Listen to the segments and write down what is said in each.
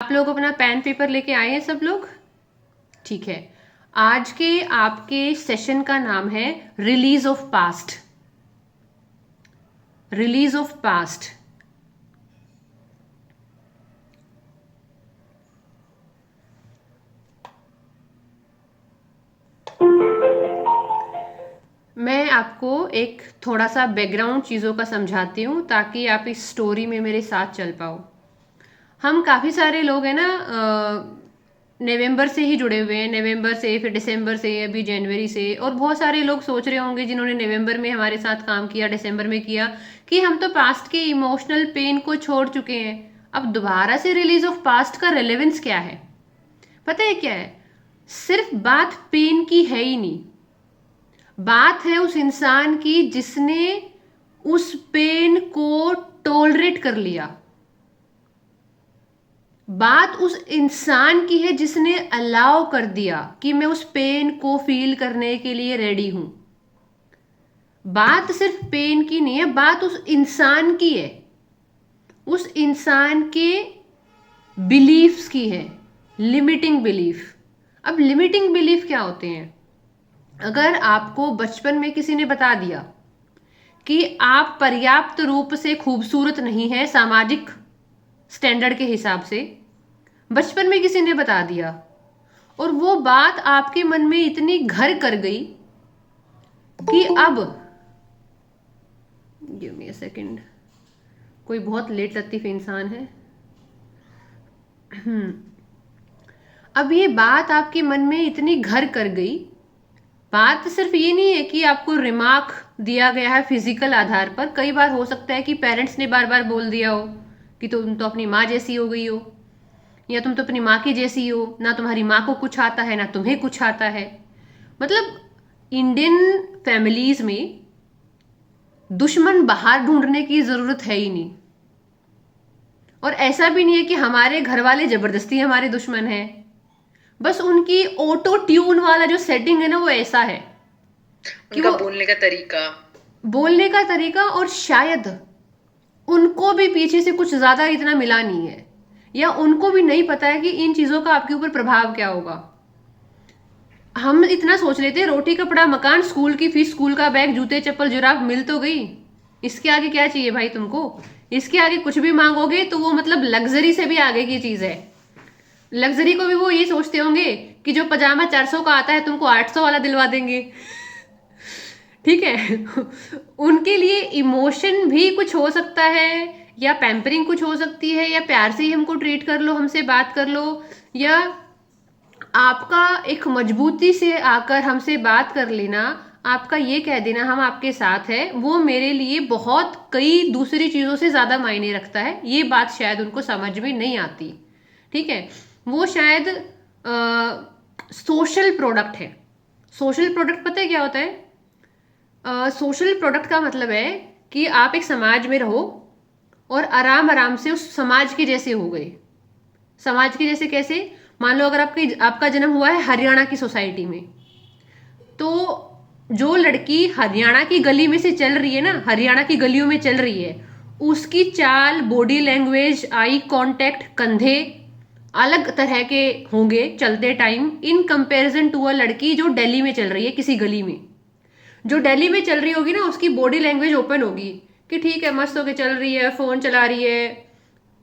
आप लोग अपना पेन पेपर लेके आए हैं सब लोग? ठीक है। आज के आपके सेशन का नाम है release of past. Release of past. मैं आपको एक थोड़ा सा बैकग्राउंड चीज़ों का समझाती हूँ ताकि आप इस स्टोरी में मेरे साथ चल पाओ। हम काफ़ी सारे लोग हैं ना, नवंबर से ही जुड़े हुए हैं, नवंबर से, फिर दिसंबर से, अभी जनवरी से, और बहुत सारे लोग सोच रहे होंगे जिन्होंने नवंबर में हमारे साथ काम किया, दिसंबर में किया, कि हम तो पास्ट के इमोशनल पेन को छोड़ चुके हैं, अब दोबारा से रिलीज ऑफ पास्ट का रेलेवेंस क्या है? पता है क्या है? सिर्फ बात पेन की है ही नहीं, बात है उस इंसान की जिसने उस पेन को टॉलरेट कर लिया। बात उस इंसान की है जिसने अलाउ कर दिया कि मैं उस पेन को फील करने के लिए रेडी हूं। बात सिर्फ पेन की नहीं है, बात उस इंसान की है, उस इंसान के बिलीफ्स की है, लिमिटिंग बिलीफ। अब लिमिटिंग बिलीफ क्या होते हैं? अगर आपको बचपन में किसी ने बता दिया कि आप पर्याप्त रूप से खूबसूरत नहीं है सामाजिक स्टैंडर्ड के हिसाब से, बचपन में किसी ने बता दिया, और वो बात आपके मन में इतनी घर कर गई कि अब, गिव मी अ सेकंड, कोई बहुत लेट लतीफ इंसान है। अब ये बात आपके मन में इतनी घर कर गई, बात सिर्फ ये नहीं है कि आपको रिमार्क दिया गया है फिजिकल आधार पर, कई बार हो सकता है कि पेरेंट्स ने बार बार बोल दिया हो कि तुम तो अपनी माँ जैसी हो गई हो, या तुम तो अपनी माँ की जैसी हो, ना तुम्हारी माँ को कुछ आता है ना तुम्हें कुछ आता है। मतलब इंडियन फैमिलीज में दुश्मन बाहर ढूंढने की जरूरत है ही नहीं, और ऐसा भी नहीं है कि हमारे घर वाले जबरदस्ती हमारे दुश्मन है, बस उनकी ऑटो ट्यून वाला जो सेटिंग है ना, वो ऐसा है कि उनका वो बोलने का तरीका और शायद उनको भी पीछे से कुछ ज्यादा इतना मिला नहीं है, या उनको भी नहीं पता है कि इन चीजों का आपके ऊपर प्रभाव क्या होगा। हम इतना सोच लेते हैं, रोटी कपड़ा मकान, स्कूल की फीस, स्कूल का बैग, जूते चप्पल जुराब मिल तो गई, इसके आगे क्या चाहिए भाई तुमको? इसके आगे कुछ भी मांगोगे तो वो मतलब लग्जरी से भी आगे की चीज है। लग्जरी को भी वो ये सोचते होंगे कि जो पजामा 400 का आता है तुमको 800 वाला दिलवा देंगे। ठीक है। उनके लिए इमोशन भी कुछ हो सकता है, या पैम्परिंग कुछ हो सकती है, या प्यार से ही हमको ट्रीट कर लो, हमसे बात कर लो, या आपका एक मजबूती से आकर हमसे बात कर लेना, आपका ये कह देना हम आपके साथ है, वो मेरे लिए बहुत कई दूसरी चीज़ों से ज़्यादा मायने रखता है। ये बात शायद उनको समझ में नहीं आती। ठीक है, वो शायद सोशल प्रोडक्ट है। सोशल प्रोडक्ट पता है क्या होता है? सोशल प्रोडक्ट का मतलब है कि आप एक समाज में रहो और आराम आराम से उस समाज के जैसे हो गए। समाज के जैसे कैसे? मान लो अगर आपका जन्म हुआ है हरियाणा की सोसाइटी में, तो जो लड़की हरियाणा की गली में से चल रही है ना, हरियाणा की गलियों में चल रही है, उसकी चाल, बॉडी लैंग्वेज, आई कांटेक्ट, कंधे अलग तरह के होंगे चलते time, in comparison to a लड़की जो दिल्ली में चल रही है किसी गली में। जो दिल्ली में चल रही होगी ना, उसकी बॉडी लैंग्वेज ओपन होगी कि ठीक है, मस्त होके चल रही है, फोन चला रही है,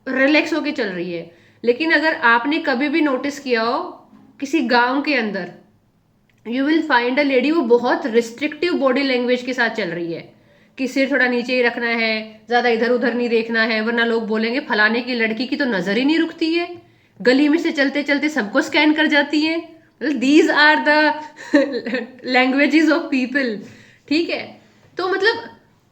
रिलैक्स होके चल रही है। लेकिन अगर आपने कभी भी नोटिस किया हो किसी गांव के अंदर, you will find a lady, वो बहुत रिस्ट्रिक्टिव बॉडी लैंग्वेज के साथ चल रही है कि सिर थोड़ा नीचे ही रखना है, ज्यादा इधर उधर नहीं देखना है, वरना लोग बोलेंगे फलाने की लड़की की तो नजर ही नहीं रुकती है, गली में से चलते चलते सबको स्कैन कर जाती है। These are the languages of people. ठीक है, तो मतलब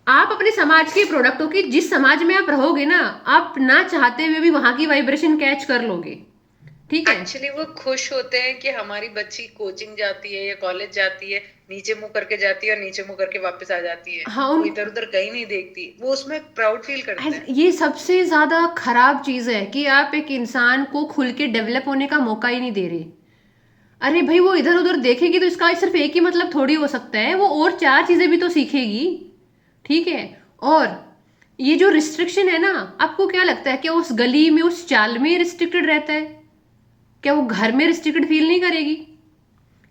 आप अपने समाज के प्रोडक्ट हो कि जिस समाज में आप रहोगे ना, आप ना चाहते हुए भी वहां की वाइब्रेशन कैच कर लोगे। ठीक है, एक्चुअली वो खुश होते हैं कि हमारी बच्ची कोचिंग जाती है या कॉलेज जाती है, नीचे मुंह करके जाती है और नीचे मुंह करके वापस आ जाती है, हाँ, वो इधर उधर कहीं नहीं देखती, वो उसमें प्राउड फील करते हैं। ये सबसे ज्यादा खराब चीज है कि आप एक इंसान को खुल के डेवलप होने का मौका ही नहीं दे रहे। अरे भाई, वो इधर उधर देखेगी तो इसका सिर्फ एक ही मतलब थोड़ी हो सकता है, वो और चार चीजें भी तो सीखेगी। ठीक है, और ये जो रिस्ट्रिक्शन है ना, आपको क्या लगता है कि उस गली में उस चाल में रिस्ट्रिक्टेड रहता है? क्या वो घर में रिस्ट्रिक्टेड फील नहीं करेगी?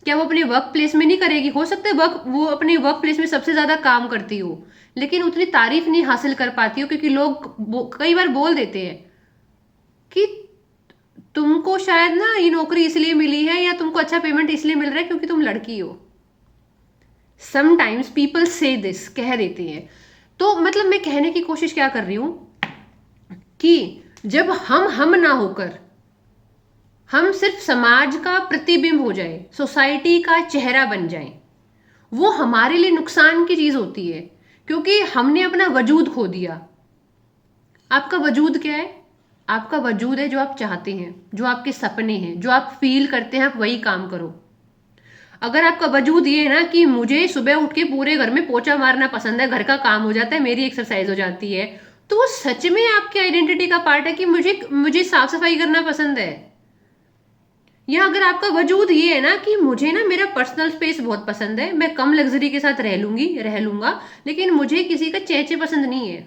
क्या वो अपने वर्क प्लेस में नहीं करेगी? हो सकता है वो अपने वर्क प्लेस में सबसे ज्यादा काम करती हो, लेकिन उतनी तारीफ नहीं हासिल कर पाती हो, क्योंकि लोग कई बार बोल देते हैं कि तुमको शायद ना ये नौकरी इसलिए मिली है या तुमको अच्छा पेमेंट इसलिए मिल रहा है क्योंकि तुम लड़की हो। समटाइम्स पीपल से दिस, कह देते हैं। तो मतलब मैं कहने की कोशिश क्या कर रही हूं कि जब हम ना होकर हम सिर्फ समाज का प्रतिबिंब हो जाए, सोसाइटी का चेहरा बन जाए, वो हमारे लिए नुकसान की चीज होती है, क्योंकि हमने अपना वजूद खो दिया। आपका वजूद क्या है? आपका वजूद है जो आप चाहते हैं, जो आपके सपने हैं, जो आप फील करते हैं, आप वही काम करो। अगर आपका वजूद ये है ना कि मुझे सुबह उठ के पूरे घर में पोछा मारना पसंद है, घर का काम हो जाता है, मेरी एक्सरसाइज हो जाती है, तो वो सच में आपकी आइडेंटिटी का पार्ट है कि मुझे मुझे साफ सफाई करना पसंद है। या अगर आपका वजूद ये है ना कि मुझे ना मेरा पर्सनल स्पेस बहुत पसंद है, मैं कम लग्जरी के साथ रह लूंगा, लेकिन मुझे किसी का चेचे पसंद नहीं है,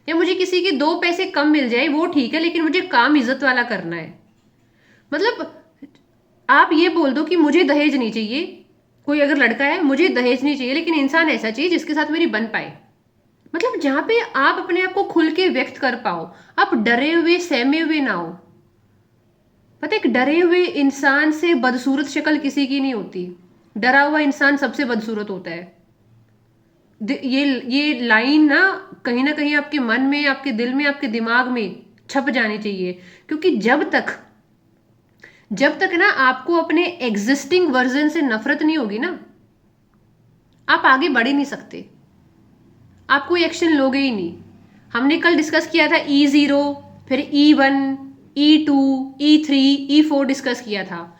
या मुझे किसी के 2 पैसे कम मिल जाए वो ठीक है, लेकिन मुझे काम इज्जत वाला करना है। मतलब आप ये बोल दो कि मुझे दहेज नहीं चाहिए, कोई अगर लड़का है, मुझे दहेज नहीं चाहिए, लेकिन इंसान ऐसा चाहिए जिसके साथ मेरी बन पाए। मतलब जहां पे आप अपने आप को खुल के व्यक्त कर पाओ, आप डरे हुए सहमे हुए ना हो। पता है, एक डरे हुए इंसान से बदसूरत शक्ल किसी की नहीं होती, डरा हुआ इंसान सबसे बदसूरत होता है। ये लाइन ना कहीं आपके मन में, आपके दिल में, आपके दिमाग में छप जानी चाहिए, क्योंकि जब तक ना आपको अपने एग्जिस्टिंग वर्जन से नफरत नहीं होगी ना, आप आगे बढ़ ही नहीं सकते, आप कोई एक्शन लोगे ही नहीं। हमने कल डिस्कस किया था E0, फिर E1, E2, E3, E4 discuss किया था।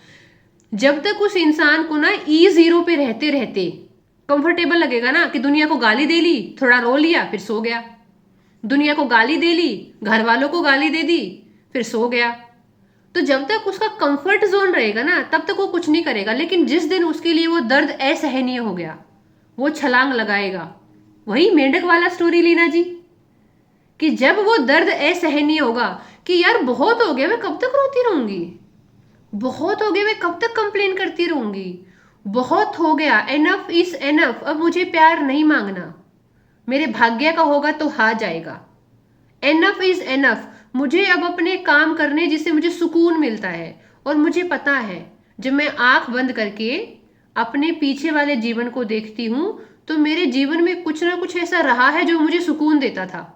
जब तक उस इंसान को ना E0 पे रहते रहते कंफर्टेबल लगेगा ना कि दुनिया को गाली दे ली, थोड़ा रो लिया, फिर सो गया, दुनिया को गाली दे ली, घर वालों को गाली दे दी, फिर सो गया, तो जब तक उसका कंफर्ट जोन रहेगा ना, तब तक वो कुछ नहीं करेगा। लेकिन जिस दिन उसके लिए वो दर्द असहनीय हो गया, वो छलांग लगाएगा। वही मेंढक वाला स्टोरी लीना जी, कि जब वो दर्द असहनीय होगा कि यार बहुत हो गया, मैं कब तक रोती रहूंगी, बहुत हो गया, मैं कब तक कंप्लेन करती रहूंगी, बहुत हो गया, एनफ इज एनफ, अब मुझे प्यार नहीं मांगना, मेरे भाग्य का होगा तो हा जाएगा, एनफ इज एनफ, मुझे अब अपने काम करने जिससे मुझे सुकून मिलता है। और मुझे पता है जब मैं आंख बंद करके अपने पीछे वाले जीवन को देखती हूं, तो मेरे जीवन में कुछ ना कुछ ऐसा रहा है जो मुझे सुकून देता था।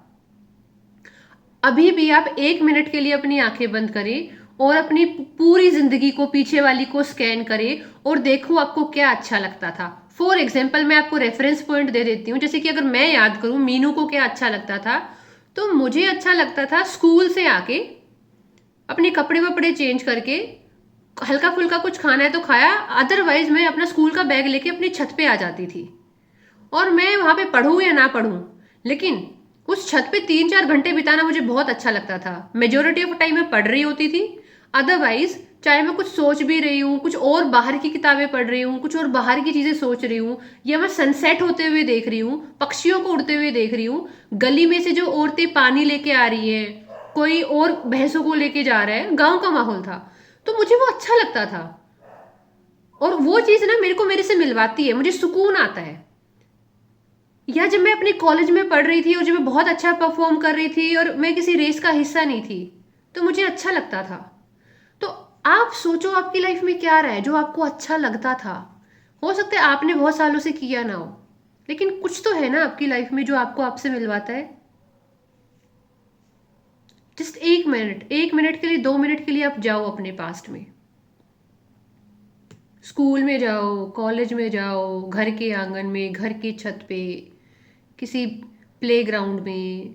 अभी भी आप 1 मिनट के लिए अपनी आंखें बंद करें और अपनी पूरी जिंदगी को, पीछे वाली को स्कैन करें और देखो आपको क्या अच्छा लगता था। फॉर एग्जाम्पल मैं आपको रेफरेंस पॉइंट दे देती हूँ, जैसे कि अगर मैं याद करूं मीनू को क्या अच्छा लगता था, तो मुझे अच्छा लगता था स्कूल से आके अपने कपड़े वपड़े चेंज करके हल्का फुल्का कुछ खाना है तो खाया, अदरवाइज मैं अपना स्कूल का बैग लेके अपनी छत पे आ जाती थी, और मैं वहां पे पढ़ूं या ना पढ़ूं, लेकिन उस छत पे 3-4 घंटे बिताना मुझे बहुत अच्छा लगता था। मेजोरिटी ऑफ टाइम मैं पढ़ रही होती थी, अदरवाइज चाहे मैं कुछ सोच भी रही हूँ, कुछ और बाहर की किताबें पढ़ रही हूँ, कुछ और बाहर की चीजें सोच रही हूँ, या मैं सनसेट होते हुए देख रही हूँ, पक्षियों को उड़ते हुए देख रही हूँ, गली में से जो औरतें पानी लेके आ रही है, कोई और भैंसों को लेके जा रहा है, गांव का माहौल था, तो मुझे वो अच्छा लगता था। और वो चीज ना मेरे को मेरे से मिलवाती है, मुझे सुकून आता है। या जब मैं अपने कॉलेज में पढ़ रही थी और जब मैं बहुत अच्छा परफॉर्म कर रही थी और मैं किसी रेस का हिस्सा नहीं थी, तो मुझे अच्छा लगता था। तो आप सोचो आपकी लाइफ में क्या रहा है जो आपको अच्छा लगता था। हो सकता है आपने बहुत सालों से किया ना हो, लेकिन कुछ तो है ना आपकी लाइफ में जो आपको आपसे मिलवाता है। जस्ट 1 मिनट, 1 मिनट के लिए, 2 मिनट के लिए आप जाओ अपने पास्ट में, स्कूल में जाओ, कॉलेज में जाओ, घर के आंगन में, घर की छत पे, किसी प्लेग्राउंड में,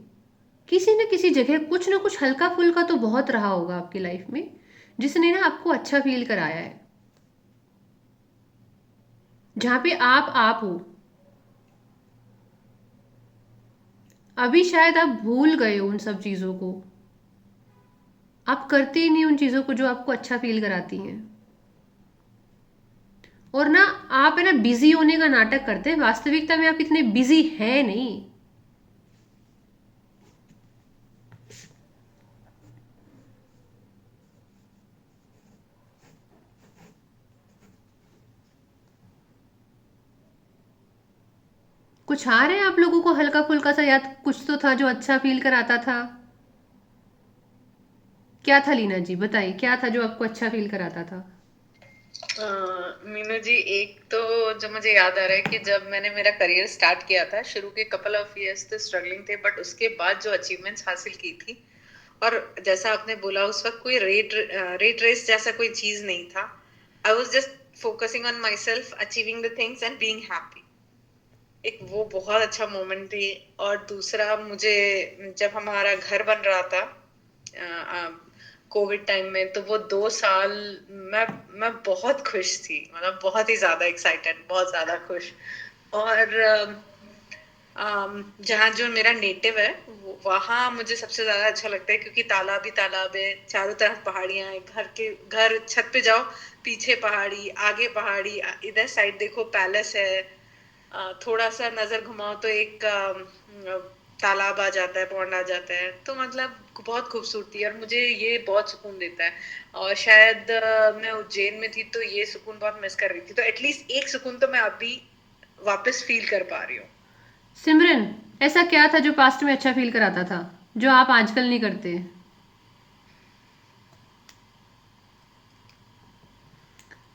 किसी न किसी जगह कुछ ना कुछ हल्का फुल्का तो बहुत रहा होगा आपकी लाइफ में, जिसने ना आपको अच्छा फील कराया है, जहां पे आप हो। अभी शायद आप भूल गए हो उन सब चीजों को, आप करते ही नहीं उन चीजों को जो आपको अच्छा फील कराती हैं। और ना आप है ना बिजी होने का नाटक करते हैं, वास्तविकता में आप इतने बिजी हैं नहीं। कुछ आ रहे हैं आप लोगों को हल्का फुल्का सा याद? कुछ तो था जो अच्छा फील कराता था। क्या था लीना जी, बताइए क्या था जो आपको अच्छा फील कराता था? मीनू जी, एक तो जो मुझे याद आ रहा है कि जब मैंने मेरा करियर स्टार्ट किया था, शुरू के कपल ऑफ इयर्स तो स्ट्रगलिंग थे, बट उसके बाद जो अचीवमेंट्स हासिल की थी, और जैसा आपने बोला उस वक्त कोई रेट रेस जैसा कोई चीज नहीं था। I was just focusing on my self, achieving the things and being happy. एक वो बहुत अच्छा मोमेंट थी। और दूसरा, मुझे जब हमारा घर बन रहा था कोविड टाइम में, तो वो 2 साल मैं मैं बहुत खुश थी, मतलब बहुत ही ज्यादा एक्साइटेड, बहुत ज्यादा खुश। और जहाँ जो मेरा नेटिव है, वहाँ मुझे सबसे ज्यादा अच्छा लगता है, क्योंकि तालाब ही तालाब है, चारों तरफ पहाड़ियां हैं, घर छत पे जाओ, पीछे पहाड़ी, आगे पहाड़ी, इधर साइड देखो पैलेस है, थोड़ा सा नजर घुमाओ तो एक तालाब आ जाता है, पौंड आ जाता है, तो मतलब बहुत खूबसूरती है, और मुझे ये बहुत सुकून देता है। और शायद मैं उज्जैन में थी तो ये सुकून बहुत मिस कर रही थी, तो एटलीस्ट एक सुकून तो मैं अभी वापस फील कर पा रही हूँ। सिमरन, ऐसा क्या था जो पास्ट में अच्छा फील कराता था जो आप आजकल नहीं करते?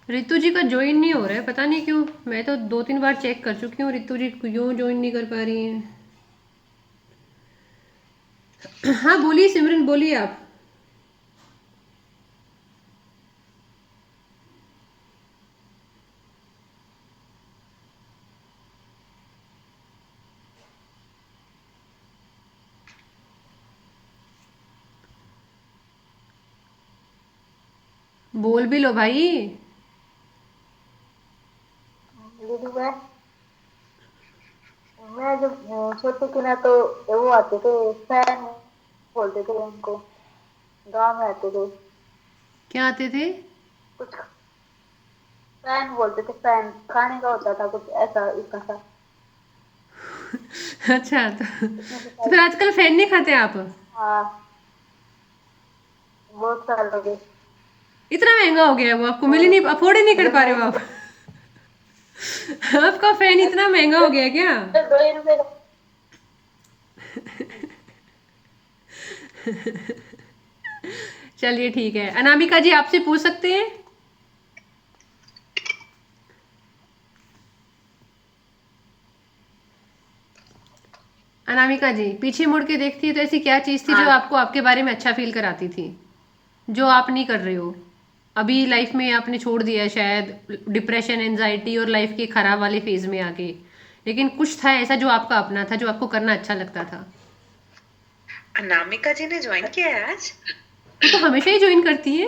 रितु जी का ज्वाइन नहीं हो रहा है, पता नहीं क्यों। मैं तो 2-3 बार चेक कर चुकी हूँ, रितु जी क्यों ज्वाइन नहीं कर पा रही हैं। हाँ बोलिए सिमरन, बोलिए आप। बोल भी लो भाई। दीदी मैं जब छोटी थी ना, तो वो आते थे फैन, बोलते थे उनको, गांव में आते थे क्या आते थे? कुछ, फैन बोलते थे, फैन खाने का होता था कुछ ऐसा इसका सा। अच्छा, इसमें से तो फिर आजकल फैन नहीं खाते आप? हाँ, बहुत साल हो गए। इतना महंगा हो गया है वो, आपको मिल ही और नहीं, अफोर्ड ही नहीं कर जब पा रहे मैं हो आप? आपका फैन इतना महंगा हो गया है क्या? 2 ही रुपए का। चलिए ठीक है, अनामिका जी आपसे पूछ सकते हैं? अनामिका जी, पीछे मुड़ के देखती है तो ऐसी क्या चीज़ थी जो हाँ, आपको आपके बारे में अच्छा फील कराती थी, जो आप नहीं कर रहे हो अभी लाइफ में? आपने छोड़ दिया है शायद डिप्रेशन, एनजाइटी और लाइफ के खराब वाले फेज में आके, लेकिन कुछ था ऐसा जो आपका अपना था, जो आपको करना अच्छा लगता था। अनामिका जी ने ज्वाइन किया है आज। वो तो हमेशा ही ज्वाइन करती है।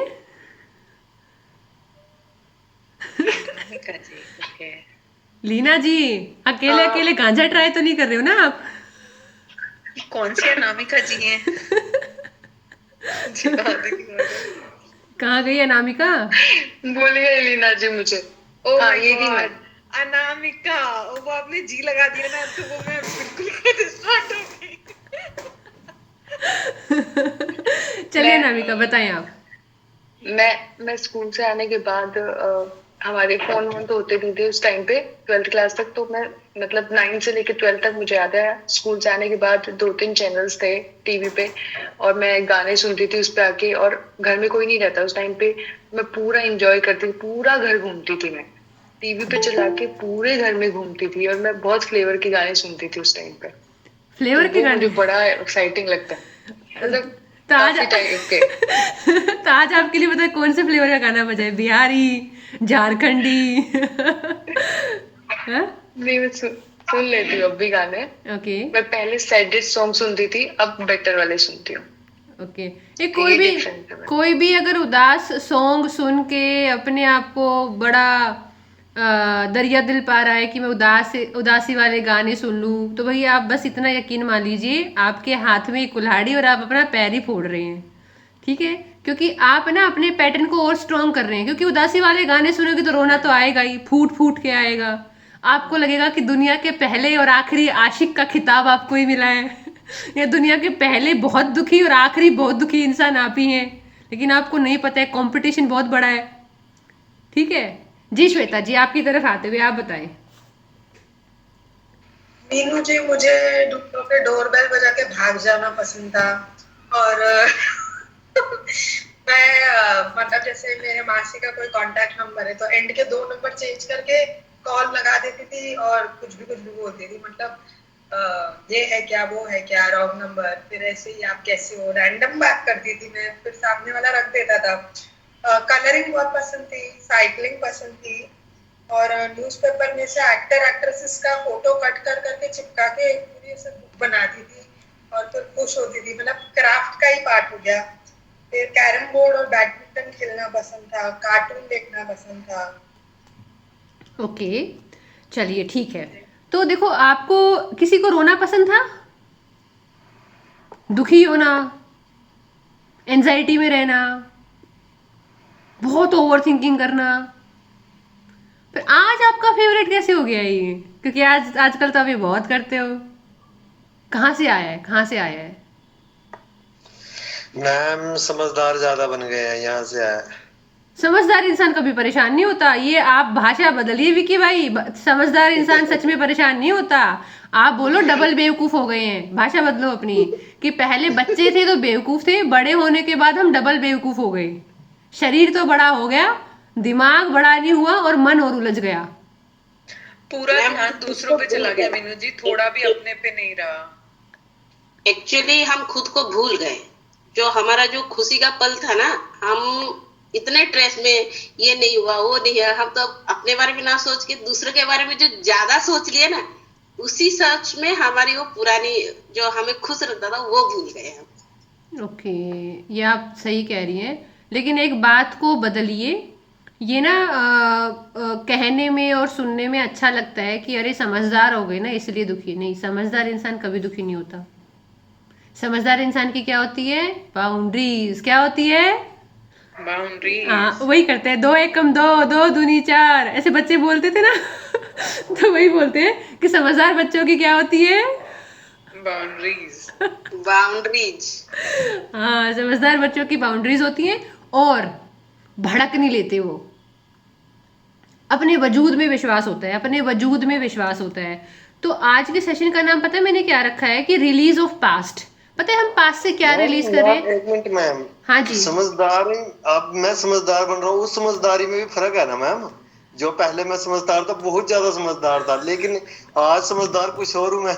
अनामिका जी, ओके। लीना जी, अकेले अकेले गांजा ट्राई तो नहीं कर रहे हो ना आप? कौन सी अनामिका जी हैं? जी बात ही नहीं हो रही। कहाँ गई अनामिका? बोलिए लीना जी मुझे। ओ हाँ, माय ये भी मैं। गॉड, अनामिका। वो आपने जी लगा दिया ना, तो वो मैं बिल्कुल स्टार्ट हो गई। चलिए मैं अनामिका, बताएं आप। मैं स्कूल से आने के बाद हमारे फोन वोन तो होते नहीं थे उस टाइम पे, 12th क्लास तक। तो मैं मतलब 9 से लेकर 12 तक मुझे याद है, स्कूल से आने के बाद 2-3 चैनल्स थे टीवी पे, और मैं गाने सुनती थी उस पे आके, और घर में कोई नहीं रहता उस टाइम पे। मैं पूरा एंजॉय करती थी, पूरा घर घूमती थी मैं, टीवी पे चला के पूरे घर में घूमती थी, और मैं बहुत फ्लेवर के गाने सुनती थी उस टाइम पे। तो फ्लेवर के वो मुझे गाने? बड़ा एक्साइटिंग लगता है, मतलब तो आज काफी टाइम के। तो आज आपके लिए बताए कौन से फ्लेवर का गाना बजाए? बिहारी, झारखंडी? हाँ? नहीं, मैं सुन लेती हूँ अब भी गाने। ओके। मैं पहले सैडेस्ट सॉन्ग सुनती थी, अब बेटर वाले सुनती हूँ। ओके। ये ये डिफरेंट है मेरा। कोई भी अगर उदास सॉन्ग सुन के अपने आप को बड़ा दरिया दिल पा रहा है कि मैं उदासी वाले गाने सुन लूं, तो भाई आप बस इतना यकीन मान लीजिए, आपके हाथ में एक कुल्हाड़ी और आप अपना पैर ही फोड़ रहे हैं। ठीक है? क्योंकि आप ना अपने पैटर्न को और स्ट्रॉन्ग कर रहे हैं, क्योंकि उदासी वाले गाने सुनोगे तो रोना तो आएगा ही, फूट फूट के आएगा। आपको लगेगा कि दुनिया के पहले और आखिरी आशिक का खिताब आपको ही मिला है। या दुनिया के पहले बहुत दुखी और आखिरी बहुत दुखी इंसान आप ही हैं, लेकिन आपको नहीं पता है कंपटीशन बहुत बड़ा है। ठीक है? जी श्वेता जी, आपकी तरफ आते हुए आप बताएं। मीनू जी, मुझे दूसरों के डोरबेल बजा के भाग जाना पसंद था। और मैं मतलब जैसे मेरे मासी का कोई कांटेक्ट नंबर है तो एंड के 2 नंबर चेंज करके कॉल लगा देती थी और कुछ भी बोलती थी। मतलब ये है क्या, वो है क्या, रॉन्ग नंबर, फिर ऐसे ही आप कैसे हो, रैंडम बात करती थी मैं, फिर सामने वाला रख देता था। कलरिंग बहुत पसंद थी, साइकिलिंग पसंद थी, और न्यूज़पेपर में से एक्टर एक्ट्रेसेस का फोटो कट कर करके चिपका के एक पूरी ऐसे बुक बनाती थी और फिर खुश होती थी। मतलब क्राफ्ट का ही पार्ट हो गया। फिर कैरम बोर्ड और बैडमिंटन खेलना पसंद था, कार्टून देखना पसंद था। ओके, चलिए ठीक है। तो देखो, आपको किसी को रोना पसंद था, दुखी होना, एंजाइटी में रहना, बहुत ओवर थिंकिंग करना? फिर आज आपका फेवरेट कैसे हो गया ये? क्योंकि आज आजकल तो अभी बहुत करते हो। कहाँ से आया है, कहाँ से आया है? मैम समझदार ज्यादा बन गए हैं, यहाँ से आया। समझदार इंसान कभी परेशान नहीं होता। ये आप भाषा बदलिए विकी भाई, समझदार इंसान सच में परेशान नहीं होता। आप बोलो डबल बेवकूफ हो गए हैं, भाषा बदलो अपनी। कि पहले बच्चे थे तो बेवकूफ थे, बड़े होने के बाद हम डबल बेवकूफ हो गए। शरीर तो बड़ा हो गया, दिमाग बड़ा नहीं हुआ और मन और उलझ गया। पूरा ध्यान दूसरों पे चला गया मीनू जी, थोड़ा भी अपने पे नहीं रहा। एक्चुअली हम खुद को भूल गए। जो हमारा जो खुशी का पल था ना, हम इतने स्ट्रेस में, ये नहीं हुआ, वो नहीं है, हम तो अपने बारे में ना सोच के दूसरों के बारे में जो ज्यादा सोच लिए ना, उसी सोच में हमारी वो पुरानी जो हमें खुश रखता था वो भूल गए हम। ओके, ये आप सही कह रही हैं, लेकिन एक बात को बदलिए। ये ना कहने में और सुनने में अच्छा लगता है कि अरे समझदार हो गए ना इसलिए दुखी। नहीं, समझदार इंसान कभी दुखी नहीं होता। समझदार इंसान की क्या होती है? बाउंड्रीज। क्या होती है? बाउंड्री। हाँ, वही करते हैं, 2 1 कम 2, 2 दूनी 4, ऐसे बच्चे बोलते थे ना। तो वही बोलते हैं कि समझदार बच्चों की क्या होती है? बाउंड्रीज। बाउंड्रीज। हाँ, समझदार बच्चों की बाउंड्रीज होती हैं और भड़क नहीं लेते वो। अपने वजूद में विश्वास होता है, अपने वजूद में विश्वास होता है। तो आज के सेशन का नाम पता है मैंने क्या रखा है? कि रिलीज ऑफ पास्ट। पता है हम पास्ट से क्या रिलीज कर रहे हैं? एक मिनट मैम। हाँ जी। समझदार, अब मैं समझदार बन रहा हूँ, उस समझदारी में भी फर्क है ना मैम। जो पहले मैं समझदार था, बहुत ज्यादा समझदार था, लेकिन आज समझदार कुछ और हूँ मैं।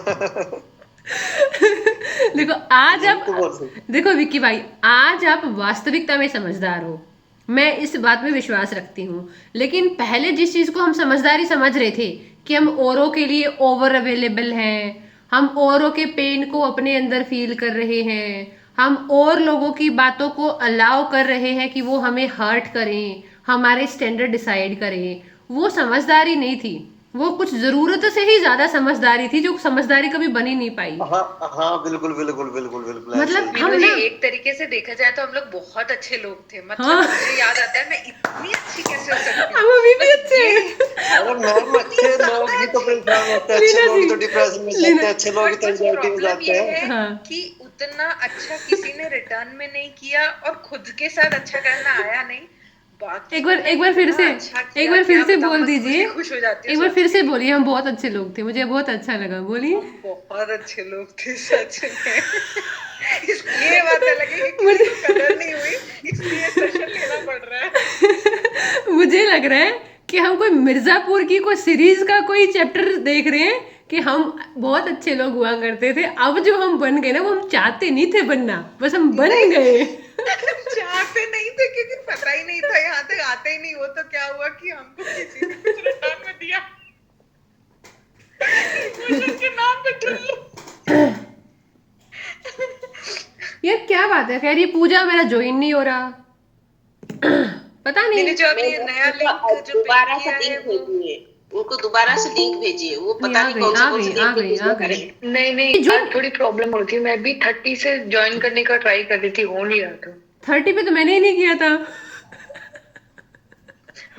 देखो आज आप, तो बोल सकते। देखो विक्की भाई, आज आप वास्तविकता में समझदार हो, मैं इस बात में विश्वास रखती हूँ। लेकिन पहले जिस चीज को हम समझदारी समझ रहे थे कि हम औरों के लिए ओवर अवेलेबल हैं, हम औरों के पेन को अपने अंदर फील कर रहे हैं, हम और लोगों की बातों को अलाउ कर रहे हैं कि वो हमें हर्ट करें, हमारे स्टैंडर्ड डिसाइड करें, वो समझदारी नहीं थी। वो कुछ जरूरत से ही ज्यादा समझदारी थी, जो समझदारी कभी बन ही नहीं पाई। हाँ हाँ, बिल्कुल बिल्कुल बिल्कुल बिल्कुल ऐसे मतलब ही। हम मीनू जी, ना, एक तरीके से देखा जाए तो हम लोग बहुत अच्छे लोग थे। मतलब हाँ। मुझे याद आता है मैं इतनी अच्छी कैसे हो सकती हम अभी भी बस अच्छे ये हैं। अरे मैम, अच्छे लोग भी तो परेशान होते हैं, अच्छे लीना लोग जी, तो डिप्रेशन में जाते लीना, हैं, अच्छे लोग तो बस एंजाइटी में प्रॉब्लम जाते ये हैं। है हाँ। कि उतना अच्छा किसी ने रिटर्न में नहीं किया और खुद के साथ अच्छा करना आया नहीं। बाकी एक बार फिर इतना से, अच्छा एक किया, बार फिर क्या से बताऊं, बोल मैं खुद दीजिए। ही खुश हो जाती हूँ एक बार सोच फिर से के। बोलिए, हम बहुत अच्छे लोग थे, मुझे बहुत अच्छा लगा, बोलिए। हम बहुत अच्छे लोग थे सच में। ये बात अलग है कि किसी मुझे को कदर नहीं हुई, इसलिए सेशन लेना पड़ रहा है। मुझे लग रहा है कि हम कोई मिर्जापुर की कोई सीरीज का कोई चैप्टर देख रहे हैं कि हम बहुत अच्छे लोग हुआ करते थे, अब जो हम बन गए ना वो हम चाहते नहीं थे बनना, बस हम बन नहीं। गए। चाहते नहीं थे क्योंकि पता ही नहीं था, यहाँ तक आते ही नहीं। वो तो क्या हुआ कि हमको किसी ने कुछ रिटर्न में दिया, इमोशन के नाम पे ठुल्लू। यार क्या बात है, खैर ये पूजा मेरा ज्वाइन नहीं हो रहा। पता नहीं। मैंने जो अभी नया लिंक जो दोबारा पिन से किया है लिंक वो भेजिए, उनको दोबारा से लिंक भेजिए, वो नहीं, पता आ नहीं गई, कौन सा आ कौन गई, सा आ लिंक गई, आ भेजना गई। करे। नहीं जो आज थोड़ी प्रॉब्लम होती है, मैं भी 30 से ज्वाइन करने का ट्राई कर रही थी, हो नहीं रहा था। 30 पे तो मैंने ही नहीं किया था।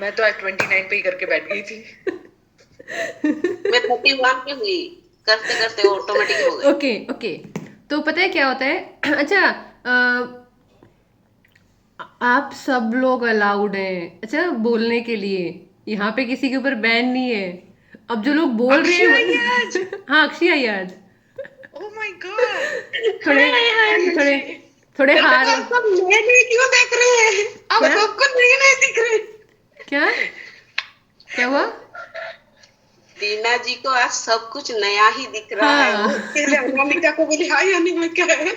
मैं तो आज 29 पे ही करके बैठ गई थी। मैं 31 पे हुई, करते करते ऑटोमेटिक हो गए। ओके ओके, तो पता है क्या होता है? अच्छा, आप सब लोग अलाउड हैं, अच्छा, बोलने के लिए। यहाँ पे किसी के ऊपर बैन नहीं है। अब जो लोग बोल रहे अक्षय हैं अय्यर। हाँ Akshay Iyer oh my God. थोड़े थोड़े थोड़े हार आप सब नए नए क्यों देख रहे हैं? आप क्या? सबको नए नए दिख रहे हैं। क्या क्या हुआ? दीना जी को आज सब कुछ नया ही दिख रहा है। हाँ वो फिर अनामिका को बोली हाय अनिमा क्या है?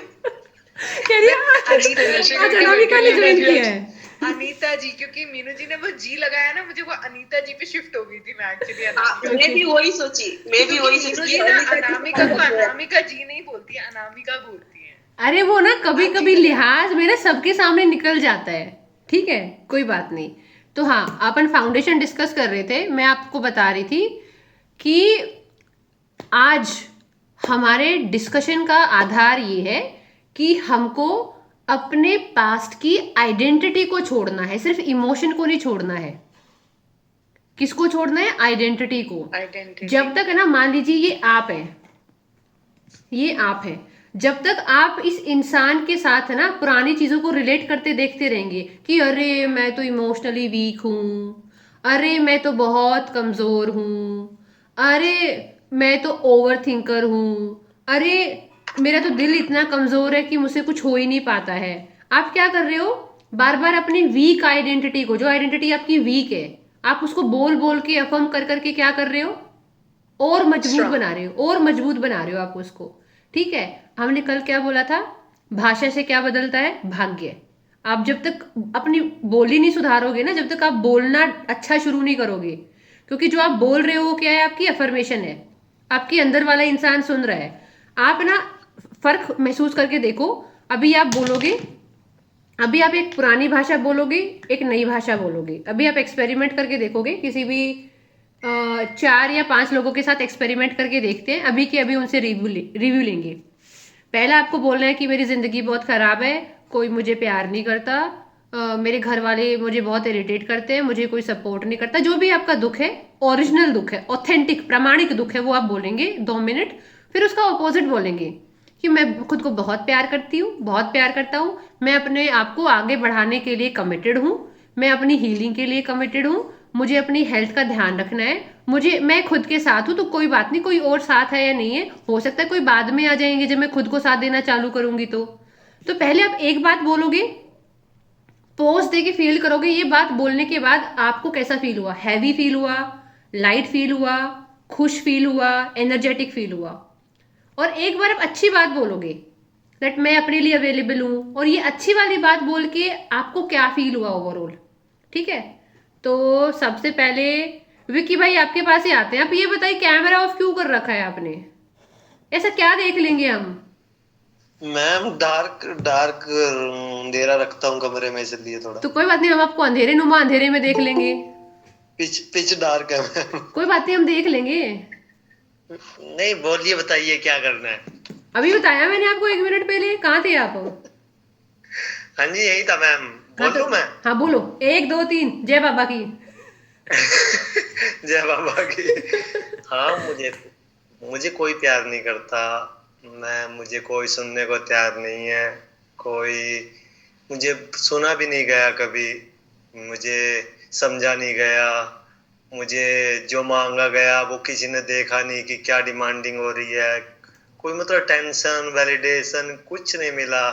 कह रही है अनीता आज अनामिका ने ज्वाइन किया है। अनीता जी, क्योंकि मीनू जी ने वो जी लगाया ना, मुझे वो अनीता जी पे शिफ्ट हो गई थी मैं एक्चुअली हाँ, अनामिका। मैं भी वही सोची, मैं भी वही मीनू सोची जी कि ना अनिता की अनामिका को तरह है। अनामिका जी नहीं बोलती है, अनामिका बोलती है। अरे वो ना कभी आप कभी जी लिहाज में ना सबके सामने निकल जाता है, ठीक है कोई बात नहीं। तो हाँ अपन फाउंडेशन डिस्कस कर रहे थे, मैं आपको बता रही थी कि आज हमारे डिस्कशन का आधार ये है कि हमको अपने पास्ट की आइडेंटिटी को छोड़ना है, सिर्फ इमोशन को नहीं छोड़ना है। किसको छोड़ना है? आइडेंटिटी को। आइडेंटिटी। जब तक है ना, मान लीजिए ये आप है, ये आप है, जब तक आप इस इंसान के साथ है ना पुरानी चीजों को रिलेट करते देखते रहेंगे कि अरे मैं तो इमोशनली वीक हूँ, अरे मैं तो बहुत कमजोर हूँ, अरे मैं तो ओवर थिंकर हूँ, अरे मेरा तो दिल इतना कमजोर है कि मुझसे कुछ हो ही नहीं पाता है। आप क्या कर रहे हो? बार बार अपनी वीक आइडेंटिटी को, जो आइडेंटिटी आपकी वीक है, आप उसको बोल बोल के अफर्म कर करके क्या कर रहे हो? और मजबूत बना रहे हो, और मजबूत बना रहे हो आप उसको। ठीक है, हमने कल क्या बोला था? भाषा से क्या बदलता है? भाग्य। आप जब तक अपनी बोली नहीं सुधारोगे ना, जब तक आप बोलना अच्छा शुरू नहीं करोगे, क्योंकि जो आप बोल रहे हो वो क्या है? आपकी अफर्मेशन है, आपके अंदर वाला इंसान सुन रहा है। आप ना फर्क महसूस करके देखो, अभी आप बोलोगे, अभी आप एक पुरानी भाषा बोलोगे, एक नई भाषा बोलोगे, अभी आप एक्सपेरिमेंट करके देखोगे, किसी भी 4 या 5 लोगों के साथ एक्सपेरिमेंट करके देखते हैं, अभी के अभी उनसे रिव्यू लेंगे। पहला आपको बोलना है कि मेरी ज़िंदगी बहुत ख़राब है, कोई मुझे प्यार नहीं करता, मेरे घर वाले मुझे बहुत इरिटेट करते हैं, मुझे कोई सपोर्ट नहीं करता। जो भी आपका दुख है, ओरिजिनल दुख है, ऑथेंटिक प्रामाणिक दुख है, वो आप बोलेंगे 2 मिनट। फिर उसका ऑपोजिट बोलेंगे कि मैं खुद को बहुत प्यार करती हूँ, बहुत प्यार करता हूँ, मैं अपने आप को आगे बढ़ाने के लिए कमिटेड हूँ, मैं अपनी हीलिंग के लिए कमिटेड हूँ, मुझे अपनी हेल्थ का ध्यान रखना है, मुझे, मैं खुद के साथ हूँ। तो कोई बात नहीं, कोई और साथ है या नहीं है, हो सकता है कोई बाद में आ जाएंगे जब मैं खुद को साथ देना चालू करूंगी। तो पहले आप एक बात बोलोगे, पोज दे के फील करोगे, ये बात बोलने के बाद आपको कैसा फील हुआ? हैवी फील हुआ, लाइट फील हुआ, खुश फील हुआ, एनर्जेटिक फील हुआ। और एक बार आप अच्छी बात बोलोगे, दैट मैं अपने लिए अवेलेबल हूँ, और ये अच्छी वाली बात बोल के आपको क्या फील हुआ ओवरऑल। ठीक है, तो सबसे पहले विक्की भाई आपके पास ही आते हैं। आप ये बताइए कैमरा ऑफ क्यों कर रखा है आपने? ऐसा क्या देख लेंगे हम? मैम डार्क डार्क अंधेरा रखता हूँ कमरे में, इसलिए थोड़ा तो कोई बात नहीं, हम आपको अंधेरे नुमा अंधेरे में देख लेंगे, पिच पिच डार्क है मैम। कोई बात नहीं, हम देख लेंगे। नहीं बोलिए, बताइए क्या करना है। अभी बताया मैंने आपको 1 मिनट पहले, कहाँ थे आप? हाँ जी यही था मैम, हाँ बोल तो दूं मैं? हाँ बोलो, 1 2 3 जय बाबा की। जय बाबा की। हाँ, मुझे मुझे कोई प्यार नहीं करता, मुझे कोई सुनने को तैयार नहीं है, कोई मुझे सुना भी नहीं गया कभी, मुझे समझा नहीं गया, मुझे जो मांगा गया वो किसी ने देखा नहीं कि क्या डिमांडिंग हो रही है, कोई मतलब टेंशन वैलिडेशन कुछ नहीं मिला,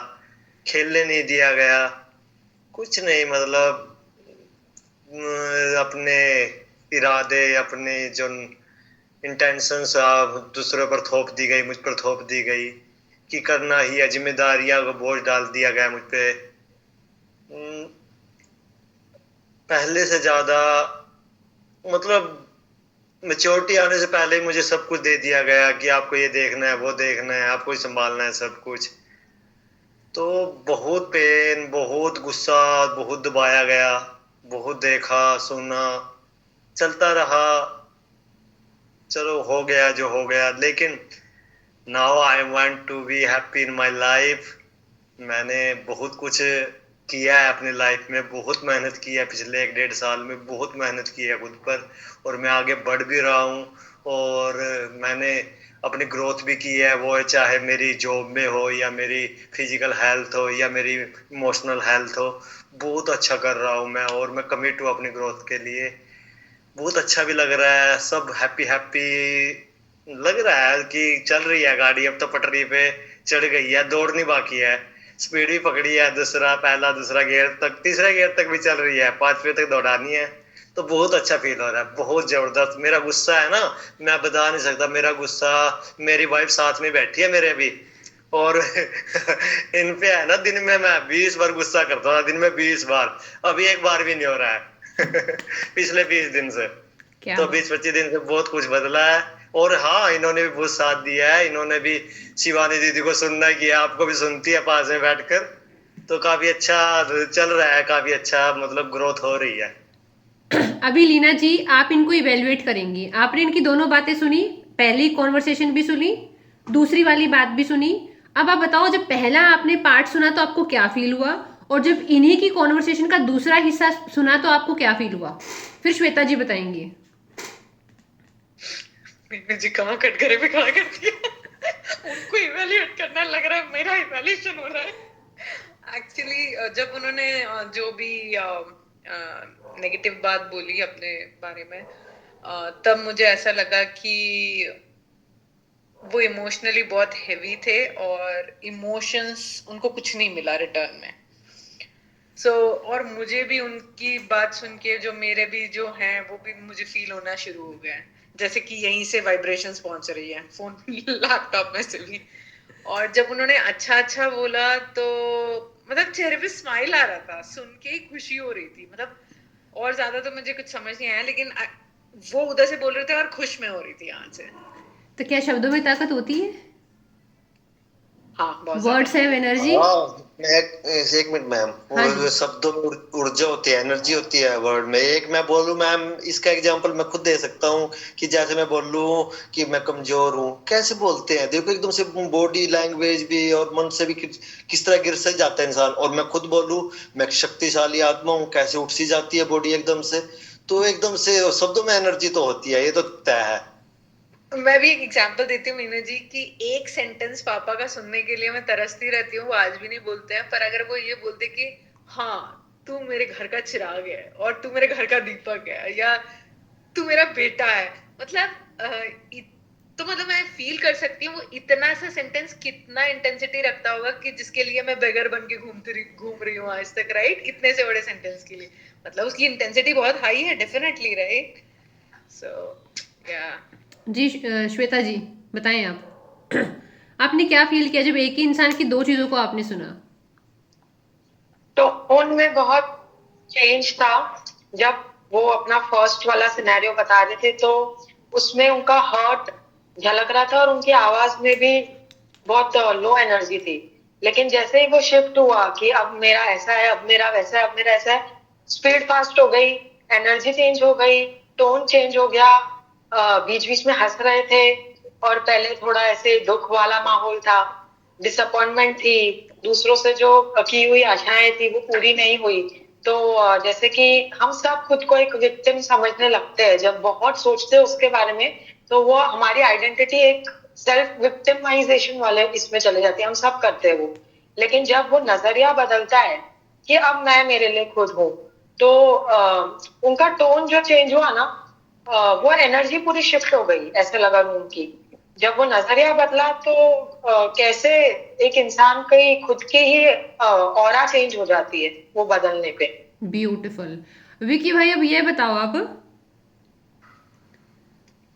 खेलने नहीं दिया गया, कुछ नहीं, मतलब अपने इरादे, अपने जो इंटेंशंस दूसरों पर थोप दी गई, मुझ पर थोप दी गई कि करना ही है, जिम्मेदारियां को बोझ डाल दिया गया मुझ पे। पहले से ज्यादा, मतलब मैच्योरिटी आने से पहले ही मुझे सब कुछ दे दिया गया कि आपको ये देखना है, वो देखना है, आपको ही संभालना है सब कुछ। तो बहुत पेन, बहुत गुस्सा, बहुत दबाया गया, बहुत देखा सुना, चलता रहा, चलो हो गया जो हो गया। लेकिन now I want to be happy in my life. मैंने बहुत कुछ किया है अपनी लाइफ में, बहुत मेहनत की है पिछले 1 1.5 साल में, बहुत मेहनत की है खुद पर, और मैं आगे बढ़ भी रहा हूँ। और मैंने अपनी ग्रोथ भी की है, वो चाहे मेरी जॉब में हो या मेरी फिजिकल हेल्थ हो या मेरी इमोशनल हेल्थ हो, बहुत अच्छा कर रहा हूँ मैं, और मैं कमिट हूँ अपनी ग्रोथ के लिए। बहुत अच्छा भी लग रहा है, सब हैप्पी हैप्पी लग रहा है कि चल रही है गाड़ी, अब तो पटरी पे चढ़ गई है, दौड़नी बाकी है, स्पीड भी पकड़ी है, दूसरा पहला दूसरा गियर तक, तीसरा गियर तक भी चल रही है, 5वें तक दौड़ानी है। तो बहुत अच्छा फील हो रहा है, बहुत जबरदस्त। मेरा गुस्सा है ना, मैं बता नहीं सकता मेरा गुस्सा। मेरी वाइफ साथ में बैठी है मेरे भी, और इन पे है ना, दिन में मैं 20 बार गुस्सा करता था, दिन में 20 बार, अभी एक बार भी नहीं हो रहा है पिछले 20 दिन से। क्या तो बात। 20-25 दिन से बहुत कुछ बदला है। और हाँ, इन्होंने भी बहुत साथ दिया है, इन्होंने भी शिवानी दीदी को सुनना किया, आपको भी सुनती है पास में बैठकर, तो काफी अच्छा चल रहा है, काफी अच्छा मतलब ग्रोथ हो रही है। अभी लीना जी आप इनको इवेल्युएट करेंगी, आपने इनकी दोनों बातें सुनी, पहली कॉन्वर्सेशन भी सुनी, दूसरी वाली बात भी सुनी। अब आप बताओ, जब पहला आपने पार्ट सुना तो आपको क्या फील हुआ, और जब इन्हीं की कॉन्वर्सेशन का दूसरा हिस्सा सुना तो आपको क्या फील हुआ? फिर श्वेता जी बताएंगी। मीनू जी कहाँ कटघरे पे खड़ा कर दिया उनको इवेल्युएट करना लग रहा है मेरा इवेल्युएशन हो रहा है। एक्चुअली जब उन्होंने जो भी नेगेटिव बात बोली अपने बारे में, तब मुझे ऐसा लगा कि वो इमोशनली बहुत हेवी थे और इमोशंस उनको कुछ नहीं मिला रिटर्न में। और मुझे भी उनकी बात सुन के जो मेरे भी जो हैं वो भी मुझे फील होना शुरू हो गया है, जैसे कि यहीं से वाइब्रेशंस पहुंच रही है फोन लैपटॉप में से भी। और जब उन्होंने अच्छा अच्छा बोला तो मतलब चेहरे पे स्माइल आ रहा था, सुन के ही खुशी हो रही थी। मतलब और ज्यादा तो मुझे कुछ समझ नहीं आया, लेकिन वो उधर से बोल रहे थे और खुश में हो रही थी यहाँ से। तो क्या शब्दों में ताकत होती है? हाँ, बहुत वर्ड्स ज्यादा। Have energy. हाँ, एक मिनट मैम, हाँ वो जी। शब्दों में ऊर्जा होती है, एनर्जी होती है वर्ड में। एक मैं बोलूं मैम, इसका एग्जांपल मैं खुद दे सकता हूँ कि जैसे मैं बोलूं कि मैं कमजोर हूँ, कैसे बोलते हैं देखो, एकदम से बॉडी लैंग्वेज भी और मन से भी किस तरह गिर से जाता है इंसान। और मैं खुद बोलूं मैं एक शक्तिशाली आत्मा हूँ, कैसे उठ सी जाती है बॉडी एकदम से। तो एकदम से शब्दों में एनर्जी तो होती है, ये तो तय है। मैं भी एक एग्जांपल देती हूँ मीनू जी कि एक सेंटेंस पापा का सुनने के लिए मैं तरसती रहती हूँ, वो आज भी नहीं बोलते हैं, पर अगर वो ये बोलते कि हाँ तू मेरे घर का चिराग है और तू मेरे घर का दीपक है, या तू मेरा बेटा है, मतलब तो मतलब मैं फील कर सकती हूँ वो इतना सा सेंटेंस कितना इंटेंसिटी रखता होगा कि जिसके लिए मैं बेगर बन के घूम रही हूँ आज तक, राइट? इतने से बड़े सेंटेंस के लिए मतलब उसकी इंटेंसिटी बहुत हाई है, डेफिनेटली, राइट? सो या जी श्वेता जी बताएं आप आपने क्या फील किया जब एक ही इंसान की दो चीजों को आपने सुना? तो उनमें बहुत चेंज था। जब वो अपना फर्स्ट वाला सिनेरियो बता रहे थे तो उसमें उनका हर्ट झलक रहा था और उनकी आवाज में भी बहुत लो एनर्जी थी। लेकिन जैसे ही वो शिफ्ट हुआ कि अब मेरा ऐसा है, अब मेरा वैसा है, अब मेरा ऐसा है, स्पीड फास्ट हो गई, एनर्जी चेंज हो गई, टोन चेंज हो गया, बीच बीच में हंस रहे थे। और पहले थोड़ा ऐसे दुख वाला माहौल था, डिसअपॉइंटमेंट थी, दूसरों से जो की हुई आशाएं थी वो पूरी नहीं हुई। तो जैसे कि हम सब खुद को एक विक्टिम समझने लगते हैं जब बहुत सोचते हैं उसके बारे में, तो वो हमारी आइडेंटिटी एक सेल्फ विक्टिमाइजेशन वाले इसमें चले जाती है, हम सब करते हैं वो। लेकिन जब वो नजरिया बदलता है कि अब मैं मेरे लिए खुद हूँ, तो उनका टोन जो चेंज हुआ ना, वो एनर्जी पूरी शिफ्ट हो गई, ऐसे लगा रूम की। जब वो नजरिया बदला तो कैसे एक इंसान की खुद की ही ऑरा चेंज हो जाती है वो बदलने पे। ब्यूटीफुल। विकी भाई अब ये बताओ आप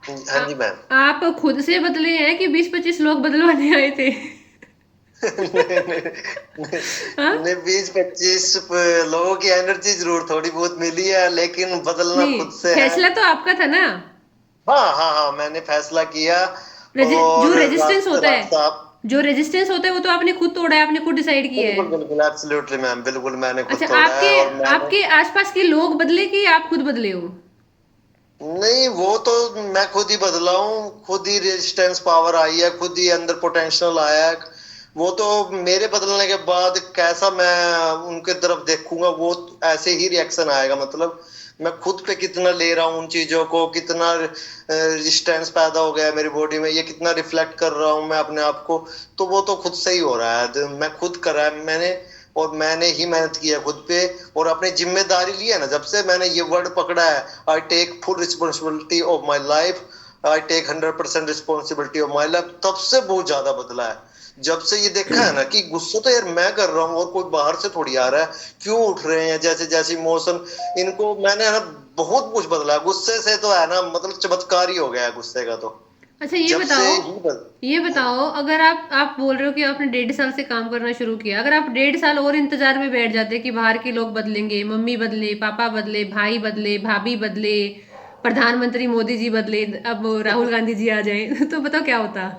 हाँ जी मैम। आप खुद से बदले हैं कि 20-25 लोग बदलवाने आए थे? हाँ? ने 20-25 लोगों की एनर्जी जरूर थोड़ी बहुत मिली है, लेकिन बदलना नहीं, खुद से है। फैसला तो आपका था ना। हाँ हाँ हाँ, मैंने फैसला किया। जो और रेजिस्टेंस होता है, रास्ता आप जो रेजिस्टेंस होता है वो तो आपने खुद तोड़ा है, आपने खुद डिसाइड किया है। बिल्कुल बिल्कुल एब्सोल्युटली मैम, बिल्कुल मैंने खुद अच्छा, तोड़ा है। आपके और मैंने आपके आसपास के लोग बदले कि आप खुद बदले हो? नहीं, वो तो मैं खुद ही बदला हूँ, खुद ही रेजिस्टेंस पावर आई है, खुद ही अंदर पोटेंशियल आया है। वो तो मेरे बदलने के बाद कैसा मैं उनके तरफ देखूंगा, वो ऐसे ही रिएक्शन आएगा। मतलब मैं खुद पे कितना ले रहा हूँ उन चीजों को, कितना रेजिस्टेंस पैदा हो गया है मेरी बॉडी में, ये कितना रिफ्लेक्ट कर रहा हूँ मैं अपने आप को, तो वो तो खुद से ही हो रहा है। मैं खुद करा है मैंने। और मैंने ही मेहनत की है खुद पे और अपनी जिम्मेदारी ली है ना, जब से मैंने ये वर्ड पकड़ा है, I take full responsibility of my life, I take 100% responsibility of my life, तब से बहुत ज्यादा बदला है। जब से ये देखा है ना कि गुस्सा तो यार मैं कर रहा हूँ और कोई बाहर से थोड़ी आ रहा है, क्यों उठ रहे हैं जैसे जैसे इमोशन इनको, मैंने है ना बहुत कुछ बदला है गुस्से से, तो है ना मतलब चमत्कार ही हो गया है गुस्से का तो। अच्छा ये जब से बताओ, ही ये बताओ, अगर आप बोल रहे हो कि आपने 1.5 साल से काम करना शुरू किया, अगर आप 1.5 साल और इंतजार में बैठ जाते कि बाहर के लोग बदलेंगे, मम्मी बदले, पापा बदले, भाई बदले, भाभी बदले, प्रधानमंत्री मोदी जी बदले, अब राहुल गांधी जी आ जाए तो बताओ क्या होता?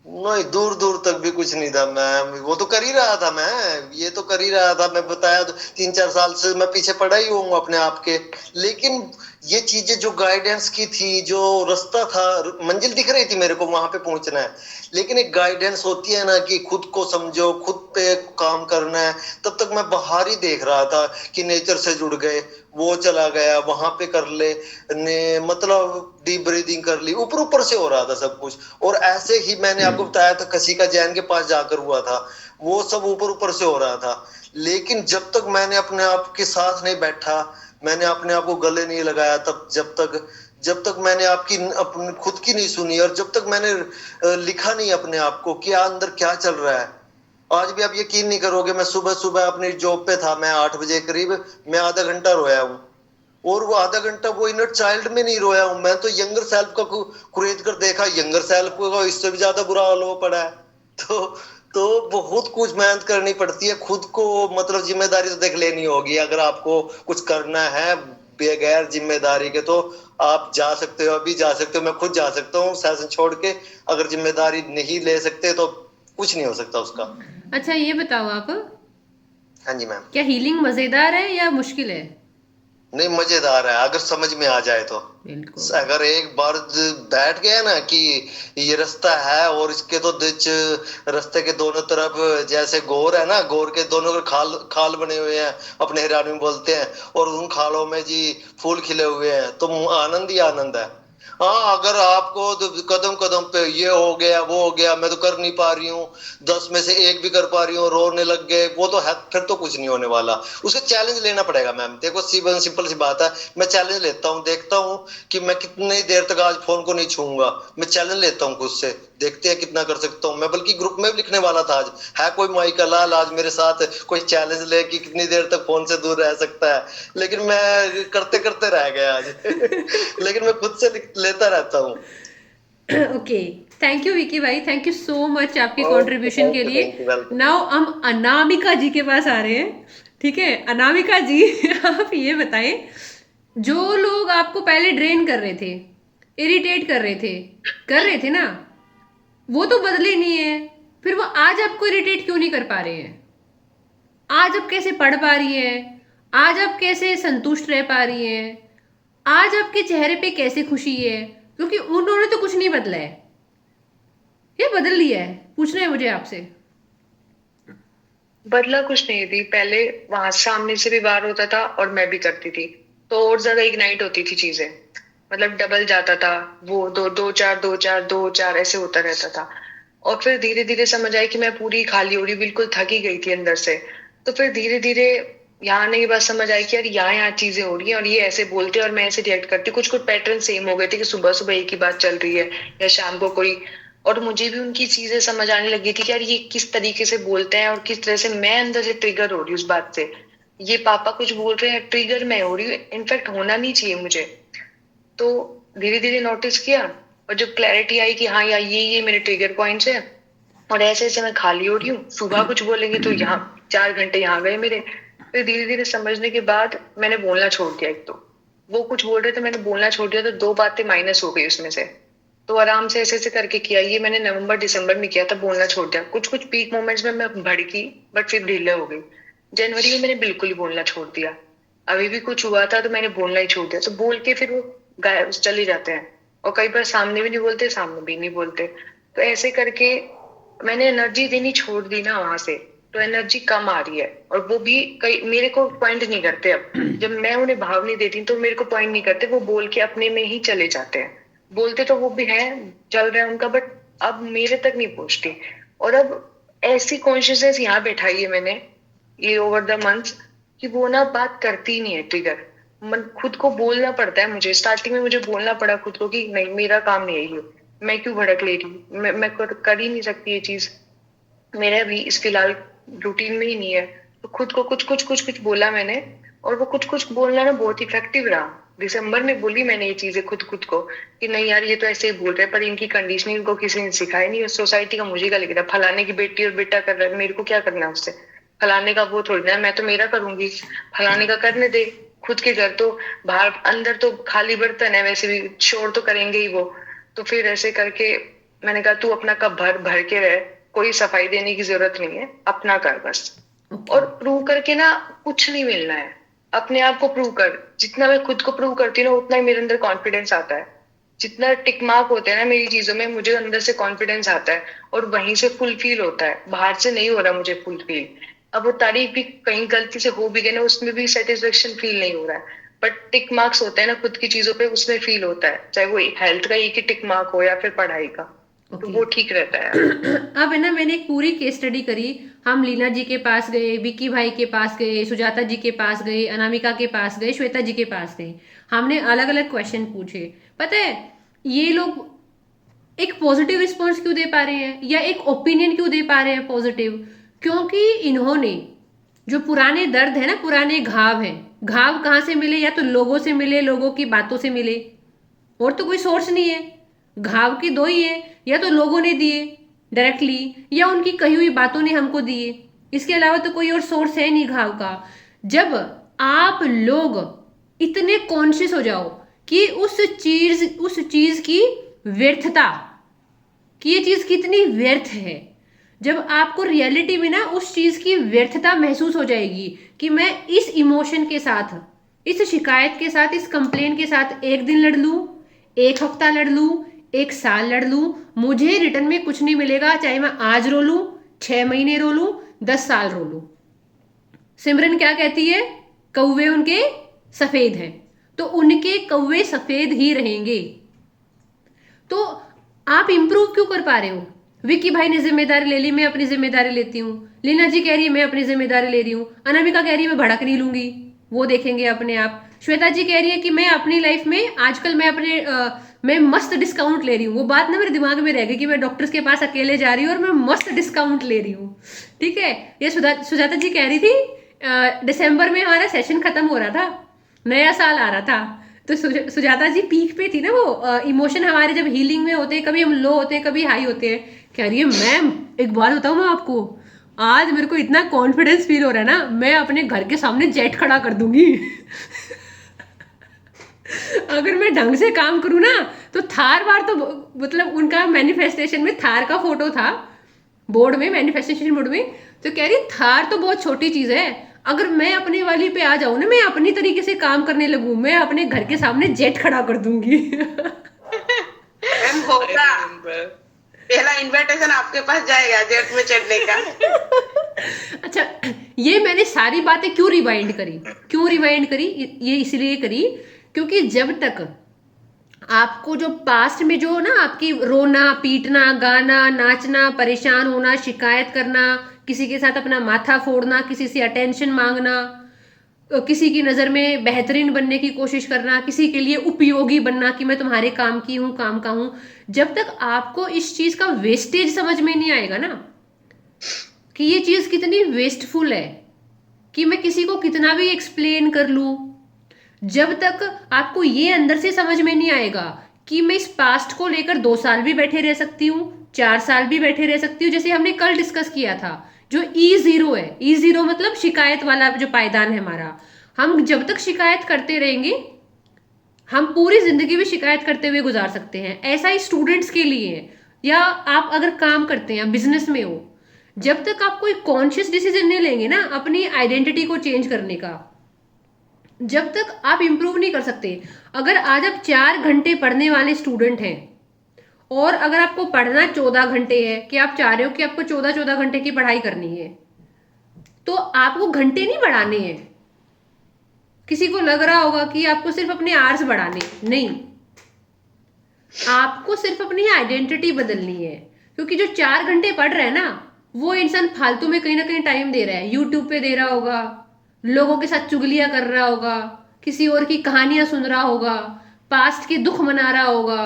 नहीं, दूर दूर तक भी कुछ नहीं था मैं, वो तो कर ही रहा था मैं, ये तो कर ही रहा था मैं, बताया तो 3-4 साल से मैं पीछे पड़ा ही हूँ अपने आप के। लेकिन ये चीजें जो गाइडेंस की थी, जो रास्ता था, मंजिल दिख रही थी मेरे को वहां पे पहुंचना है, लेकिन एक गाइडेंस होती है ना कि खुद को समझो, खुद पे काम करना है, तब तक मैं बाहर ही देख रहा था कि नेचर से जुड़ गए, वो चला गया वहां पे कर ले ने, मतलब डीप ब्रीदिंग कर ली, ऊपर ऊपर से हो रहा था सब कुछ। और ऐसे ही मैंने आपको बताया था कसी का जैन के पास जाकर हुआ था, वो सब ऊपर ऊपर से हो रहा था। लेकिन जब तक मैंने अपने आप के साथ नहीं बैठा, मैंने अपने आप को गले नहीं लगाया, तब जब तक मैंने आपकी अपनी खुद की नहीं सुनी, और जब तक मैंने लिखा नहीं अपने आप को क्या अंदर क्या चल रहा है। आज भी आप यकीन नहीं करोगे, मैं सुबह सुबह अपनी जॉब पे था, मैं 8 बजे करीब, मैं आधा घंटा रोया हूँ। और वो आधा घंटा वो इनर चाइल्ड में नहीं रोया हूं मैं, तो यंगर सेल्फ का कुरेद कर देखा, यंगर सेल्फ को इससे भी ज्यादा बुरा हाल हो पड़ा है। तो तो बहुत कुछ मेहनत करनी पड़ती है खुद को, मतलब जिम्मेदारी तो देख लेनी होगी। अगर आपको कुछ करना है बगैर जिम्मेदारी के, तो आप जा सकते हो, अभी जा सकते हो, मैं खुद जा सकता हूँ सेशन छोड़ के। अगर जिम्मेदारी नहीं ले सकते तो कुछ नहीं हो सकता उसका। अच्छा ये बताओ आप, हाँ जी मैम। क्या हीलिंग मजेदार है या मुश्किल है? नहीं, मजेदार है अगर समझ में आ जाए तो। बिल्कुल। अगर एक बार बैठ गया ना कि ये रास्ता है, और इसके तो रास्ते के दोनों तरफ जैसे गोर है ना, गोर के दोनों के खाल खाल बने हुए हैं, अपने हरियाणवी में बोलते हैं, और उन खालों में जी फूल खिले हुए हैं, तो आनंद ही आनंद है। हाँ, अगर आपको तो कदम कदम पे ये हो गया वो हो गया, मैं तो कर नहीं पा रही हूँ, 10 में से 1 भी कर पा रही हूँ, रोने लग गए, वो तो है, फिर तो कुछ नहीं होने वाला। उसका चैलेंज लेना पड़ेगा मैम। देखो सिंपल सी बात है, मैं चैलेंज लेता हूँ, देखता हूँ कि मैं कितनी देर तक आज फोन को नहीं छूऊंगा। मैं चैलेंज लेता हूँ खुद से, देखते हैं कितना कर सकता हूँ मैं। बल्कि ग्रुप में भी लिखने वाला था, आज है कोई माई का लाल आज मेरे साथ कोई चैलेंज ले कि कितनी देर तक फोन से दूर रह सकता है, लेकिन मैं करते करते रह गया आज। लेकिन मैं खुद से लेता रहता हूँ। ओके, थैंक यू विकी भाई, थैंक यू सो मच आपके ओके, कंट्रीब्यूशन के लिए। Thank you, welcome. नाउ हम अनामिका जी के पास आ रहे हैं। ठीक है अनामिका जी आप ये बताएं, जो लोग आपको पहले ड्रेन कर रहे थे, इरिटेट कर रहे थे ना, वो तो बदले नहीं है, फिर वो आज आपको इरिटेट क्यों नहीं कर पा रहे हैं? आज आप कैसे पढ़ पा रही हैं? आज आप कैसे संतुष्ट रह पा रही हैं? आज आपके चेहरे पे कैसे खुशी है? क्योंकि उन्होंने तो कुछ नहीं बदला है, ये बदल लिया है। पूछना है मुझे आपसे। बदला कुछ नहीं थी, पहले वहां सामने से भी वार होता था और मैं भी करती थी, तो और ज्यादा इग्नाइट होती थी चीजें, मतलब डबल जाता था वो, 2 4 2 4 2 4 ऐसे होता रहता था। और फिर धीरे धीरे समझ आई कि मैं पूरी खाली हो रही, बिल्कुल थकी गई थी अंदर से। तो फिर धीरे धीरे यहाँ नहीं, बस समझ आई कि यार यहाँ चीजें हो रही हैं और ये ऐसे बोलते हैं और मैं ऐसे रिएक्ट करती हूँ। कुछ कुछ पैटर्न सेम हो गए थे कि सुबह सुबह एक ही बात चल रही है या शाम को कोई, और मुझे भी उनकी चीजें समझ आने लगी थी कि यार ये किस तरीके से बोलते हैं और किस तरह से मैं अंदर से ट्रिगर हो रही हूँ उस बात से। ये पापा कुछ बोल रहे हैं, ट्रिगर मैं हो रही हूँ, इनफैक्ट होना नहीं चाहिए मुझे। तो धीरे धीरे नोटिस किया, और जब क्लैरिटी आई कि हाँ यार ये मेरे ट्रिगर पॉइंट्स है, और ऐसे ऐसे मैं खाली हो रही हूँ, सुबह कुछ बोलेंगे तो यहाँ 4 घंटे यहाँ गए मेरे। फिर धीरे धीरे समझने के बाद मैंने बोलना छोड़ दिया। एक तो वो कुछ बोल रहे थे, मैंने बोलना छोड़ दिया, तो 2 बातें माइनस हो गई उसमें से। तो आराम से ऐसे ऐसे करके किया, ये मैंने नवंबर दिसंबर में किया था, बोलना छोड़ दिया। कुछ कुछ पीक मोमेंट्स में मैं भड़की, बट फिर ढीले हो गई। जनवरी में मैंने बिल्कुल ही बोलना छोड़ दिया। अभी भी कुछ हुआ था तो मैंने बोलना ही छोड़ दिया। तो बोल के फिर वो गायब चले जाते हैं, और कई बार सामने भी नहीं बोलते, सामने भी नहीं बोलते। तो ऐसे करके मैंने एनर्जी देनी छोड़ दी ना वहां से, तो एनर्जी कम आ रही है। और वो भी कई मेरे को पॉइंट नहीं करते अब, जब मैं उन्हें भाव नहीं देती तो मेरे को पॉइंट नहीं करते, वो बोल के अपने में ही चले जाते हैं। बोलते तो वो भी है, चल रहा है उनका, बट अब मेरे तक नहीं पहुंचती। और अब ऐसी कॉन्शियसनेस यहाँ बैठाई है मैंने ये ओवर द मंथ्स कि वो ना बात करती ही नहीं है ट्रिगर। मन खुद को बोलना पड़ता है मुझे, स्टार्टिंग में मुझे बोलना पड़ा खुद को कि नहीं मेरा काम नहीं है ये, मैं क्यों भड़क ले रही हूँ, मैं कर ही नहीं सकती ये चीज, मेरा भी इस फिलहाल रूटीन में ही नहीं है। तो खुद को कुछ बोला मैंने, और वो कुछ बोलना ना बहुत इफेक्टिव रहा। दिसंबर में बोली मैंने ये चीजें खुद को कि नहीं यार ये तो ऐसे ही बोल रहे हैं, पर इनकी कंडीशनिंग को किसी ने सिखाई नहीं, सोसाइटी का मुझे क्या लिखा, फलाने की बेटी और बेटा कर रहा है, मेरे को क्या करना है उससे, फलाने का वो थोड़ी ना, मैं तो मेरा करूंगी, फलाने का करने दे। खुद के घर तो बाहर अंदर तो खाली बर्तन है, वैसे भी शोर तो करेंगे ही वो। तो फिर ऐसे करके मैंने कहा तू अपना कप भर भर के रह, कोई सफाई देने की जरूरत नहीं है, अपना कर बस। और प्रूव करके ना कुछ नहीं मिलना है, अपने आप को प्रूव कर। जितना मैं खुद को प्रूव करती हूँ ना उतना ही मेरे अंदर कॉन्फिडेंस आता है। जितना टिक मार्क होते हैं ना मेरी चीजों में, मुझे अंदर से कॉन्फिडेंस आता है और वहीं से फुल फील होता है, बाहर से नहीं हो रहा मुझे फुल फील। अब वो तारीफ भी कहीं गलती से हो भी गई ना, उसमें भी सेटिस्फेक्शन फील नहीं हो रहा है, बट टिक मार्क्स होते हैं ना खुद की चीजों पे, उसमें फील होता है, चाहे वो हेल्थ का एक ही टिक मार्क हो या फिर पढ़ाई का। तो वो ठीक रहता है। अब है ना, मैंने एक पूरी केस स्टडी करी। हम लीना जी के पास गए, विक्की भाई के पास गए, सुजाता जी के पास गए, अनामिका के पास गए, श्वेता जी के पास गए। हमने अलग अलग क्वेश्चन पूछे। पता है ये लोग एक पॉजिटिव रिस्पॉन्स क्यों दे पा रहे हैं या एक ओपिनियन क्यों दे पा रहे हैं पॉजिटिव? क्योंकि इन्होंने जो पुराने दर्द है ना, पुराने घाव हैं, घाव कहाँ से मिले? या तो लोगों से मिले, लोगों की बातों से मिले, और तो कोई सोर्स नहीं है। घाव के दो ही है, या तो लोगों ने दिए डायरेक्टली, या उनकी कही हुई बातों ने हमको दिए। इसके अलावा तो कोई और सोर्स है नहीं घाव का। जब आप लोग इतने कॉन्शियस हो जाओ कि उस चीज की व्यर्थता, कि ये चीज कितनी व्यर्थ है, जब आपको रियलिटी में ना उस चीज की व्यर्थता महसूस हो जाएगी कि मैं इस इमोशन के साथ, इस शिकायत के साथ, इस कंप्लेन के साथ एक दिन लड़ लूं, एक हफ्ता लड़ लूं, एक साल लड़ लूं, मुझे रिटर्न में कुछ नहीं मिलेगा। चाहे मैं आज रो लूं, 6 महीने रो लूं, 10 साल रो लूं। सिमरन क्या कहती है? कौवे उनके सफेद हैं, तो उनके कौवे सफेद ही रहेंगे। तो आप इंप्रूव क्यों कर पा रहे हो? विक्की भाई ने जिम्मेदारी ले ली, मैं अपनी जिम्मेदारी लेती हूँ। लीना जी कह रही है मैं अपनी जिम्मेदारी ले रही हूँ। अनामिका कह रही है मैं भड़क नहीं लूंगी, वो देखेंगे अपने आप। श्वेता जी कह रही है कि मैं अपनी लाइफ में आजकल मैं मस्त डिस्काउंट ले रही हूँ। वो बात ना मेरे दिमाग में रह गई कि मैं डॉक्टर्स के पास अकेले जा रही हूँ और मैं मस्त डिस्काउंट ले रही हूँ। ठीक है। ये सुजाता जी कह रही थी दिसंबर में हमारा सेशन खत्म हो रहा था, नया साल आ रहा था, तो सुजाता जी पीक पे थी ना। वो इमोशन हमारे जब हीलिंग में होते हैं, कभी हम लो होते हैं, कभी हाई होते हैं। कह रही है मैम एक बात बताऊँ मैं आपको, आज मेरे को इतना कॉन्फिडेंस फील हो रहा है ना, मैं अपने घर के सामने जेट खड़ा कर दूंगी। अगर मैं ढंग से काम करूँ ना तो थार बार तो, मतलब उनका मैनिफेस्टेशन में थार का फोटो था बोर्ड में, मैनिफेस्टेशन बोर्ड में। तो कह रही थार तो बहुत छोटी चीज है, अगर मैं अपने वाली पे आ जाऊं ना, मैं अपनी तरीके से काम करने लगूं, मैं अपने घर के सामने जेट खड़ा कर दूंगी। मैम होगा, पहला इनविटेशन आपके पास जाएगा जेट में चढ़ने का। अच्छा, ये मैंने सारी बातें क्यों रिवाइंड करी? ये इसलिए करी क्योंकि जब तक आपको जो पास्ट में जो ना आपकी रोना, पीटना, गाना, नाचना, परेशान होना, शिकायत करना, किसी के साथ अपना माथा फोड़ना, किसी से अटेंशन मांगना, किसी की नज़र में बेहतरीन बनने की कोशिश करना, किसी के लिए उपयोगी बनना कि मैं तुम्हारे काम की हूँ, काम का हूँ, जब तक आपको इस चीज़ का वेस्टेज समझ में नहीं आएगा ना, कि ये चीज़ कितनी वेस्टफुल है, कि मैं किसी को कितना भी एक्सप्लेन कर लूँ, जब तक आपको ये अंदर से समझ में नहीं आएगा कि मैं इस पास्ट को लेकर 2 साल भी बैठे रह सकती हूँ, 4 साल भी बैठे रह सकती हूँ, जैसे हमने कल डिस्कस किया था, जो E0 है। E0 मतलब शिकायत वाला जो पायदान है हमारा। हम जब तक शिकायत करते रहेंगे, हम पूरी जिंदगी भी शिकायत करते हुए गुजार सकते हैं। ऐसा ही स्टूडेंट्स के लिए है, या आप अगर काम करते हैं, बिजनेस में हो, जब तक आप कोई कॉन्शियस डिसीजन नहीं लेंगे ना अपनी आइडेंटिटी को चेंज करने का, जब तक आप इंप्रूव नहीं कर सकते। अगर आज आप 4 घंटे पढ़ने वाले स्टूडेंट हैं और अगर आपको पढ़ना 14 घंटे है, कि आप चाह रहे हो कि आपको 14 घंटे की पढ़ाई करनी है, तो आपको घंटे नहीं बढ़ाने हैं। किसी को लग रहा होगा कि आपको सिर्फ अपने आवर्स बढ़ाने, नहीं, आपको सिर्फ अपनी आइडेंटिटी बदलनी है। क्योंकि जो 4 घंटे पढ़ रहे हैं ना, वो इंसान फालतू में कहीं ना कहीं टाइम दे रहा है, यूट्यूब पे दे रहा होगा, लोगों के साथ चुगलियां कर रहा होगा, किसी और की कहानियां सुन रहा होगा, पास्ट के दुख मना रहा होगा,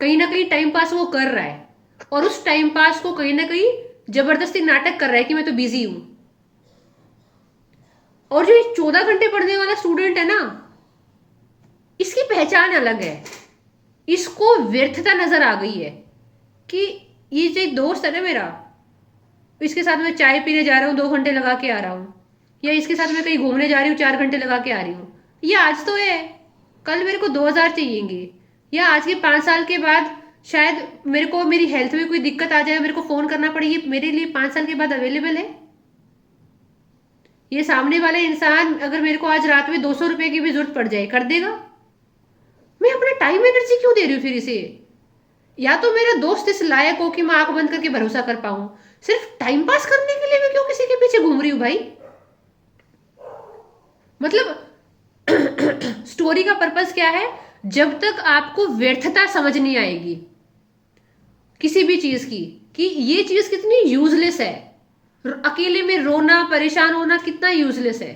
कहीं ना कहीं टाइम पास वो कर रहा है, और उस टाइम पास को कहीं ना कहीं जबरदस्ती नाटक कर रहा है कि मैं तो बिजी हूं। और जो 14 घंटे पढ़ने वाला स्टूडेंट है ना, इसकी पहचान अलग है, इसको व्यर्थता नजर आ गई है कि ये जो एक दोस्त है ना मेरा, इसके साथ मैं चाय पीने जा रहा हूँ 2 घंटे लगा के आ रहा हूँ, या इसके साथ मैं कहीं घूमने जा रही हूँ 4 घंटे लगा के आ रही हूँ, ये आज तो है, कल मेरे को 2000 चाहिएंगे, या आज के 5 साल के बाद शायद मेरे को मेरी हेल्थ में कोई दिक्कत आ जाए, मेरे को फोन करना पड़े, ये मेरे लिए 5 साल के बाद अवेलेबल है? ये सामने वाले इंसान अगर मेरे को आज रात में 200 रुपए की भी जरूरत पड़ जाए कर देगा? मैं अपना टाइम एनर्जी क्यों दे रही हूँ फिर इसे? या तो मेरा दोस्त इस लायक हो कि मैं आंख बंद करके भरोसा कर पाऊं, सिर्फ टाइम पास करने के लिए मैं क्यों किसी के पीछे घूम रही हूँ भाई? मतलब स्टोरी का पर्पस क्या है? जब तक आपको व्यर्थता समझ नहीं आएगी किसी भी चीज की, कि ये चीज कितनी यूजलेस है, अकेले में रोना परेशान होना कितना यूजलेस है,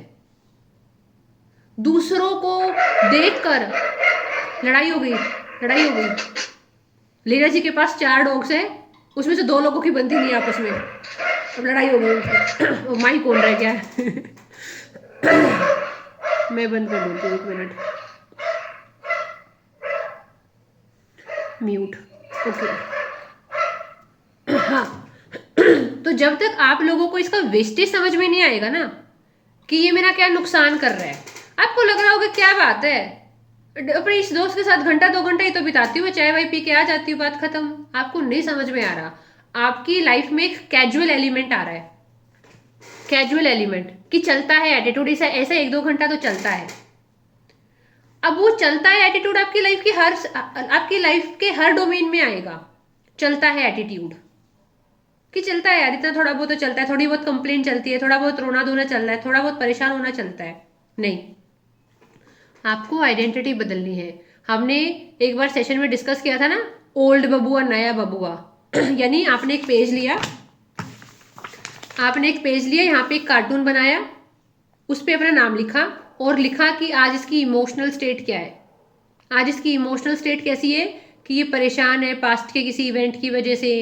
दूसरों को देखकर लड़ाई हो गई, लड़ाई हो गई, लीला जी के पास 4 डॉग्स है, उसमें से 2 लोगों की बनती नहीं आपस में, अब लड़ाई हो गई। माइक कौन रह गया? मैं बंद कर दूँ 1 मिनट, म्यूट, ओके। हाँ, तो जब तक आप लोगों को इसका वेस्टेज समझ में नहीं आएगा ना, कि ये मेरा क्या नुकसान कर रहा है, आपको लग रहा होगा क्या बात है, अपने इस दोस्त के साथ घंटा 2 घंटा ही तो बिताती हूँ, चाय वाय पी के आ जाती हूँ, बात खत्म। आपको नहीं समझ में आ रहा, आपकी लाइफ में एक कैजुअल एलिमेंट आ रहा है, कैजुअल एलिमेंट कि चलता है एटीट्यूड, ऐसा 1-2 घंटा तो चलता है। अब वो चलता है एटीट्यूड आपकी लाइफ के हर डोमेन में आएगा, चलता है एटीट्यूड कि चलता है यार, इतना थोड़ा बहुत तो चलता है, थोड़ी बहुत कंप्लेंट चलती है, थोड़ा बहुत रोना धोना चल रहा है, थोड़ा बहुत परेशान होना चलता है। नहीं, आपको आइडेंटिटी बदलनी है। हमने एक बार सेशन में डिस्कस किया था ना, ओल्ड बबुआ नया बबुआ। यानी आपने एक पेज लिया, यहाँ पे एक कार्टून बनाया, उस पर अपना नाम लिखा और लिखा कि आज इसकी इमोशनल स्टेट क्या है, आज इसकी इमोशनल स्टेट कैसी है कि ये परेशान है पास्ट के किसी इवेंट की वजह से,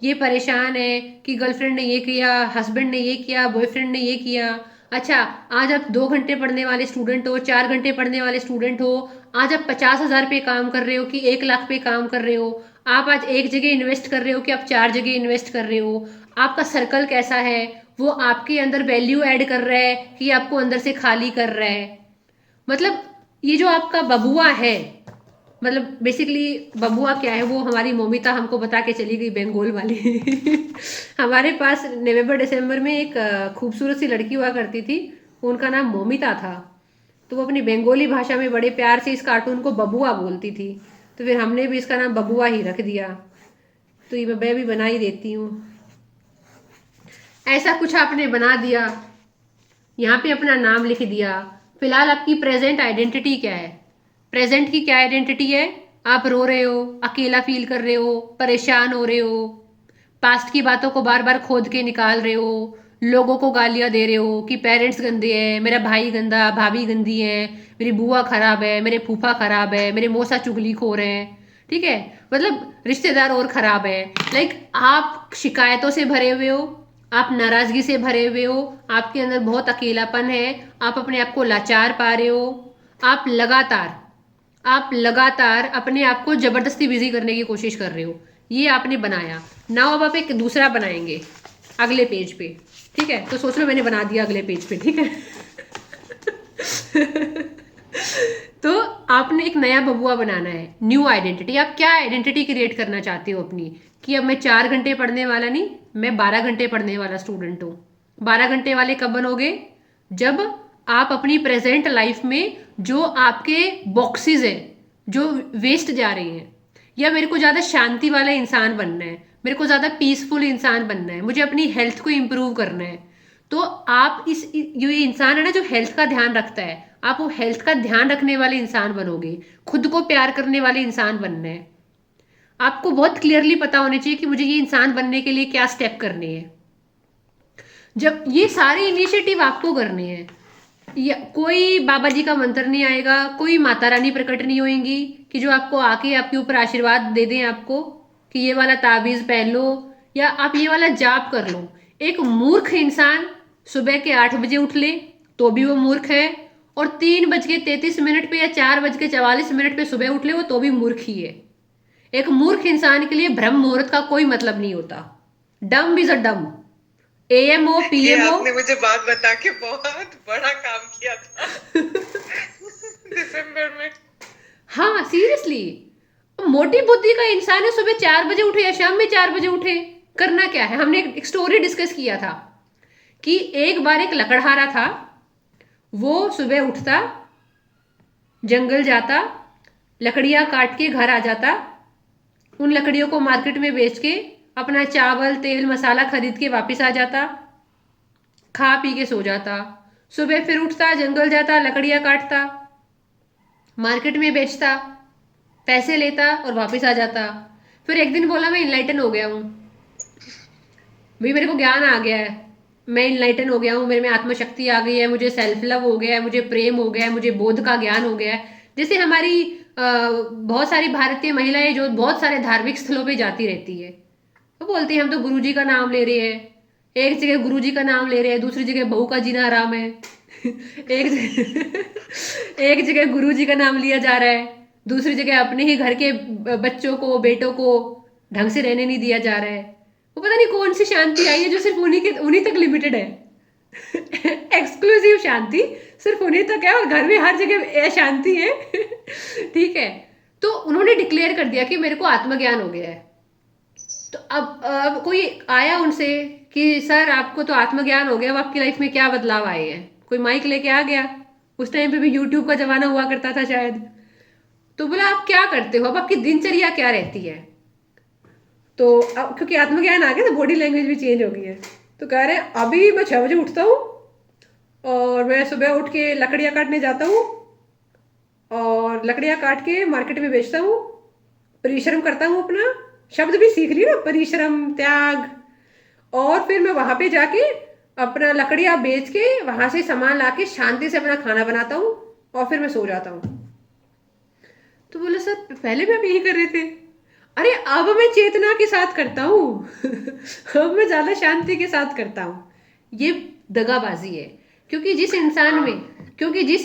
ये परेशान है कि गर्लफ्रेंड ने ये किया, हस्बैंड ने ये किया, बॉयफ्रेंड ने ये किया। अच्छा, आज आप 2 घंटे पढ़ने वाले स्टूडेंट हो, 4 घंटे पढ़ने वाले स्टूडेंट हो, आज आप 50,000 पे काम कर रहे हो कि 1 लाख पे काम कर रहे हो, आप आज एक जगह इन्वेस्ट कर रहे हो कि आप 4 जगह इन्वेस्ट कर रहे हो, आपका सर्कल कैसा है, वो आपके अंदर वैल्यू ऐड कर रहा है कि आपको अंदर से खाली कर रहा है। मतलब ये जो आपका बबुआ है, मतलब बेसिकली बबुआ क्या है, वो हमारी मोमिता हमको बता के चली गई, बंगाल वाली। हमारे पास नवंबर दिसंबर में एक खूबसूरत सी लड़की हुआ करती थी, उनका नाम मोमिता था, तो वो अपनी बंगाली भाषा में बड़े प्यार से इस कार्टून को बबुआ बोलती थी, तो फिर हमने भी इसका नाम बबुआ ही रख दिया। तो ये मैं भी बना ही देती हूँ, ऐसा कुछ आपने बना दिया, यहाँ पे अपना नाम लिख दिया। फिलहाल आपकी प्रेजेंट आइडेंटिटी क्या है? प्रेजेंट की क्या आइडेंटिटी है? आप रो रहे हो, अकेला फील कर रहे हो, परेशान हो रहे हो, पास्ट की बातों को बार बार खोद के निकाल रहे हो, लोगों को गालियां दे रहे हो कि पेरेंट्स गंदे हैं, मेरा भाई गंदा, भाभी गंदी है, मेरी बुआ खराब है, मेरे फूफा खराब है, मेरे मौसा चुगलीखोर हैं, ठीक है, मतलब रिश्तेदार और खराब है। लाइक आप शिकायतों से भरे हुए हो, आप नाराजगी से भरे हुए हो, आपके अंदर बहुत अकेलापन है, आप अपने आप को लाचार पा रहे हो, आप लगातार अपने आप को जबरदस्ती बिजी करने की कोशिश कर रहे हो। ये आपने बनाया। नाउ अब आप एक दूसरा बनाएंगे अगले पेज पे, ठीक है? तो सोच लो मैंने बना दिया अगले पेज पे, ठीक है? तो आपने एक नया बबुआ बनाना है, न्यू आइडेंटिटी। आप क्या आइडेंटिटी क्रिएट करना चाहते हो अपनी, कि अब मैं 4 घंटे पढ़ने वाला नहीं, मैं 12 घंटे पढ़ने वाला स्टूडेंट हूँ। 12 घंटे वाले कब बनोगे? जब आप अपनी प्रेजेंट लाइफ में जो आपके बॉक्सेस हैं जो वेस्ट जा रही हैं, या मेरे को ज़्यादा शांति वाला इंसान बनना है, मेरे को ज़्यादा पीसफुल इंसान बनना है, मुझे अपनी हेल्थ को इम्प्रूव करना है, तो आप ये इंसान है ना जो हेल्थ का ध्यान रखता है, आप वो हेल्थ का ध्यान रखने वाले इंसान बनोगे। खुद को प्यार करने वाले इंसान बनना है। आपको बहुत क्लियरली पता होना चाहिए कि मुझे ये इंसान बनने के लिए क्या स्टेप करने हैं। जब ये सारे इनिशिएटिव आपको करने हैं, कोई बाबा जी का मंत्र नहीं आएगा, कोई माता रानी प्रकट नहीं होंगी कि जो आपको आके आपके ऊपर आशीर्वाद दे दें आपको कि ये वाला ताबीज पहन लो या आप ये वाला जाप कर लो। एक मूर्ख इंसान सुबह के 8 बजे उठ ले तो भी वो मूर्ख है, और 3:33 पे या 4:44 पे सुबह उठ ले वो तो भी मूर्ख ही है। एक मूर्ख इंसान के लिए ब्रह्म मुहूर्त का कोई मतलब नहीं होता। डम इज अ डम। AMO ये PMO। आपने मुझे बात बता के बहुत बड़ा काम किया था दिसंबर में। हाँ सीरियसली, मोटी बुद्धि का इंसान है, सुबह 4 बजे उठे या शाम में 4 बजे उठे, करना क्या है। हमने एक स्टोरी डिस्कस किया था कि एक बार एक लकड़हारा था, वो सुबह उठता, जंगल जाता, लकड़ियां काट के घर आ जाता, उन लकड़ियों को मार्केट में बेच के अपना चावल तेल मसाला खरीद के वापस आ जाता, खा पी के सो जाता। सुबह फिर उठता, जंगल जाता, लकड़ियां काटता, मार्केट में बेचता, पैसे लेता और वापस आ जाता। फिर एक दिन बोला मैं इनलाइटन हो गया हूँ, भाई मेरे को ज्ञान आ गया है, मैं इनलाइटन हो गया हूँ, मेरे में आत्मशक्ति आ गई है, मुझे सेल्फ लव हो गया है, मुझे प्रेम हो गया है, मुझे बोध का ज्ञान हो गया है। जैसे हमारी बहुत सारी भारतीय महिलाएं जो बहुत सारे धार्मिक स्थलों पे जाती रहती है, वो बोलती है हम तो गुरुजी का नाम ले रहे हैं। एक जगह गुरुजी का नाम ले रहे हैं, दूसरी जगह बहू का जीना आराम है एक जगह गुरुजी का नाम लिया जा रहा है, दूसरी जगह अपने ही घर के बच्चों को बेटों को ढंग से रहने नहीं दिया जा रहा है। वो पता नहीं कौन सी शांति आई है जो सिर्फ उन्हीं तक लिमिटेड है एक्सक्लूसिव शांति सिर्फ उन्हीं तक है, और घर में हर जगह अशांति है ठीक है। तो उन्होंने डिक्लेयर कर दिया कि मेरे को आत्मज्ञान हो गया है। तो अब कोई आया उनसे कि सर आपको तो आत्मज्ञान हो गया, अब आपकी लाइफ में क्या बदलाव आए हैं। कोई माइक लेके आ गया, उस टाइम पे भी यूट्यूब का जमाना हुआ करता था शायद। तो बोला आप क्या करते हो, अब आपकी दिनचर्या क्या रहती है। तो अब क्योंकि आत्मज्ञान आ गया तो बॉडी लैंग्वेज भी चेंज हो गई है। तो कह रहे हैं अभी मैं 6 बजे उठता हूँ और मैं सुबह उठ के लकड़ियाँ काटने जाता हूँ और लकड़ियाँ काट के मार्केट में बेचता हूँ, परिश्रम करता हूँ, अपना शब्द भी सीख ली ना, परिश्रम त्याग। और फिर मैं वहां पे जाके अपना लकड़ियाँ बेच के वहां से सामान लाके शांति से अपना खाना बनाता हूँ और फिर मैं सो जाता हूँ। तो बोला सर पहले भी आप यही कर रहे थे। अरे अब मैं चेतना के साथ करता हूँ अब मैं ज्यादा शांति के साथ करता हूँ। ये दगाबाजी है, क्योंकि जिस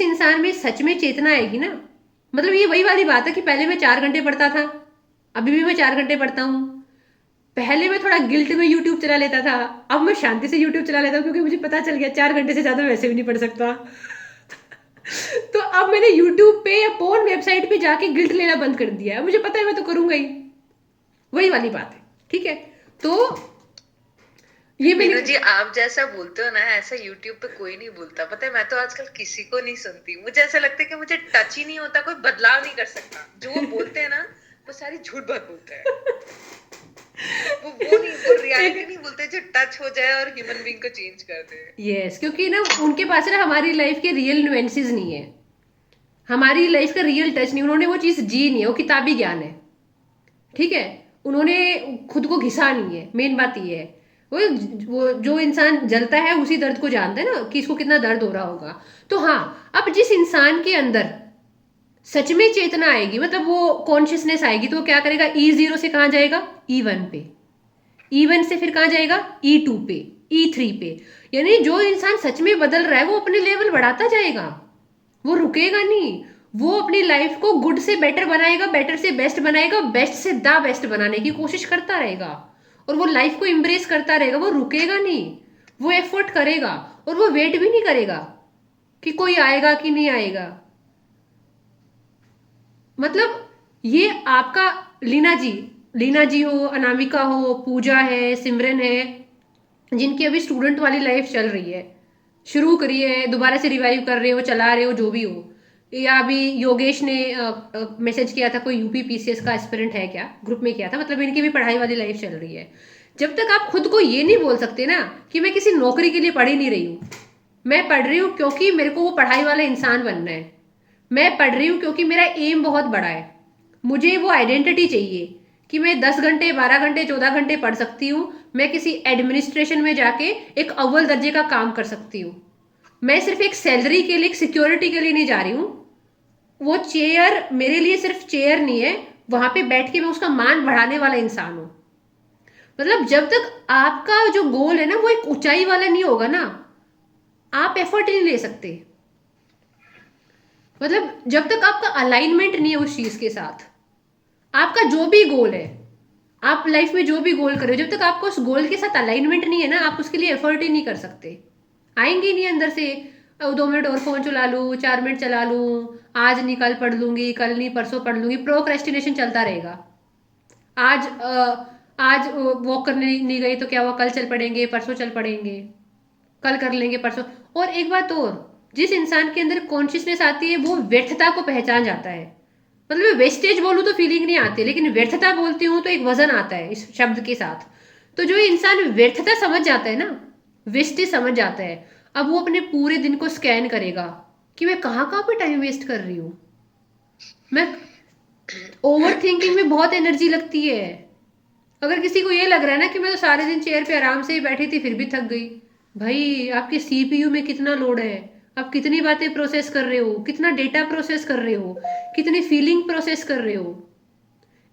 इंसान में सच में चेतना आएगी ना, मतलब ये वही वाली बात है कि पहले मैं 4 घंटे पढ़ता था, अभी भी मैं 4 घंटे पढ़ता हूँ। पहले मैं थोड़ा गिल्ट में यूट्यूब चला लेता था, अब मैं शांति से यूट्यूब चला लेता हूँ क्योंकि मुझे पता चल गया 4 घंटे से ज्यादा वैसे भी नहीं पढ़ सकता तो अब मैंने यूट्यूब पे या पोर्न वेबसाइट पे जाके गिल्ट लेना बंद कर दिया है। मुझे पता है मैं तो करूंगा ही, वही वाली बात है। ठीक है, तो ये मीनू जी आप जैसा बोलते हो ना, ऐसा यूट्यूब पे कोई नहीं बोलता। पता है मैं तो आजकल किसी को नहीं सुनती, मुझे ऐसा लगता है कि मुझे टच ही नहीं होता, कोई बदलाव नहीं कर सकता। जो वो बोलते हैं ना वो सारी झूठ बात बोलते हैं वो रियलिटी नहीं बोलते जो टच हो जाए और ह्यूमन बीइंग को चेंज कर दे। यस, क्योंकि ना उनके पास ना हमारी लाइफ के रियल नुएंसेस नहीं है, हमारी लाइफ का रियल टच नहीं, उन्होंने वो चीज जी नहीं है, वो किताबी ज्ञान है। ठीक है, उन्होंने खुद को घिसा नहीं है, मेन बात ये है। वो जो इंसान जलता है उसी दर्द को जानता है ना कि इसको कितना दर्द हो रहा होगा। तो हाँ, अब जिस इंसान के अंदर सच में चेतना आएगी, मतलब वो कॉन्शियसनेस आएगी, तो वो क्या करेगा, E0 से कहाँ जाएगा, E1 पे, E1 से फिर कहाँ जाएगा, E2 पे, E3 पे। यानी जो इंसान सच में बदल रहा है वो अपने लेवल बढ़ाता जाएगा, वो रुकेगा नहीं। वो अपनी लाइफ को गुड से बेटर बनाएगा, बेटर से बेस्ट बनाएगा, बेस्ट से द बेस्ट बनाने की कोशिश करता रहेगा, और वो लाइफ को एम्ब्रेस करता रहेगा। वो रुकेगा नहीं, वो एफर्ट करेगा, और वो वेट भी नहीं करेगा कि कोई आएगा कि नहीं आएगा। मतलब ये आपका लीना जी हो, अनामिका हो, पूजा है, सिमरन है, जिनकी अभी स्टूडेंट वाली लाइफ चल रही है, शुरू करी है, दोबारा से रिवाइव कर रहे हो, चला रहे हो, जो भी हो। या अभी योगेश ने मैसेज किया था, कोई UP PCS का एस्पिरेंट है क्या, ग्रुप में किया था, मतलब इनकी भी पढ़ाई वाली लाइफ चल रही है। जब तक आप खुद को ये नहीं बोल सकते ना कि मैं किसी नौकरी के लिए पढ़ ही नहीं रही हूँ, मैं पढ़ रही हूँ क्योंकि मेरे को वो पढ़ाई वाला इंसान बनना है, मैं पढ़ रही हूँ क्योंकि मेरा एम बहुत बड़ा है, मुझे वो आइडेंटिटी चाहिए कि मैं 10 घंटे 12 घंटे 14 घंटे पढ़ सकती हूँ, मैं किसी एडमिनिस्ट्रेशन में जाके एक अव्वल दर्जे का काम कर सकती हूँ। मैं सिर्फ एक सैलरी के लिए, एक सिक्योरिटी के लिए नहीं जा रही हूँ। वो चेयर मेरे लिए सिर्फ चेयर नहीं है, वहां पे बैठ के मैं उसका मान बढ़ाने वाला इंसान हूँ। मतलब जब तक आपका जो गोल है ना वो एक ऊंचाई वाला नहीं होगा ना, आप एफर्ट नहीं ले सकते। मतलब जब तक आपका अलाइनमेंट नहीं है उस चीज के साथ, आपका जो भी गोल है, आप लाइफ में जो भी गोल कर रहे हो, जब तक आपको उस गोल के साथ अलाइनमेंट नहीं है ना, आप उसके लिए एफर्ट ही नहीं कर सकते। आएंगे नहीं अंदर से 2 मिनट और फोन चला लूँ, 4 मिनट चला लूँ, आज नहीं कल पढ़ लूंगी, कल नहीं परसों पढ़ लूंगी, प्रोक्रेस्टिनेशन चलता रहेगा। आज वॉक करने नहीं गई तो क्या हुआ, कल चल पड़ेंगे, परसों चल पड़ेंगे, कल कर लेंगे, परसों। और एक बात और, जिस इंसान के अंदर कॉन्शियसनेस आती है वो व्यर्थता को पहचान जाता है। मतलब वेस्टेज बोलूँ तो फीलिंग नहीं आती, लेकिन व्यर्थता बोलती हूँ तो एक वजन आता है इस शब्द के साथ। तो जो इंसान व्यर्थता समझ जाता है ना, वेस्टेज समझ जाता है, अब वो अपने पूरे दिन को स्कैन करेगा कि मैं कहाँ कहाँ पे टाइम वेस्ट कर रही हूँ। मैं ओवर थिंकिंग में बहुत एनर्जी लगती है। अगर किसी को ये लग रहा है ना कि मैं तो सारे दिन चेयर पे आराम से ही बैठी थी फिर भी थक गई, भाई आपके सीपीयू में कितना लोड है, आप कितनी बातें प्रोसेस कर रहे हो, कितना डेटा प्रोसेस कर रहे हो, कितनी फीलिंग प्रोसेस कर रहे हो।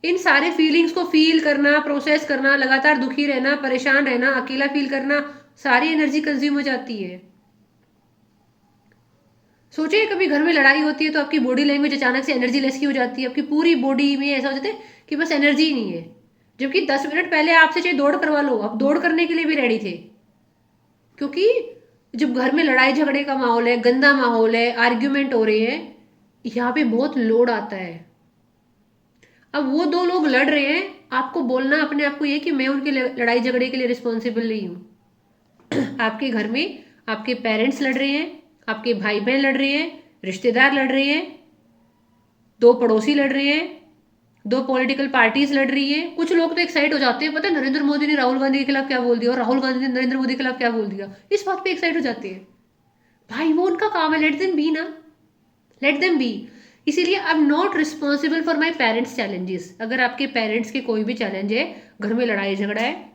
इन सारे फीलिंग्स को फील करना, प्रोसेस करना, लगातार दुखी रहना, परेशान रहना, अकेला फील करना, सारी एनर्जी कंज्यूम हो जाती है। सोचिए कभी घर में लड़ाई होती है तो आपकी बॉडी लैंग्वेज अचानक से एनर्जी लेस की हो जाती है, आपकी पूरी बॉडी में ऐसा हो जाता है कि बस एनर्जी ही नहीं है। जबकि 10 मिनट पहले आपसे चाहे दौड़ करवा लो, आप दौड़ करने के लिए भी रेडी थे। क्योंकि जब घर में लड़ाई झगड़े का माहौल है, गंदा माहौल है, आर्ग्यूमेंट हो रहे हैं, यहाँ पे बहुत लोड आता है। अब वो दो लोग लड़ रहे हैं, आपको बोलना अपने आप को ये कि मैं उनके लड़ाई झगड़े के लिए रिस्पॉन्सिबल नहीं हूँ। आपके घर में आपके पेरेंट्स लड़ रहे हैं, आपके भाई बहन लड़ रहे हैं, रिश्तेदार लड़ रहे हैं, 2 पड़ोसी लड़ रहे हैं, 2 पॉलिटिकल पार्टीज लड़ रही है। कुछ लोग तो एक्साइट हो जाते हैं, पता है नरेंद्र मोदी ने राहुल गांधी के खिलाफ क्या बोल दिया और राहुल गांधी ने नरेंद्र मोदी के खिलाफ क्या बोल दिया, इस बात पे एक्साइट हो जाते हैं। भाई वो उनका काम है, लेट देम बी ना, लेट देम बी। इसीलिए I am not responsible for my parents challenges. अगर आपके पेरेंट्स के कोई भी चैलेंज है, घर में लड़ाई झगड़ा है,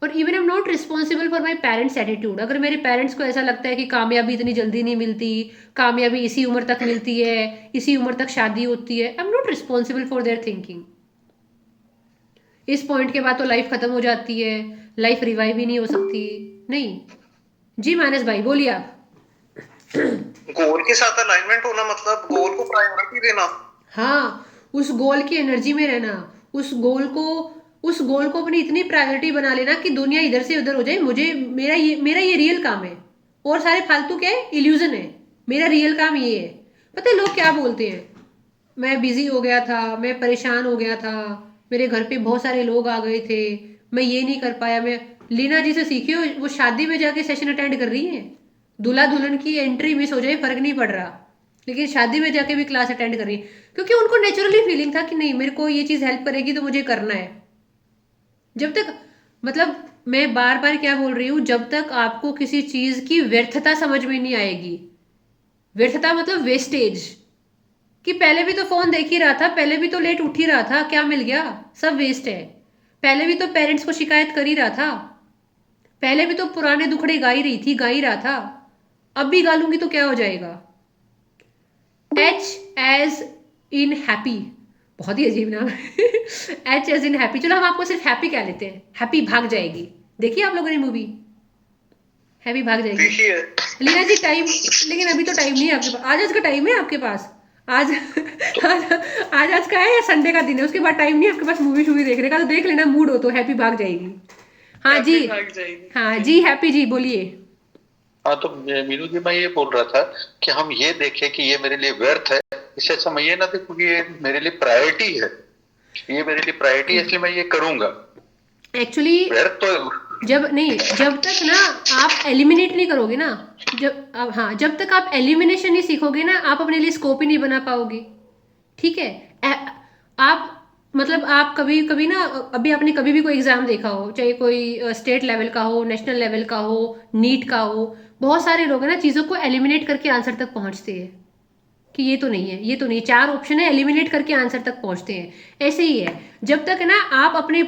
और even I am not responsible for my parents attitude. अगर मेरे पेरेंट्स को ऐसा लगता है कि कामयाबी इतनी जल्दी नहीं मिलती, कामयाबी इसी उम्र तक मिलती है, इसी उम्र तक शादी होती है, I am not responsible for their thinking. इस पॉइंट के बाद तो लाइफ खत्म हो जाती है, लाइफ रिवाइव ही नहीं हो सकती। नहीं जी मानस भाई बोलिए आप। गोल के साथ अलाइनमेंट होना मतलब गोल को प्रायोरिटी देना। हाँ, उस गोल की एनर्जी में रहना, उस गोल को अपनी इतनी प्रायोरिटी बना लेना कि दुनिया इधर से उधर हो जाए, मुझे मेरा ये रियल काम है, और सारे फालतू क्या है, इल्यूजन है। मेरा रियल काम ये है। पता है लोग क्या बोलते हैं, मैं बिजी हो गया था, मैं परेशान हो गया था, मेरे घर पे बहुत सारे लोग आ गए थे, मैं ये नहीं कर पाया। मैं लीना जी से सीखी हो, वो शादी में जाके सेशन अटेंड कर रही है, दूल्हा दुल्हन की एंट्री मिस हो जाए फर्क नहीं पड़ रहा, लेकिन शादी में जाके भी क्लास अटेंड कर रही है, क्योंकि उनको नेचुरली फीलिंग था कि नहीं मेरे को ये चीज़ हेल्प करेगी तो मुझे करना है। जब तक, मतलब मैं बार बार क्या बोल रही हूँ, जब तक आपको किसी चीज़ की व्यर्थता समझ में नहीं आएगी, व्यर्थता मतलब वेस्टेज, कि पहले भी तो फोन देख ही रहा था, पहले भी तो लेट उठ ही रहा था, क्या मिल गया, सब वेस्ट है। पहले भी तो पेरेंट्स को शिकायत कर ही रहा था, पहले भी तो पुराने दुखड़े गा ही रहा था, अब भी गा लूंगी तो क्या हो जाएगा। एच एज इन हैप्पी, बहुत ही अजीब नाम है। एच एज इन हैप्पी, चलो हम आपको सिर्फ हैप्पी कह लेते हैं। हैप्पी भाग जाएगी, देखिए आप लोगों ने मूवी, हैप्पी भाग जाएगी। देखिए लीना जी टाइम, लेकिन अभी तो टाइम नहीं है आपके पास, आज का टाइम है आपके पास, आज आज का है या संडे का दिन है, उसके बाद टाइम नहीं है आपके पास मूवी शूवी देखने का, तो देख लेना, मूड हो तो हैप्पी भाग जाएगी। हाँ जी, भाग जाएगी। हाँ जी हैप्पी जी बोलिए। हाँ तो मीनू जी मैं ये बोल रहा था कि हम ये देखें कि ये मेरे लिए व्यर्थ है, इससे अच्छा मैं ये ना देखूं कि ये मेरे लिए प्रायोरिटी है, ये मेरे लिए प्रायोरिटी है इसलिए मैं ये करूंगा। एक्चुअली व्यर्थ तो जब तक ना आप एलिमिनेट नहीं करोगे ना, जब तक आप एलिमिनेशन नहीं सीखोगे ना, आप अपने लिए स्कोप ही नहीं बना पाओगे। ठीक है, आप मतलब आप कभी कभी ना, अभी आपने कभी भी कोई एग्जाम देखा हो, चाहे कोई स्टेट लेवल का हो, नेशनल लेवल का हो, नीट का हो, बहुत सारे लोग हैं ना चीज़ों को एलिमिनेट करके आंसर तक पहुंचते हैं कि ये तो नहीं है, ये तो नहीं, 4 ऑप्शन है, एलिमिनेट करके आंसर तक पहुंचते हैं। ऐसे ही है, जब तक ना आप अपने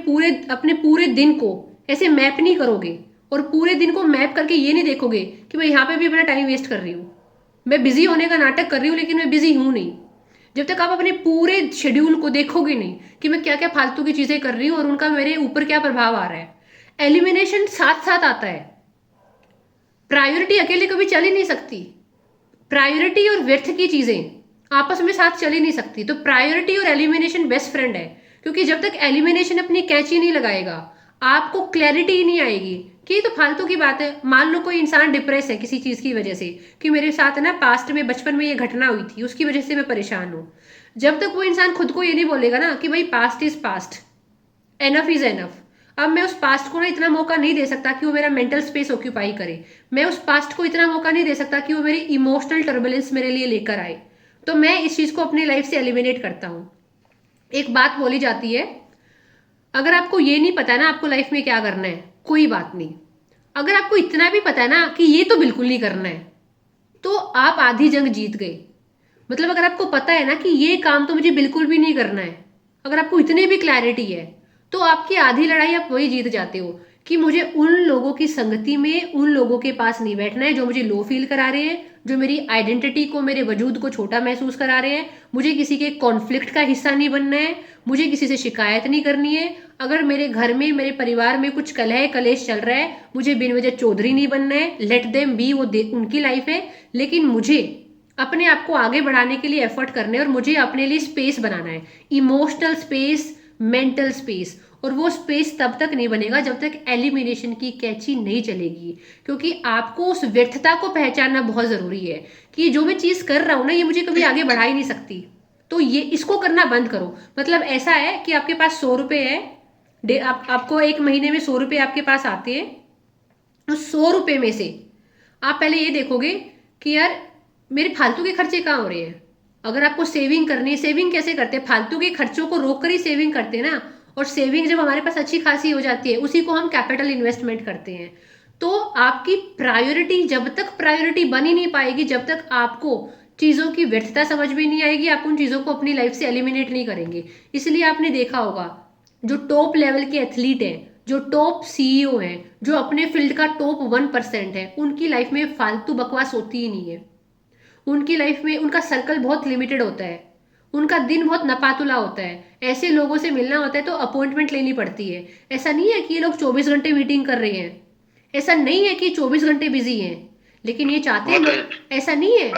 पूरे दिन को ऐसे मैप नहीं करोगे और पूरे दिन को मैप करके ये नहीं देखोगे कि मैं यहाँ पे भी अपना टाइम वेस्ट कर रही हूँ, मैं बिजी होने का नाटक कर रही हूँ लेकिन मैं बिजी हूँ नहीं। जब तक आप अपने पूरे शेड्यूल को देखोगे नहीं कि मैं क्या क्या फालतू की चीजें कर रही हूँ और उनका मेरे ऊपर क्या प्रभाव आ रहा है, एलिमिनेशन साथ साथ आता है। प्रायोरिटी अकेले कभी चल ही नहीं सकती, प्रायोरिटी और व्यर्थ की चीजें आपस में साथ चल ही नहीं सकती। तो प्रायोरिटी और एलिमिनेशन बेस्ट फ्रेंड है, क्योंकि जब तक एलिमिनेशन अपनी कैची नहीं लगाएगा आपको क्लैरिटी ही नहीं आएगी कि ये तो फालतू की बात है। मान लो कोई इंसान डिप्रेस है किसी चीज की वजह से कि मेरे साथ ना पास्ट में बचपन में ये घटना हुई थी, उसकी वजह से मैं परेशान हूँ। जब तक वो इंसान खुद को ये नहीं बोलेगा ना कि भाई past is past, enough is enough, अब मैं उस पास्ट को ना इतना मौका नहीं दे सकता कि वो मेरा मेंटल स्पेस ऑक्यूपाई करे, मैं उस पास्ट को इतना मौका नहीं दे सकता कि वो मेरी इमोशनल टर्बुलेंस मेरे लिए लेकर आए, तो मैं इस चीज को अपनी लाइफ से एलिमिनेट करता हूँ। एक बात बोली जाती है, अगर आपको ये नहीं पता ना आपको लाइफ में क्या करना है, कोई बात नहीं, अगर आपको इतना भी पता है ना कि ये तो बिल्कुल नहीं करना है, तो आप आधी जंग जीत गए। मतलब अगर आपको पता है ना कि ये काम तो मुझे बिल्कुल भी नहीं करना है, अगर आपको इतनी भी क्लैरिटी है, तो आपकी आधी लड़ाई आप वही जीत जाते हो कि मुझे उन लोगों की संगति में, उन लोगों के पास नहीं बैठना है जो मुझे लो फील करा रहे हैं, जो मेरी आइडेंटिटी को, मेरे वजूद को छोटा महसूस करा रहे हैं। मुझे किसी के कॉन्फ्लिक्ट का हिस्सा नहीं बनना है, मुझे किसी से शिकायत नहीं करनी है। अगर मेरे घर में, मेरे परिवार में कुछ कलह कलेश चल रहा है, मुझे बिन वजह चौधरी नहीं बनना है। लेट देम बी, वो उनकी लाइफ है, लेकिन मुझे अपने आप को आगे बढ़ाने के लिए एफर्ट करने और मुझे अपने लिए स्पेस बनाना है, इमोशनल स्पेस, मेंटल स्पेस। और वो स्पेस तब तक नहीं बनेगा जब तक एलिमिनेशन की कैची नहीं चलेगी, क्योंकि आपको उस व्यर्थता को पहचानना बहुत जरूरी है कि जो मैं चीज कर रहा हूं ना, ये मुझे कभी आगे बढ़ा ही नहीं सकती, तो ये इसको करना बंद करो। मतलब ऐसा है कि आपके पास 100 रुपए है, आपको एक महीने में 100 रुपए आपके पास आते हैं, उस 100 रुपए में से आप पहले ये देखोगे कि यार मेरे फालतू के खर्चे कहाँ हो रहे हैं। अगर आपको सेविंग करनी है, सेविंग कैसे करते हैं, फालतू के खर्चों को रोक कर ही सेविंग करते हैं ना। और सेविंग जब हमारे पास अच्छी खासी हो जाती है, उसी को हम कैपिटल इन्वेस्टमेंट करते हैं। तो आपकी प्रायोरिटी जब तक प्रायोरिटी बन ही नहीं पाएगी, जब तक आपको चीज़ों की व्यर्थता समझ में नहीं आएगी, आप उन चीज़ों को अपनी लाइफ से एलिमिनेट नहीं करेंगे। इसलिए आपने देखा होगा जो टॉप लेवल के एथलीट हैं, जो टॉप सीईओ हैं, जो अपने फील्ड का टॉप 1% है, उनकी लाइफ में फालतू बकवास होती ही नहीं है। उनकी लाइफ में उनका सर्कल बहुत लिमिटेड होता है, उनका दिन बहुत नपातुला होता है। ऐसे लोगों से मिलना होता है तो अपॉइंटमेंट लेनी पड़ती है। ऐसा नहीं है कि ये लोग 24 घंटे मीटिंग कर रहे हैं, ऐसा नहीं है कि 24 घंटे बिजी हैं, लेकिन ये चाहते हैं लोग, ऐसा नहीं है।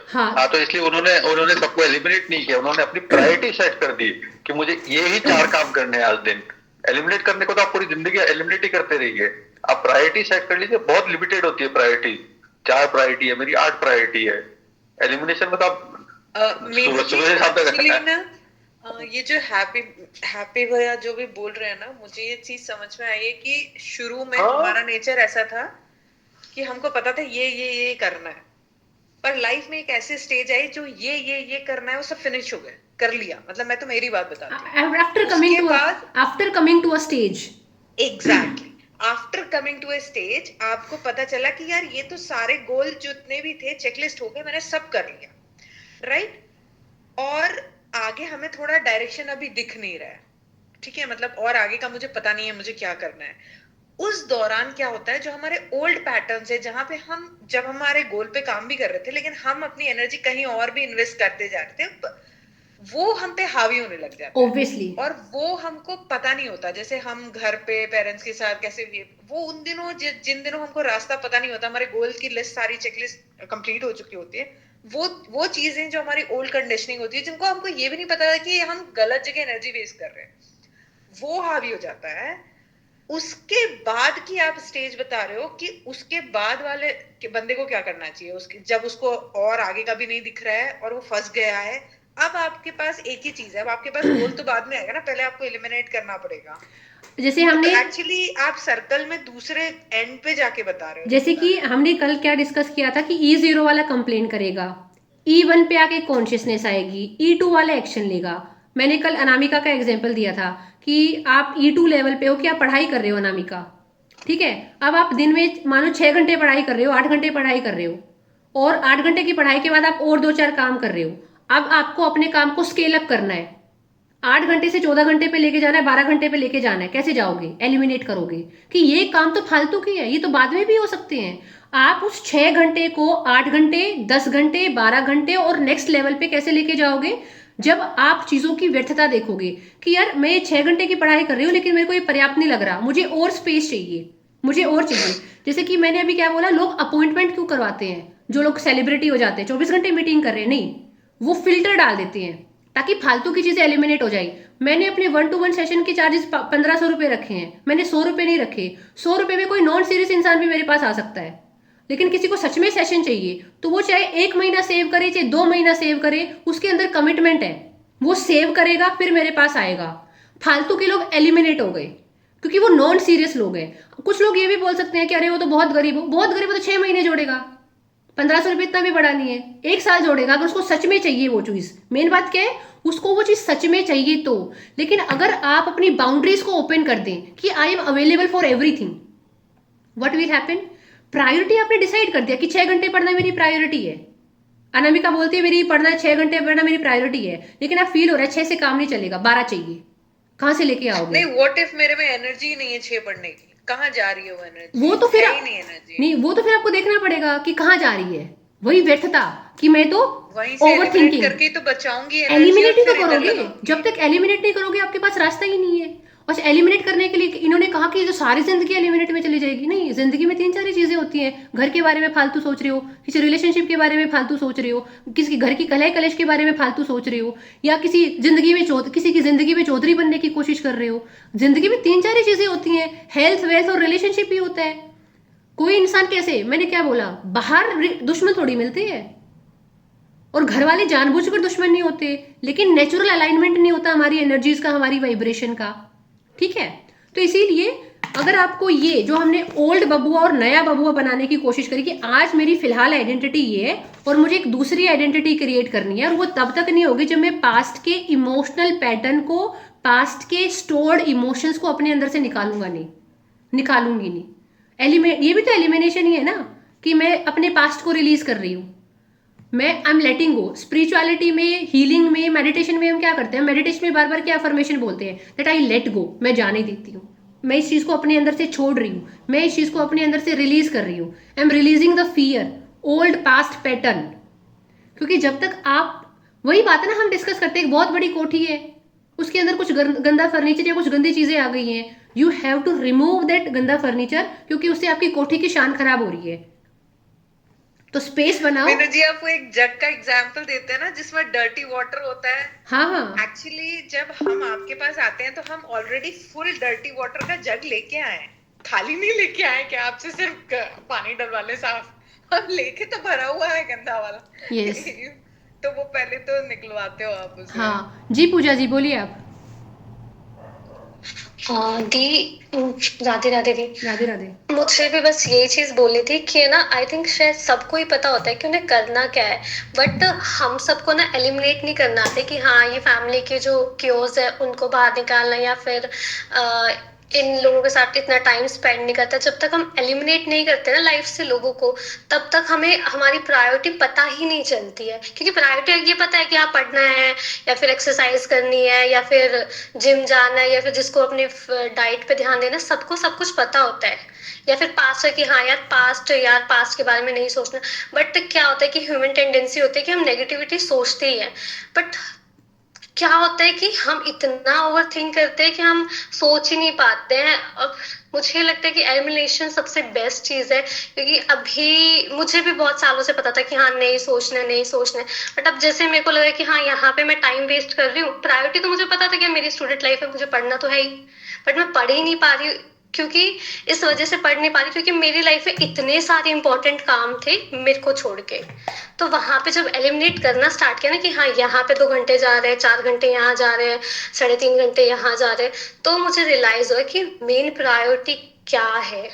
हाँ, तो इसलिए उन्होंने सबको एलिमिनेट नहीं किया, उन्होंने अपनी प्रायोरिटी सेट कर दी कि मुझे ये ही 4 काम करने हैं आज दिन। एलिमिनेट करने को तो आप पूरी जिंदगी एलिमिनेट ही करते रहिए, आप प्रायोरिटी सेट कर लीजिए। बहुत लिमिटेड होती है प्रायोरिटी, 4 प्रायोरिटी है, मेरी 8 प्रायोरिटी है। एलिमिनेशन में तो आप ये जो हैप्पी भैया जो भी बोल रहे हैं ना, मुझे ये चीज समझ में आई है कि शुरू में हमारा नेचर ऐसा था कि हमको पता था ये करना है, पर लाइफ में एक ऐसी स्टेज आई जो ये करना है वो सब फिनिश हो गए, कर लिया। मतलब मैं तो मेरी बात बताती हूँ, after coming to a stage, exactly after coming to a stage आपको पता चला कि यार ये तो सारे गोल जितने भी थे चेकलिस्ट हो गए, मैंने सब कर लिया, राइट। और आगे हमें थोड़ा डायरेक्शन अभी दिख नहीं रहा है, ठीक है, मतलब और आगे का मुझे पता नहीं है मुझे क्या करना है। उस दौरान क्या होता है, जो हमारे ओल्ड पैटर्न्स है, जहां पे हम जब हमारे गोल पे काम भी कर रहे थे लेकिन हम अपनी एनर्जी कहीं और भी इन्वेस्ट करते जा रहे थे, वो हम पे हावी होने लग जाता है ऑब्वियसली, और वो हमको पता नहीं होता। जैसे हम घर पे पेरेंट्स के साथ कैसे भी, वो उन दिनों जिन दिनों हमको रास्ता पता नहीं होता, हमारे गोल की लिस्ट सारी चेकलिस्ट कंप्लीट हो चुकी होती है, वो चीजें जो हमारी ओल्ड कंडीशनिंग होती है, जिनको हमको ये भी नहीं पता है कि हम गलत जगह एनर्जी वेस्ट कर रहे हैं, वो हावी हो जाता है। उसके बाद की आप स्टेज बता रहे हो कि उसके बाद वाले के बंदे को क्या करना चाहिए, उसके जब उसको और आगे का भी नहीं दिख रहा है और वो फंस गया है। अब आपके पास एक ही चीज है, अब आपके पास गोल तो बाद में आएगा ना, पहले आपको एलिमिनेट करना पड़ेगा। जैसे हमने एक्चुअली आप सर्कल में दूसरे एंड पे जाके बता रहे हो। जैसे कि हमने कल क्या डिस्कस किया था कि E0 वाला कंप्लेन करेगा, E1 पे आके कॉन्शियसनेस आएगी, E2 वाला एक्शन लेगा। मैंने कल अनामिका का एग्जांपल दिया था कि आप E2 लेवल पे हो, कि आप पढ़ाई कर रहे हो अनामिका, ठीक है। अब आप दिन में मानो 6 घंटे पढ़ाई कर रहे हो, 8 घंटे पढ़ाई कर रहे हो, और 8 घंटे की पढ़ाई के बाद आप और 2-4 काम कर रहे हो। अब आपको अपने काम को स्केल अप करना है, 8 घंटे से 14 घंटे पे लेके जाना है, 12 घंटे पे लेके जाना है। कैसे जाओगे? एलिमिनेट करोगे कि ये काम तो फालतू की है, ये तो बाद में भी हो सकते हैं। आप उस 6 घंटे को 8 घंटे, 10 घंटे, 12 घंटे और नेक्स्ट लेवल पे कैसे लेके जाओगे? जब आप चीजों की व्यर्थता देखोगे कि यार मैं 6 घंटे की पढ़ाई कर रही हूँ लेकिन मेरे को ये पर्याप्त नहीं लग रहा, मुझे और स्पेस चाहिए, मुझे और चाहिए। जैसे कि मैंने अभी क्या बोला, लोग अपॉइंटमेंट क्यों करवाते हैं? जो लोग सेलिब्रिटी हो जाते हैं, 24 घंटे मीटिंग कर रहे हैं, नहीं, वो फिल्टर डाल देते हैं ताकि फालतू की चीजें एलिमिनेट हो जाए। मैंने अपने 1-to-1 सेशन के चार्जेस 1500 रुपए रखे हैं, मैंने 100 रुपए नहीं रखे। 100 रुपए में कोई नॉन सीरियस इंसान भी मेरे पास आ सकता है, लेकिन किसी को सच में सेशन चाहिए तो वो चाहे 1 महीना सेव करे, चाहे 2 महीना सेव करे, उसके अंदर कमिटमेंट है, वो सेव करेगा फिर मेरे पास आएगा। फालतू के लोग एलिमिनेट हो गए क्योंकि वो नॉन सीरियस लोग हैं। कुछ लोग ये भी बोल सकते हैं कि अरे वो तो बहुत गरीब हो, बहुत गरीब हो तो 6 महीने जोड़ेगा, 1500 रुपये इतना भी बड़ा नहीं है, 1 साल जोड़ेगा अगर उसको सच में चाहिए वो चीज। मेन बात क्या है, उसको वो चीज सच में चाहिए तो। लेकिन अगर आप अपनी बाउंड्रीज को ओपन कर दें कि I am available for everything, what will happen? Priority आपने डिसाइड कर दिया कि 6 घंटे पढ़ना मेरी प्रायोरिटी है। अनामिका बोलती है मेरी पढ़ना 6 घंटे पढ़ना मेरी प्रायोरिटी है, लेकिन अब फील हो रहा है 6 से काम नहीं चलेगा, 12 चाहिए, कहाँ से लेके आओगे? नहीं, व्हाट इफ मेरे में एनर्जी नहीं है 6 पढ़ने की, कहाँ जा रही है वो एनर्जी? वो तो फिर है ही नहीं एनर्जी। नहीं, वो तो फिर आपको देखना पड़ेगा कि कहाँ जा रही है। वही व्यर्थता कि मैं तो वहीं से ओवर एलिमिनेट थिंकिंग, करके ही तो बचाऊंगी एनर्जी। एलिमिनेट ही तो और फिर इधर करोगे। लगाऊंगी। जब तक एलिमिनेट नहीं करोगे आपके पास रास्ता ही नहीं है। और एलिमिनेट करने के लिए इन्होंने कहा कि जो सारी जिंदगी एलिमिनेट में चली जाएगी, नहीं, जिंदगी में 3-4 चीजें होती हैं। घर के बारे में फालतू सोच रहे हो, किसी रिलेशनशिप के बारे में फालतू सोच रहे हो, किसी घर की कलह कलेश के बारे में फालतू सोच रहे हो, या किसी की जिंदगी में चौधरी बनने की कोशिश कर रहे हो। जिंदगी में 3-4 चीजें होती हैं, हेल्थ, वेल्थ और रिलेशनशिप ही होता है। कोई इंसान कैसे, मैंने क्या बोला, बाहर दुश्मन थोड़ी मिलते हैं, और घर वाले जानबूझकर दुश्मन नहीं होते, लेकिन नेचुरल अलाइनमेंट नहीं होता हमारी एनर्जीज का, हमारी वाइब्रेशन का। ठीक है, तो इसीलिए अगर आपको ये जो हमने ओल्ड बबुआ और नया बबुआ बनाने की कोशिश करी कि आज मेरी फिलहाल आइडेंटिटी ये है और मुझे एक दूसरी आइडेंटिटी क्रिएट करनी है, और वो तब तक नहीं होगी जब मैं पास्ट के इमोशनल पैटर्न को, पास्ट के स्टोर्ड इमोशंस को अपने अंदर से निकालूंगी नहीं। ये भी तो एलिमिनेशन ही है ना, कि मैं अपने पास्ट को रिलीज कर रही हूँ, मैं I am letting go. Spirituality में, हीलिंग में, मेडिटेशन में हम क्या करते हैं? मेडिटेशन में बार बार क्या अफर्मेशन बोलते हैं? दैट आई लेट गो, मैं जाने देती हूँ, मैं इस चीज को अपने अंदर से छोड़ रही हूँ, मैं इस चीज को अपने अंदर से रिलीज कर रही हूँ। I am releasing the fear, old past pattern. क्योंकि जब तक आप, वही बात है ना, हम डिस्कस करते हैं, एक बहुत बड़ी कोठी है, उसके अंदर कुछ गंदा फर्नीचर या कुछ गंदी चीजें आ गई हैं, you have to remove that गंदा फर्नीचर, क्योंकि उससे आपकी कोठी की शान खराब हो रही है। तो स्पेस बनाओ। मीनू जी, आपको एक जग का एग्जांपल देते हैं ना जिसमें डर्टी वाटर होता है। हाँ, एक्चुअली जब हम आपके पास आते हैं तो हम ऑलरेडी फुल डर्टी वाटर का जग लेके आए हैं, खाली नहीं लेके आए कि आपसे सिर्फ पानी डलवा ले साफ, हम लेके तो भरा हुआ है गंदा वाला। यस। तो वो पहले तो निकलवाते हो आप उसमें। हाँ जी, पूजा जी बोलिए आप। दी, राधे राधे दी। राधे राधे। मुझसे भी बस यही चीज बोलनी थी कि ना, आई थिंक शायद सबको ही पता होता है कि उन्हें करना क्या है, बट हम सबको ना एलिमिनेट नहीं करना आते कि हाँ ये फैमिली के जो क्योर्स है उनको बाहर निकालना, या फिर इन लोगों के साथ इतना टाइम स्पेंड नहीं करता। जब तक हम एलिमिनेट नहीं करते ना लाइफ से लोगों को, तब तक हमें हमारी प्रायोरिटी पता ही नहीं चलती है। क्योंकि प्रायोरिटी ये पता है कि आप पढ़ना है, या फिर एक्सरसाइज करनी है, या फिर जिम जाना है, या फिर जिसको अपनी डाइट पे ध्यान देना, सबको सब कुछ पता होता है। या फिर पास्ट है कि हाँ यार पास्ट के बारे में नहीं सोचना। बट क्या होता है कि ह्यूमन टेंडेंसी होती है कि हम नेगेटिविटी सोचते ही है, बट क्या होता है कि हम इतना ओवर थिंक करते हैं कि हम सोच ही नहीं पाते हैं। अब मुझे लगता है कि एलिमिनेशन सबसे बेस्ट चीज है, क्योंकि अभी मुझे भी बहुत सालों से पता था कि हाँ नहीं सोचना है, बट अब जैसे मेरे को लगा कि हाँ यहाँ पे मैं टाइम वेस्ट कर रही हूँ। प्रायोरिटी तो मुझे पता था कि मेरी स्टूडेंट लाइफ है, मुझे पढ़ना तो है ही, बट मैं पढ़ ही नहीं पा रही, क्योंकि इस वजह से पढ़ नहीं पा रही क्योंकि मेरी लाइफ में इतने सारे इंपॉर्टेंट काम थे मेरे को छोड़ के। तो वहां पे जब एलिमिनेट करना स्टार्ट किया ना कि हाँ यहाँ पे 2 घंटे जा रहे हैं, 4 घंटे यहाँ जा रहे हैं, 3.5 घंटे यहाँ जा रहे हैं, तो मुझे रियलाइज हुआ कि मेन प्रायोरिटी क्या है।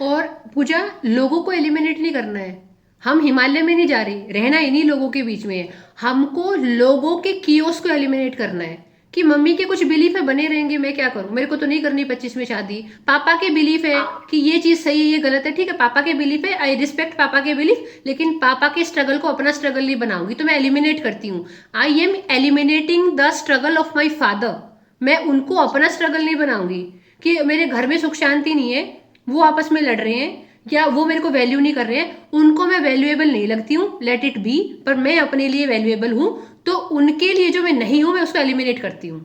और पूजा, लोगों को एलिमिनेट नहीं करना है, हम हिमालय में नहीं जा रही, रहना इन्हीं लोगों के बीच में है। हमको लोगों के कियोस को एलिमिनेट करना है कि मम्मी के कुछ बिलीफ है बने रहेंगे, मैं क्या करूं, मेरे को तो नहीं करनी 25 में शादी। पापा के बिलीफ है कि ये चीज सही है, ये गलत है, ठीक है, पापा के बिलीफ है, आई रिस्पेक्ट पापा के बिलीफ, लेकिन पापा के स्ट्रगल को अपना स्ट्रगल नहीं बनाऊंगी, तो मैं एलिमिनेट करती हूँ। I am eliminating the struggle of my father. मैं उनको अपना स्ट्रगल नहीं बनाऊंगी कि मेरे घर में सुख शांति नहीं है, वो आपस में लड़ रहे हैं या वो मेरे को वैल्यू नहीं कर रहे हैं, उनको मैं वैल्यूएबल नहीं लगती हूँ, लेट इट बी, पर मैं अपने लिए वैल्यूएबल हूँ, तो उनके लिए जो मैं नहीं हूँ मैं उसको एलिमिनेट करती हूँ।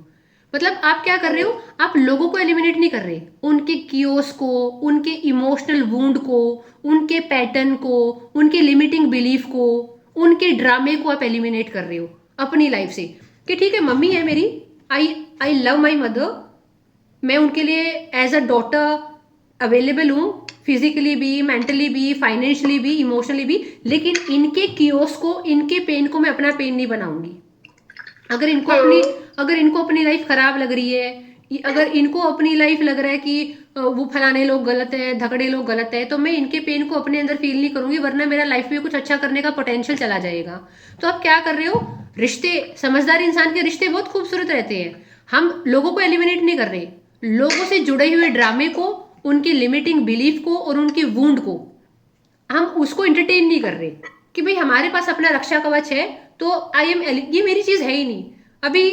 मतलब आप क्या कर रहे हो, आप लोगों को एलिमिनेट नहीं कर रहे, उनके कियोस को, उनके इमोशनल वूंड को, उनके पैटर्न को, उनके लिमिटिंग बिलीफ को, उनके ड्रामे को आप एलिमिनेट कर रहे हो अपनी लाइफ से। कि ठीक है मम्मी है मेरी, आई लव माई मदर, मैं उनके लिए एज अ डॉटर अवेलेबल हूँ, फिजिकली भी, मेंटली भी, फाइनेंशियली भी, इमोशनली भी, लेकिन इनके कियोस को, इनके पेन को मैं अपना पेन नहीं बनाऊंगी। अगर इनको अपनी लाइफ खराब लग रही है, अगर इनको अपनी लाइफ लग रहा है कि वो फलाने लोग गलत है, धकड़े लोग गलत है, तो मैं इनके पेन को अपने अंदर फील नहीं करूंगी, वरना मेरा लाइफ में कुछ अच्छा करने का पोटेंशियल चला जाएगा। तो आप क्या कर रहे हो, रिश्ते, समझदार इंसान के रिश्ते बहुत खूबसूरत रहते हैं। हम लोगों को एलिमिनेट नहीं कर रहे, लोगों से जुड़े हुए ड्रामे को, उनके लिमिटिंग बिलीफ को और उनके वूंड को हम उसको एंटरटेन नहीं कर रहे कि भाई हमारे पास अपना रक्षा कवच है, तो ये मेरी चीज है ही नहीं। अभी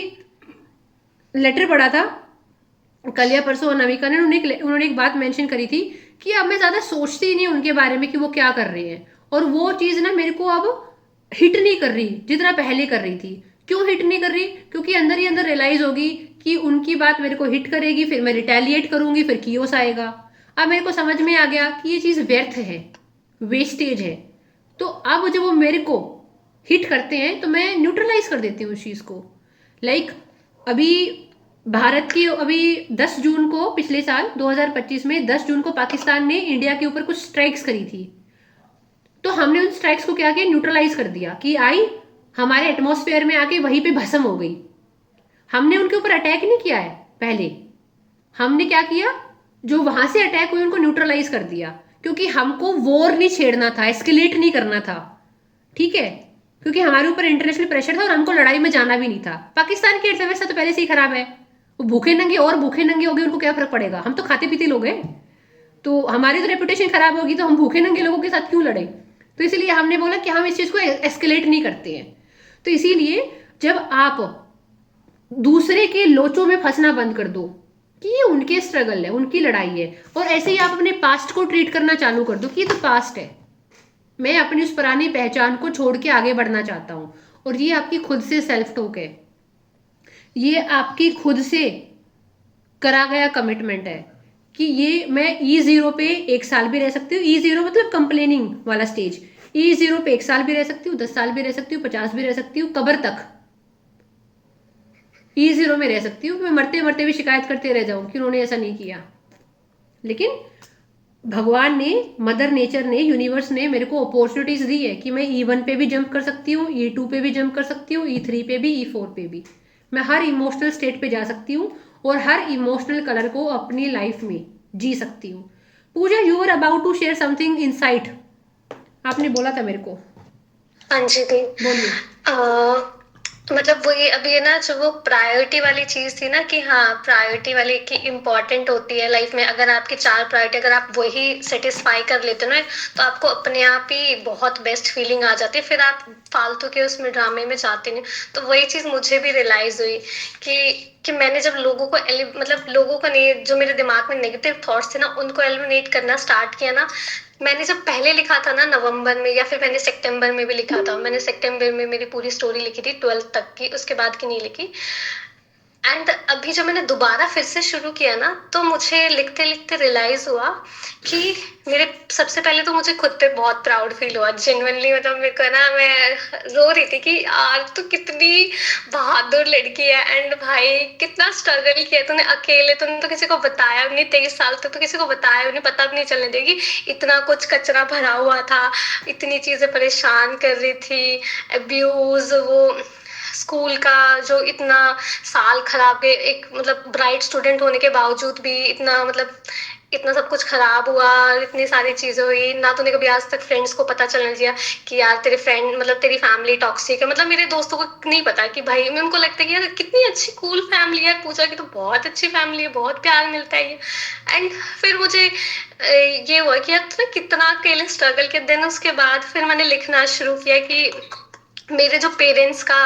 लेटर पढ़ा था कल या परसों अनामिका ने, उन्होंने एक बात मेंशन करी थी कि अब मैं ज्यादा सोचती ही नहीं उनके बारे में कि वो क्या कर रहे हैं, और वो चीज ना मेरे को अब हिट नहीं कर रही जितना पहले कर रही थी। क्यों हिट नहीं कर रही, क्योंकि अंदर ही अंदर रियलाइज होगी कि उनकी बात मेरे को हिट करेगी, फिर मैं रिटेलिएट करूंगी, फिर कियोस आएगा। अब मेरे को समझ में आ गया कि ये चीज व्यर्थ है, वेस्टेज है, तो अब जब वो मेरे को हिट करते हैं तो मैं न्यूट्रलाइज कर देती हूँ उस चीज को। लाइक अभी भारत की, अभी 10 जून को, पिछले साल 2025 में 10 जून को पाकिस्तान ने इंडिया के ऊपर कुछ स्ट्राइक्स करी थी, तो हमने उन स्ट्राइक्स को क्या किया, न्यूट्रलाइज कर दिया कि आई हमारे एटमॉस्फेयर में आके वहीं पे भस्म हो गई। हमने उनके ऊपर अटैक नहीं किया है, पहले हमने क्या किया, जो वहां से अटैक हुए उनको न्यूट्रलाइज कर दिया, क्योंकि हमको वॉर नहीं छेड़ना था, एस्केलेट नहीं करना था, ठीक है, क्योंकि हमारे ऊपर इंटरनेशनल प्रेशर था और हमको लड़ाई में जाना भी नहीं था। पाकिस्तान की अर्थव्यवस्था तो पहले से ही खराब है, वो भूखे नंगे और भूखे नंगे हो गए, उनको क्या फर्क पड़ेगा, हम तो खाते पीते लोग हैं, तो हमारी तो रेपुटेशन खराब होगी, तो हम भूखे नंगे लोगों के साथ क्यों लड़े। तो इसीलिए हमने बोला कि हम इस चीज को एस्केलेट नहीं करते हैं। तो इसीलिए जब आप दूसरे के लोचों में फंसना बंद कर दो कि ये उनके स्ट्रगल है, उनकी लड़ाई है, और ऐसे ही आप अपने पास्ट को ट्रीट करना चालू कर दो कि ये तो पास्ट है, मैं अपनी उस पुरानी पहचान को छोड़ के आगे बढ़ना चाहता हूं। और ये आपकी खुद से सेल्फ टॉक है, ये आपकी खुद से करा गया कमिटमेंट है कि ये मैं E0 पे 1 साल भी रह सकती हूँ, E0 मतलब कंप्लेनिंग वाला स्टेज, E0 पे 1 साल भी रह सकती हूँ, 10 साल भी रह सकती हूँ, 50 भी रह सकती हूँ, कब्र तक E0 में रह सकती हूँ। मैं मरते मरते भी शिकायत करते रह जाऊं कि उन्होंने ऐसा नहीं किया, लेकिन भगवान ने, मदर नेचर ने, यूनिवर्स ने मेरे को अपॉर्चुनिटीज दी है कि मैं E1 पे भी जंप कर सकती हूँ, E2 पे भी जंप कर सकती हूँ, E3 पे भी, E4 पे भी, मैं हर इमोशनल स्टेट पे जा सकती हूँ और हर इमोशनल कलर को अपनी लाइफ में जी सकती हूँ। Pooja, you are about to share something insight, आपने बोला था मेरे को। हाँ जी दी, बोलिए। मतलब वो ये अभी है ना, जो वो प्रायोरिटी वाली चीज थी ना कि हाँ प्रायोरिटी वाली की इम्पोर्टेंट होती है लाइफ में, अगर आपकी 4 प्रायोरिटी अगर आप वही सेटिस्फाई कर लेते हो ना, तो आपको अपने आप ही बहुत बेस्ट फीलिंग आ जाती है, फिर आप फालतू के उसमें ड्रामे में जाते नहीं। तो वही चीज मुझे भी रियलाइज हुई कि मैंने जब लोगों को मतलब लोगों का नहीं, जो मेरे दिमाग में नेगेटिव थॉट्स थे ना, उनको एलिमिनेट करना स्टार्ट किया ना। मैंने जब पहले लिखा था ना नवंबर में, या फिर मैंने सितंबर में भी लिखा था, मैंने सितंबर में मेरी पूरी स्टोरी लिखी थी 12th तक की, उसके बाद की नहीं लिखी। एंड अभी जब मैंने दोबारा फिर से शुरू किया ना, तो मुझे लिखते लिखते रियलाइज हुआ कि मेरे सबसे पहले तो मुझे खुद पे बहुत प्राउड फील हुआ जेन्युइनली। मतलब मेरे को ना, मैं रो रही थी कि यार तू कितनी बहादुर लड़की है, एंड भाई कितना स्ट्रगल किया तूने अकेले, तूने तो किसी को बताया भी नहीं, 23 साल तक तो किसी को बताया भी नहीं, पता भी नहीं चलने देगी, इतना कुछ कचरा भरा हुआ था, इतनी चीजें परेशान कर रही थी, अब्यूज, वो स्कूल का जो इतना साल खराब गए, एक मतलब ब्राइट स्टूडेंट होने के बावजूद भी इतना मतलब इतना सब कुछ खराब हुआ, इतनी सारी चीजें हुई ना, तूने कभी आज तक फ्रेंड्स को पता चलने दिया कि यार तेरे फ्रेंड मतलब तेरी फैमिली टॉक्सिक है। मतलब मेरे दोस्तों को नहीं पता कि भाई, मैं उनको लगता है कि यार कितनी अच्छी कूल फैमिली है, पूजा की तो बहुत अच्छी फैमिली है, बहुत प्यार मिलता है ये। एंड फिर मुझे ये हुआ कि यार तूने कितना अकेले स्ट्रगल किया। देन उसके बाद फिर मैंने लिखना शुरू किया कि मेरे जो पेरेंट्स का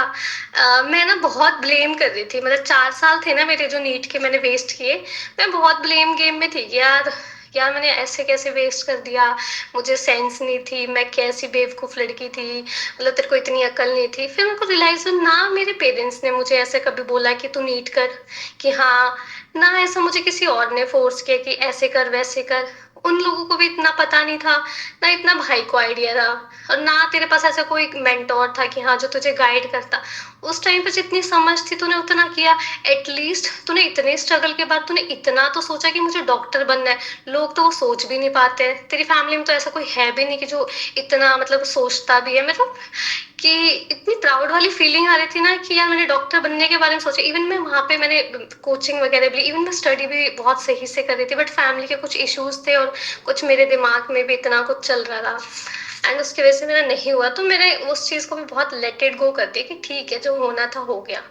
मैं ना बहुत ब्लेम कर रही थी। मतलब 4 साल थे ना मेरे जो नीट के मैंने वेस्ट किए, मैं बहुत ब्लेम गेम में थी कि यार यार मैंने ऐसे कैसे वेस्ट कर दिया, मुझे सेंस नहीं थी, मैं कैसी बेवकूफ लड़की थी, मतलब तेरे को इतनी अकल नहीं थी। फिर मेरे को रियलाइज हुआ ना मेरे पेरेंट्स ने मुझे ऐसे कभी बोला कि तू नीट कर, कि हाँ, ना ऐसा मुझे किसी और ने फोर्स किया कि ऐसे कर वैसे कर। उन लोगों को भी इतना पता नहीं था, ना इतना भाई को आइडिया था, और ना तेरे पास ऐसा कोई मेंटोर था कि हाँ जो तुझे गाइड करता। उस टाइम पे जितनी समझ थी तूने उतना किया। एटलीस्ट तूने इतने स्ट्रगल के बाद तूने इतना तो सोचा कि मुझे डॉक्टर बनना है। लोग तो वो सोच भी नहीं पाते। तेरी फैमिली में तो ऐसा कोई है भी नहीं कि जो इतना मतलब सोचता भी है। मतलब कि इतनी प्राउड वाली फीलिंग आ रही थी ना कि यार मैंने डॉक्टर बनने के बारे में सोचा। इवन मैं वहाँ पे मैंने कोचिंग वगैरह भी ली, इवन मैं स्टडी भी बहुत सही से कर रही थी, बट फैमिली के कुछ इश्यूज थे और कुछ मेरे दिमाग में भी इतना कुछ चल रहा था, एंड उसकी वजह से मेरा नहीं हुआ। तो मैंने उस चीज को भी बहुत लेट इट गो कर दिया कि ठीक है, जो होना था हो गया।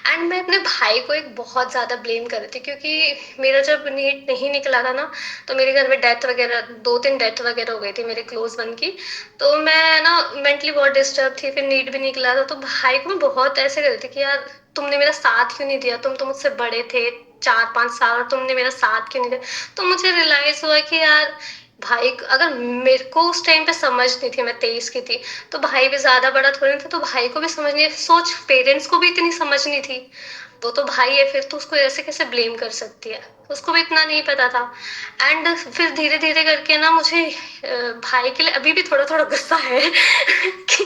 एंड मैं अपने भाई को एक बहुत ज्यादा ब्लेम कर रही थी, क्योंकि मेरा जब नीट नहीं निकला था ना, तो मेरे घर में डेथ वगैरह 2-3 डेथ वगैरह हो गई थी मेरे क्लोज वन की। तो मैं ना मेंटली बहुत डिस्टर्ब थी, फिर नीट भी निकला था। तो भाई को मैं बहुत ऐसे कर रही थी कि यार तुमने मेरा साथ क्यों नहीं दिया, तुम तो मुझसे बड़े थे 4-5 साल और तुमने मेरा साथ क्यों नहीं दिया। तो मुझे रियलाइज हुआ कि यार भाई, अगर मेरे को उस टाइम पे समझ नहीं थी, मैं 23 की थी, तो भाई भी ज्यादा बड़ा थोड़ी ना था, तो भाई को भी समझ नहीं। सोच, पेरेंट्स को भी इतनी समझ नहीं थी, वो तो भाई है, फिर तो उसको ऐसे कैसे ब्लेम कर सकती है, उसको भी इतना नहीं पता था। एंड फिर धीरे धीरे करके ना मुझे भाई के लिए अभी भी थोड़ा थोड़ा गुस्सा है कि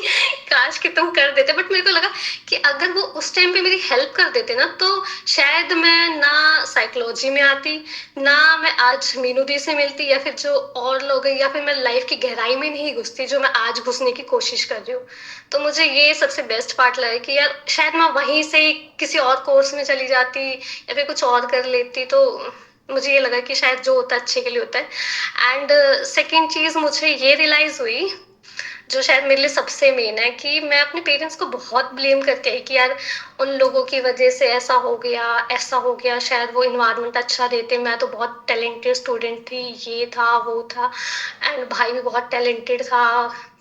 काश कि तुम कर देते। बट मेरे को लगा कि अगर वो उस टाइम पे मेरी हेल्प कर देते ना, तो शायद मैं ना साइकोलॉजी में आती, ना मैं आज मीनू दी से मिलती, या फिर जो और लोग हैं, या फिर मैं लाइफ की गहराई में नहीं घुसती जो मैं आज घुसने की कोशिश कर रही हूँ। तो मुझे ये सबसे बेस्ट पार्ट लगा कि यार शायद मैं वहीं से ही किसी और कोर्स में चली जाती या फिर कुछ और कर लेती। तो मुझे ये लगा कि शायद जो होता है अच्छे के लिए होता है। एंड सेकेंड चीज मुझे ये रियलाइज हुई, जो शायद मेरे लिए सबसे मेन है, कि मैं अपने पेरेंट्स को बहुत ब्लेम करती है कि यार उन लोगों की वजह से ऐसा हो गया, ऐसा हो गया, शायद वो इन्वायरमेंट अच्छा देते, मैं तो बहुत टैलेंटेड स्टूडेंट थी, ये था वो था, एंड भाई भी बहुत टैलेंटेड था,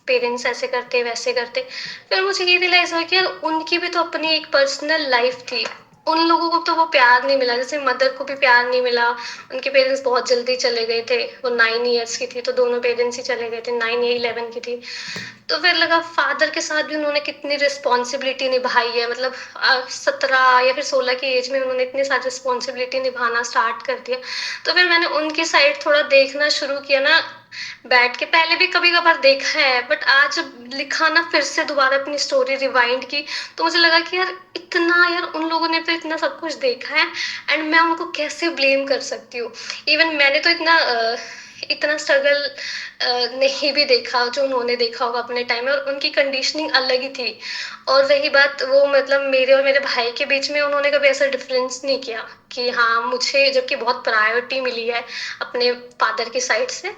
पेरेंट्स ऐसे करते वैसे करते। फिर मुझे ये रियलाइज हुआ कि यार उनकी भी तो अपनी एक पर्सनल लाइफ थी, उन लोगों को तो वो प्यार नहीं मिला, जैसे मदर को भी प्यार नहीं मिला। उनके पेरेंट्स बहुत जल्दी चले गए थे, वो 9 इयर्स की थी, तो दोनों पेरेंट्स ही चले गए थे, 9 या 11 की थी। तो फिर लगा फादर के साथ भी उन्होंने कितनी रिस्पॉन्सिबिलिटी निभाई है। मतलब 17 या फिर 16 की एज में उन्होंने इतनी सारी रिस्पॉन्सिबिलिटी निभाना स्टार्ट कर दिया। तो फिर मैंने उनकी साइड थोड़ा देखना शुरू किया ना, बैठ के। पहले भी कभी कभार देखा है, बट आज जब लिखा ना, फिर से दोबारा अपनी स्टोरी रिवाइंड की, तो मुझे लगा कि यार इतना, यार उन लोगों ने तो इतना सब कुछ देखा है, एंड मैं उनको कैसे ब्लेम कर सकती हूँ। इवन मैंने तो इतना स्ट्रगल नहीं भी देखा जो उन्होंने देखा होगा अपने टाइम में, और उनकी कंडीशनिंग अलग ही थी। और रही बात वो, मतलब मेरे और मेरे भाई के बीच में उन्होंने कभी ऐसा डिफरेंस नहीं किया कि हाँ मुझे, जबकि बहुत प्रायोरिटी मिली है अपने फादर की साइड से।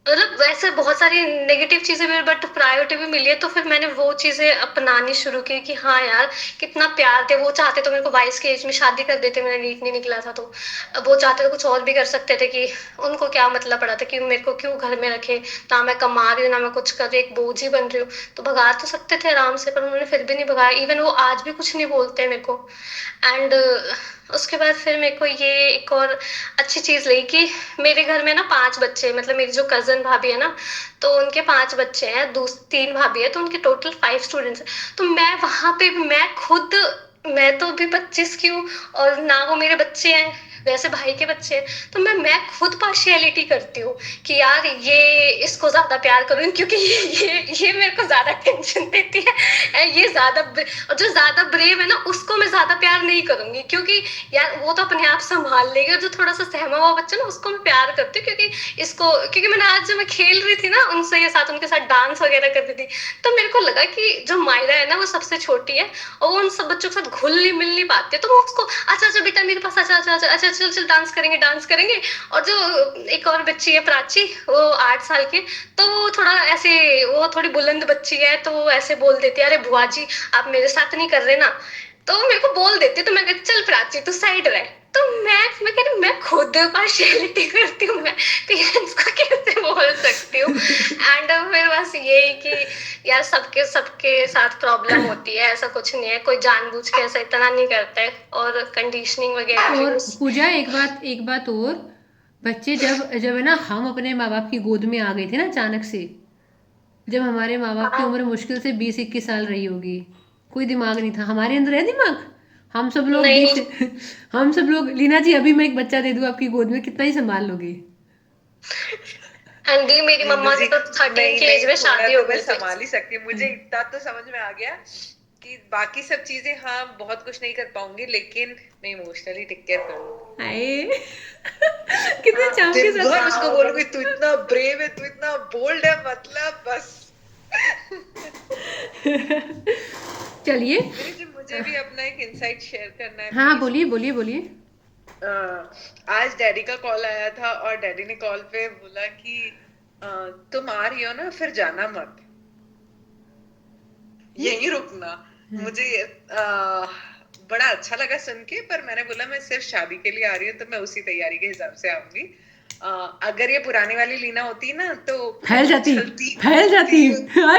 मतलब वैसे बहुत सारी नेगेटिव चीजें भी, बट प्रायोरिटी भी मिली है। तो फिर मैंने वो चीजें अपनानी शुरू की कि हाँ यार कितना प्यार थे। वो चाहते तो मेरे को 22 की एज में शादी कर देते, मेरा नीट नहीं निकला था, तो अब वो चाहते तो कुछ और भी कर सकते थे, कि उनको क्या मतलब पड़ा था कि मेरे को क्यों घर में रखे, ना मैं कमा रही हूँ ना मैं कुछ कर रही, एक बोझ ही बन रही हूँ। तो भगा तो सकते थे आराम से, पर उन्होंने फिर भी नहीं भगाया। इवन वो आज भी कुछ नहीं बोलते मेरे को। एंड उसके बाद फिर मेरे को ये एक और अच्छी चीज लगी कि मेरे घर में ना 5 बच्चे, मतलब मेरी जो कजन भाभी है ना, तो उनके 5 बच्चे हैं, 3 भाभी है, तो उनके टोटल 5 स्टूडेंट्स हैं। तो मैं वहां पे, मैं तो अभी 25 की हूँ, और ना वो मेरे बच्चे हैं, वैसे भाई के बच्चे हैं। तो मैं खुद पार्शियलिटी करती हूँ कि यार ये इसको ज्यादा प्यार करूँ क्योंकि ये मेरे को ज्यादा टेंशन देती है, ये ज्यादा और जो ज्यादा ब्रेव है ना उसको मैं ज्यादा प्यार नहीं करूंगी, क्योंकि यार वो तो अपने आप संभाल लेगी। और जो थोड़ा सा सहमा हुआ बच्चा ना उसको मैं प्यार करती हूँ, क्योंकि मैंने आज जब मैं खेल रही थी ना उनसे ये साथ, उनके साथ डांस वगैरह करती थी, तो मेरे को लगा कि जो मायरा है ना वो सबसे छोटी है, और वो उन सब बच्चों के साथ घुल नहीं मिल नहीं पाती, तो वो उसको अच्छा अच्छा बेटा मेरे पास, अच्छा अच्छा अच्छा अच्छा चल चल डांस करेंगे। और जो एक और बच्ची है प्राची, वो 8 साल की, तो वो थोड़ा ऐसे, वो थोड़ी बुलंद बच्ची है, तो वो ऐसे बोल देती है, अरे बुआ जी आप मेरे साथ नहीं कर रहे ना, तो मेरे को बोल देती है, तो मैं कहती चल प्राची तू साइड रह। तो मैं कह रही मैं खुद पार्शियलिटी करती हूँ, मैं पेरेंट्स को कैसे बोल सकती हूँ। एंड फिर बस यही कि यार सबके सबके साथ प्रॉब्लम होती है, ऐसा कुछ नहीं है, कोई जानबूझ के ऐसा इतना नहीं करता है, और कंडीशनिंग वगैरह भी और पूजा एक बात और, बच्चे जब जब है ना, हम अपने माँ बाप की गोद में आ गए थे ना अचानक से, जब हमारे माँ बाप की उम्र मुश्किल से 20-21 साल रही होगी, कोई दिमाग नहीं था हमारे अंदर, है दिमाग? हम सब लोग नहीं। हम सब लोग, लीना जी अभी मैं एक बच्चा दे दूं आपकी गोद में, कितना ही संभाल लोगी? आंटी मेरी मम्मा की तो 13 की एज में शादी हो मैं गई थी। संभाल ही सकती हूँ, मुझे इतना तो समझ में आ गया कि बाकी सब चीजें हाँ बहुत कुछ नहीं कर पाऊंगी, लेकिन मैं इमोशनली टेक केयर कर लूंगी। हाय कितने चाव के दिन भर साथ। उसको बोलूंगी तू इतना ब्रेव है, तू इतना बोल्ड है, मतलब बस। चलिए मेरी जी, मुझे भी अपना एक इंसाइट शेयर करना है। हाँ please। बोलिए बोलिए बोलिए। आज डैडी का कॉल आया था और डैडी ने कॉल पे बोला कि तुम आ रही हो ना, फिर जाना मत, यहीं रुकना। मुझे बड़ा अच्छा लगा सुन के, पर मैंने बोला मैं सिर्फ शादी के लिए आ रही हूँ, तो मैं उसी तैयारी के हिसाब से आऊंगी। अगर ये पुरानी वाली लीना होती ना तो फैल जाती हाय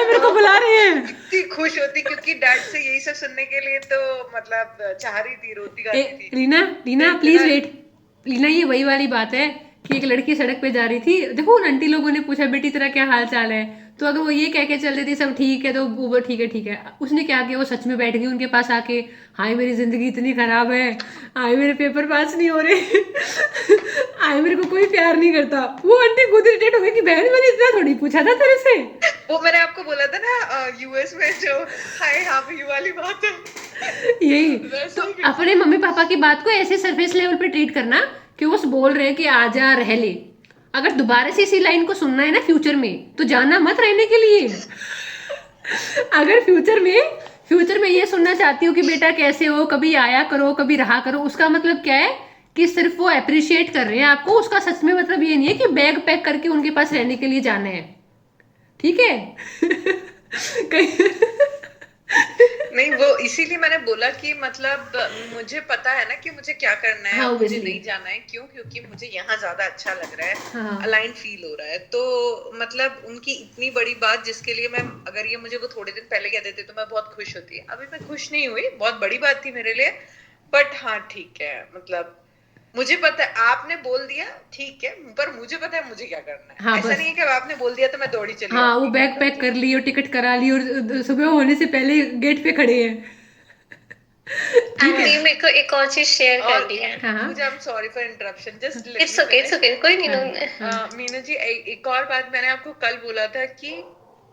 मेरे को बुला रहे हैं। इतनी खुश होती, क्योंकि डैड से यही सब सुनने के लिए तो मतलब चाह रही थी, रोती गाती थी। Leena please wait. लीना ये वही वाली बात है कि एक लड़की सड़क पे जा रही थी, देखो उन आंटी लोगों ने पूछा बेटी तेरा क्या हाल चाल है, तो अगर वो ये कह के चल रही थी सब ठीक है, तो वो ठीक है, उसने क्या किया, वो सच में बैठ गई उनके पास आके, हाय मेरी जिंदगी इतनी खराब है, हाय मेरे पेपर पास नहीं हो रहे हाय मेरे को कोई प्यार नहीं करता। वो आंटी खुद इरिटेट हो गई कि बहन मैंने इतना थोड़ी पूछा था तेरे से। वो मैंने आपको बोला था ना यूएस में जो हाय हाउ यू वाली बात है, यही तो अपने मम्मी पापा की बात को ऐसे सरफेस लेवल पे ट्रीट करना कि वो बोल रहे हैं कि आजा रह ले, अगर दोबारा से इसी लाइन को सुनना है ना फ्यूचर में, तो जाना मत रहने के लिए। अगर फ्यूचर में ये सुनना चाहती हो कि बेटा कैसे हो, कभी आया करो कभी रहा करो, उसका मतलब क्या है कि सिर्फ वो अप्रिशिएट कर रहे हैं आपको, उसका सच में मतलब ये नहीं है कि बैग पैक करके उनके पास रहने के लिए जाना है, ठीक है? नहीं, वो इसीलिए मैंने बोला कि मतलब मुझे पता है ना कि मुझे क्या करना है, हाँ, मुझे obviously। नहीं जाना है। क्यों? क्योंकि मुझे यहाँ ज्यादा अच्छा लग रहा है, हाँ। अलाइन फील हो रहा है। तो मतलब उनकी इतनी बड़ी बात, जिसके लिए मैं, अगर ये मुझे वो थोड़े दिन पहले कह देते तो मैं बहुत खुश होती। अभी मैं खुश नहीं हुई, बहुत बड़ी बात थी मेरे लिए, बट हाँ ठीक है, मतलब मुझे पता है आपने बोल दिया ठीक है, पर मुझे पता है मुझे क्या करना है। हाँ, ऐसा बस। नहीं है कि आपने बोल दिया तो मैं दौड़ी चली हाँ, वो आऊंगी। बैग पैक कर ली और टिकट करा ली और सुबह होने से पहले गेट पे खड़े हैं। ठीक है। आंटी मेरे को एक और चीज शेयर और करनी है। हाँ। मुझे, I am sorry for interruption, just it's okay कोई नहीं। मीनू जी, एक और बात मैंने आपको कल बोला था कि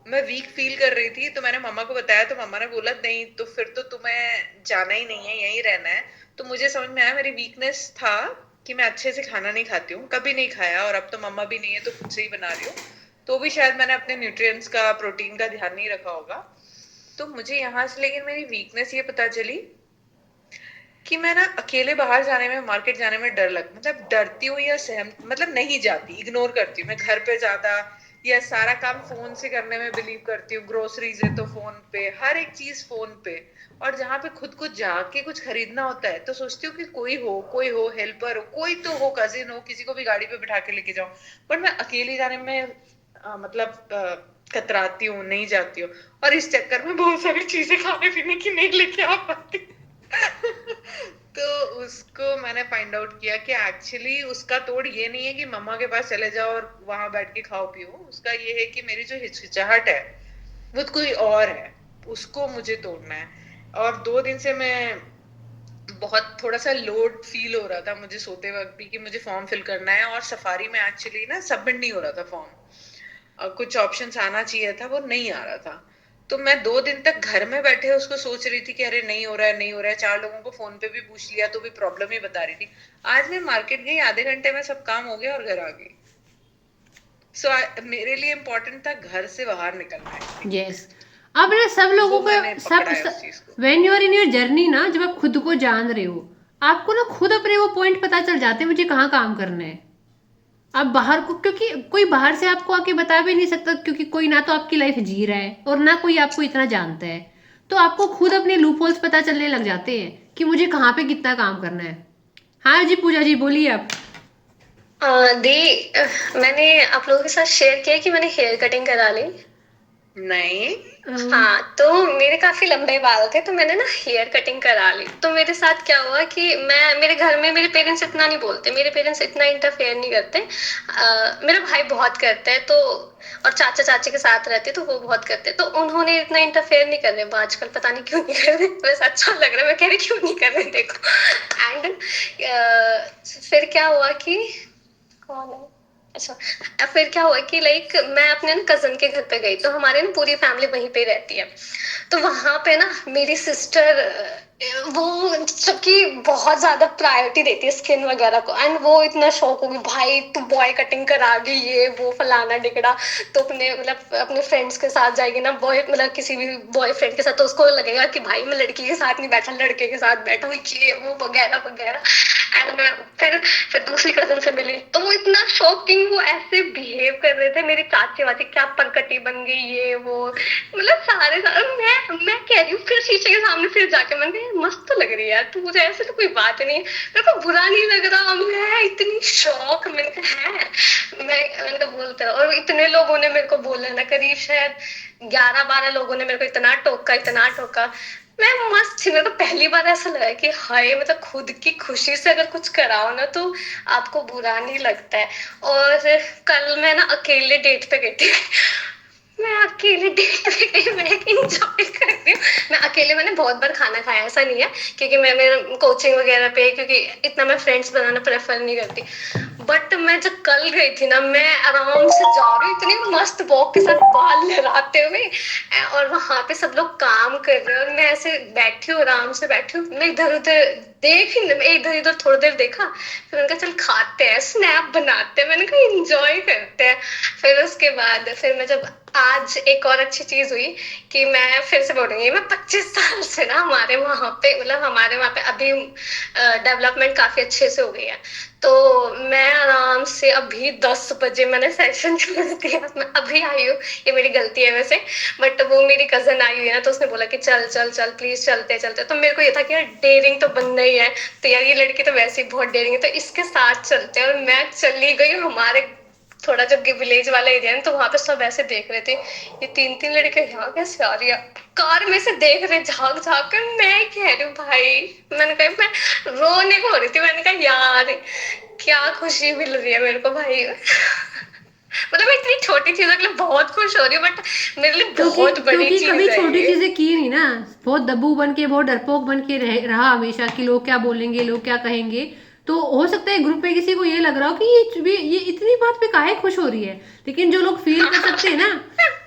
मैं वीक फील कर रही थी, तो मैंने मम्मा को बताया, तो मम्मा ने बोला नहीं तो फिर तो तुम्हें जाना ही नहीं है, यहीं रहना है। तो मुझे समझ में आया मेरी वीकनेस था कि मैं अच्छे से खाना नहीं खाती हूँ, कभी नहीं खाया, और अब तो मम्मा भी नहीं है तो खुद से ही बना रही हूँ, तो भी शायद मैंने अपने न्यूट्रिएंट्स का, प्रोटीन का ध्यान नहीं रखा होगा। तो मुझे यहाँ से लेकिन मेरी वीकनेस ये पता चली कि मैं ना अकेले बाहर जाने में, मार्केट जाने में मतलब डरती हूँ या मतलब नहीं जाती, इग्नोर करती हूँ। मैं घर पे ज्यादा, या सारा काम फोन से करने में बिलीव करती हूँ, ग्रोसरीज है तो फोन पे, हर एक चीज फोन पे। और जहाँ पे खुद को जाके कुछ खरीदना होता है तो सोचती हूँ कि कोई हो, हेल्पर हो, कोई तो हो, कजिन हो, किसी को भी गाड़ी पे बिठा के लेके जाऊं। पर मैं अकेले जाने में कतराती हूँ, नहीं जाती हूँ, और इस चक्कर में बहुत सारी चीजें खाने पीने की नहीं लेके आ पाती। तो उसको मैंने फाइंड आउट किया कि एक्चुअली उसका तोड़ ये नहीं है कि मम्मा के पास चले जाओ और वहां बैठ के खाओ पियो, उसका ये है कि मेरी जो हिचकिचाहट है वो कोई और है, उसको मुझे तोड़ना है। और 2 दिन से मैं बहुत थोड़ा सा लोड फील हो रहा था मुझे सोते वक्त भी, कि मुझे फॉर्म फिल करना है, और सफारी में एक्चुअली ना सबमिट नहीं हो रहा था फॉर्म, कुछ ऑप्शंस आना चाहिए था, वो नहीं आ रहा था। तो मैं 2 दिन तक घर में बैठे उसको सोच रही थी कि अरे नहीं हो रहा है। 4 लोगों को फोन पे भी पूछ लिया तो भी प्रॉब्लम ही बता रही थी। आज मैं मार्केट गई, आधे घंटे में सब काम हो गया और घर आ गई। मेरे लिए इम्पोर्टेंट था घर से बाहर निकलना है। यस, अब ना सब लोगों को, सब when you are in your journey ना, जब आप खुद को जान रहे हो, आपको ना खुद अपने वो पॉइंट पता चल जाते हैं मुझे कहाँ काम करना है। आप बाहर को, क्योंकि कोई बाहर से आपको आके बता भी नहीं सकता, क्योंकि कोई ना तो आपकी लाइफ जी रहा है और ना कोई आपको इतना जानता है। तो आपको खुद अपने लूप होल्स पता चलने लग जाते हैं कि मुझे कहाँ पे कितना काम करना है। हाँ जी पूजा जी बोलिए आप। दी, मैंने आप लोगों के साथ शेयर किया कि मैंने हेयर कटिंग करा ली। नहीं, हाँ, तो मेरे काफी लंबे बाल थे तो मैंने ना हेयर कटिंग करा ली। तो मेरे साथ क्या हुआ कि मेरे घर में मेरे पेरेंट्स इतना नहीं बोलते, मेरे पेरेंट्स इतना इंटरफेयर नहीं करते। मेरा भाई बहुत करता है, तो और चाचा चाची के साथ रहते तो वो बहुत करते, तो उन्होंने इतना इंटरफेयर नहीं कर रहे। वो आजकल पता नहीं क्यों नहीं कर रहे, वैसे अच्छा लग रहा है, मैं कह रही क्यों नहीं कर रहे देखो। एंड फिर क्या हुआ कि कौन है, अच्छा, अब फिर क्या हुआ कि लाइक मैं अपने ना कजन के घर पे गई, तो हमारे ना पूरी फैमिली वहीं पे रहती है। तो वहां पे ना मेरी सिस्टर, वो सबकी बहुत ज्यादा प्रायोरिटी देती है स्किन वगैरह को, एंड वो इतना शौक होगी, भाई तू बॉय कटिंग करा गई, ये वो फलाना डिगड़ा। तो अपने मतलब अपने फ्रेंड्स के साथ जाएगी ना, बॉय मतलब किसी भी बॉयफ्रेंड के साथ, तो उसको लगेगा कि भाई मैं लड़की के साथ नहीं बैठा, लड़के के साथ बैठा हूँ, ये वो वगैरह वगैरह। एंड फिर दूसरी कजन से मिली, तो वो इतना शॉकिंग, वो ऐसे बिहेव कर रहे थे, मेरी चाची वाची क्या परकटी बन गई, ये वो, मतलब सारे मैं कह रही हूँ, फिर शीशे के सामने फिर जाके मैंने कहा मस्त तो लग रही है यार तू, मुझे ऐसे तो कोई बात नहीं है, मेरे को बुरा नहीं लग रहा, मैं इतनी शौक, मैंने कहा है, मैंने कहा बोलते रहो। और इतने लोगों ने मेरे को बोला ना, करीब शायद 11-12 लोगों ने मेरे को इतना टोका, मैं मस्त थी। मेरे को पहली बार ऐसा लगा कि हाय, मतलब खुद की खुशी से अगर कुछ कराओ ना तो आपको बुरा नहीं लगता है। और कल मैं ना अकेले डेट पे गई थी। मैं अकेले डेट पे गई, मैं एंजॉय कर रही हूँ। मैं अकेले, मैंने बहुत बार खाना खाया, ऐसा नहीं है, क्योंकि मैं मेरे कोचिंग वगैरह पे, क्योंकि इतना मैं फ्रेंड्स बनाना प्रेफर नहीं करती। बट मैं जब कल गई थी ना, मैं आराम से जा रही हूँ, इतनी मस्त वॉक के साथ बाल लहराते हुए, और वहां पे सब लोग काम कर रहे हैं और मैं ऐसे बैठी हूँ, आराम से बैठी हूँ। मैं इधर उधर देख ही, मैं इधर उधर थोड़ी देर देखा, फिर मैंने कहा चल खाते हैं, स्नैप बनाते हैं, मैंने कहा एंजॉय करते हैं। फिर उसके बाद फिर मैं जब, आज एक और अच्छी चीज हुई कि मैं फिर से बोलूंगी, मैं 25 साल से ना हमारे वहां पे, मतलब हमारे वहां पे अभी डेवलपमेंट काफी अच्छे से हो गई है। तो मैं आराम से अभी 10 बजे मैंने सेशन छोड़ दिया, मैं अभी आई हूँ, ये मेरी गलती है वैसे, बट वो मेरी कजन आई हुई है ना, तो उसने बोला कि चल चल चल प्लीज चलते चलते। तो मेरे को ये था कि यार डेयरिंग तो बनना ही है, तो यार ये लड़की तो वैसे ही बहुत डेयरिंग है, तो इसके साथ चलते हैं। और मैं चली गई, हमारे थोड़ा जब विलेज वाला एरिया है तो वहां पे सब ऐसे देख रहे थे, ये 3-3 लड़के यहाँ कैसे आ रही है, कार में से देख रहे झांक झांक कर। मैं कह रही हूँ भाई, मैंने कहा, मैं रोने को हो रही थी, मैंने कहा यार क्या खुशी मिल रही है मेरे को भाई। मतलब मैं इतनी छोटी चीजों के लिए बहुत खुश हो रही हूँ, बट मेरे लिए बहुत बड़ी क्योंकि चीज कभी है छोटी ये। चीजें की नहीं ना, बहुत दब्बू बन के, बहुत डरपोक बन के रहा हमेशा कि लोग क्या बोलेंगे, लोग क्या कहेंगे। तो हो सकता है ग्रुप में किसी को ये लग रहा हो कि ये इतनी बात पे काहे खुश हो रही है, लेकिन जो लोग फील कर सकते हैं ना,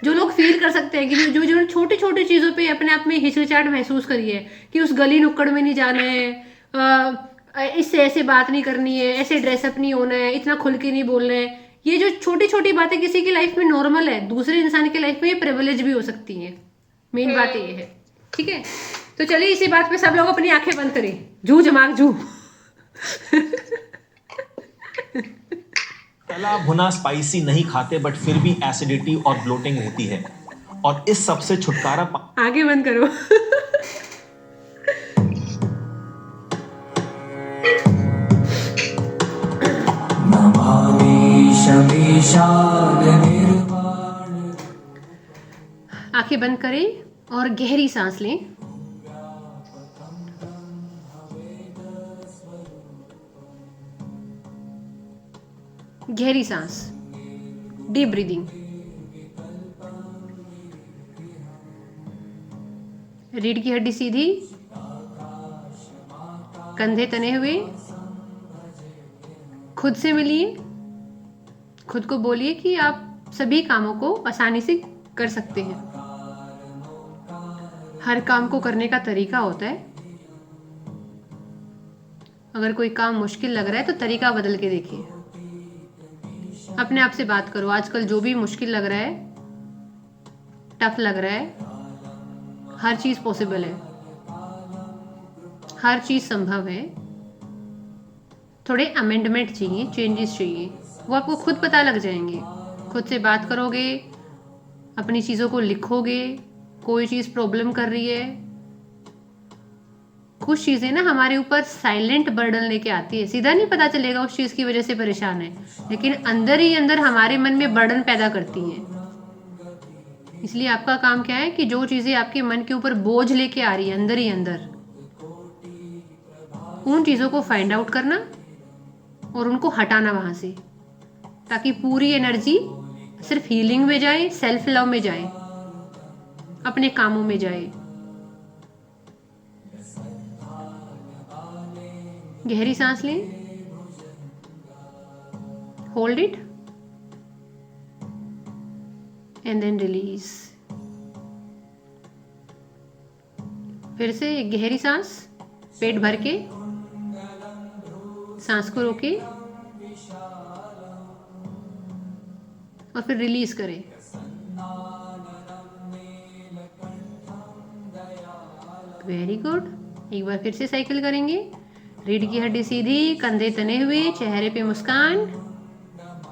जो लोग फील कर सकते हैं कि जो जो छोटी छोटी चीजों पे अपने आप में हिचकिचाहट महसूस करी है कि उस गली नुक्कड़ में नहीं जाना है, इससे ऐसे बात नहीं करनी है, ऐसे ड्रेसअप नहीं होना है, इतना खुल के नहीं बोलना है, ये जो छोटी छोटी बातें किसी की लाइफ में नॉर्मल है, दूसरे इंसान की लाइफ में ये प्रिविलेज भी हो सकती हैं। मेन बात ये है, ठीक है। तो चलिए इसी बात पे सब लोग अपनी आंखें बंद करें, जू जमाक जू। तला भुना स्पाइसी नहीं खाते, बट फिर भी एसिडिटी और ब्लोटिंग होती है, और इस सब से छुटकारा आगे बंद करो। आंखें बंद करें और गहरी सांस लें। गहरी सांस, डीप ब्रीदिंग। रीढ़ की हड्डी सीधी, कंधे तने हुए, खुद से मिलिए, खुद को बोलिए कि आप सभी कामों को आसानी से कर सकते हैं। हर काम को करने का तरीका होता है, अगर कोई काम मुश्किल लग रहा है तो तरीका बदल के देखिए। अपने आप से बात करो, आजकल जो भी मुश्किल लग रहा है, टफ लग रहा है, हर चीज पॉसिबल है, हर चीज संभव है, थोड़े अमेंडमेंट चाहिए, चेंजेस चाहिए, वो आपको खुद पता लग जाएंगे। खुद से बात करोगे, अपनी चीज़ों को लिखोगे, कोई चीज़ प्रॉब्लम कर रही है। कुछ चीज़ें ना हमारे ऊपर साइलेंट बर्डन लेके आती है, सीधा नहीं पता चलेगा उस चीज़ की वजह से परेशान है, लेकिन अंदर ही अंदर हमारे मन में बर्डन पैदा करती हैं। इसलिए आपका काम क्या है कि जो चीज़ें आपके मन के ऊपर बोझ लेके आ रही है अंदर ही अंदर, उन चीज़ों को फाइंड आउट करना और उनको हटाना वहाँ से, ताकि पूरी एनर्जी सिर्फ हीलिंग में जाए, सेल्फ लव में जाए, अपने कामों में जाए। गहरी सांस लें, hold it and then release. फिर से एक गहरी सांस, पेट भर के सांस को रोके और फिर रिलीज करें। Very good. एक बार फिर से साइकिल करेंगे। रीढ़ की हड्डी सीधी, कंधे तने हुए, चेहरे पे मुस्कान,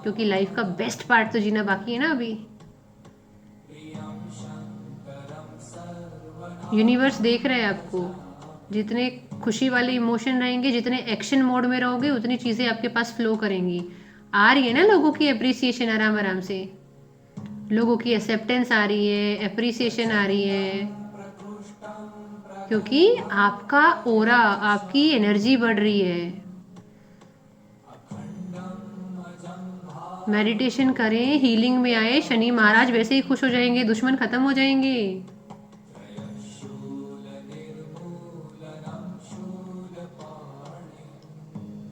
क्योंकि लाइफ का बेस्ट पार्ट तो जीना बाकी है ना अभी। यूनिवर्स देख रहा है आपको। जितने खुशी वाले इमोशन रहेंगे, जितने एक्शन मोड में रहोगे, उतनी चीज़ें आपके पास फ्लो करेंगी। आ रही है ना लोगों की अप्रिसिएशन, आराम आराम से लोगों की एक्सेप्टेंस आ रही है, अप्रिसिएशन आ रही है, क्योंकि आपका ओरा, आपकी एनर्जी बढ़ रही है। मेडिटेशन करें, हीलिंग में आए, शनि महाराज वैसे ही खुश हो जाएंगे, दुश्मन खत्म हो जाएंगे।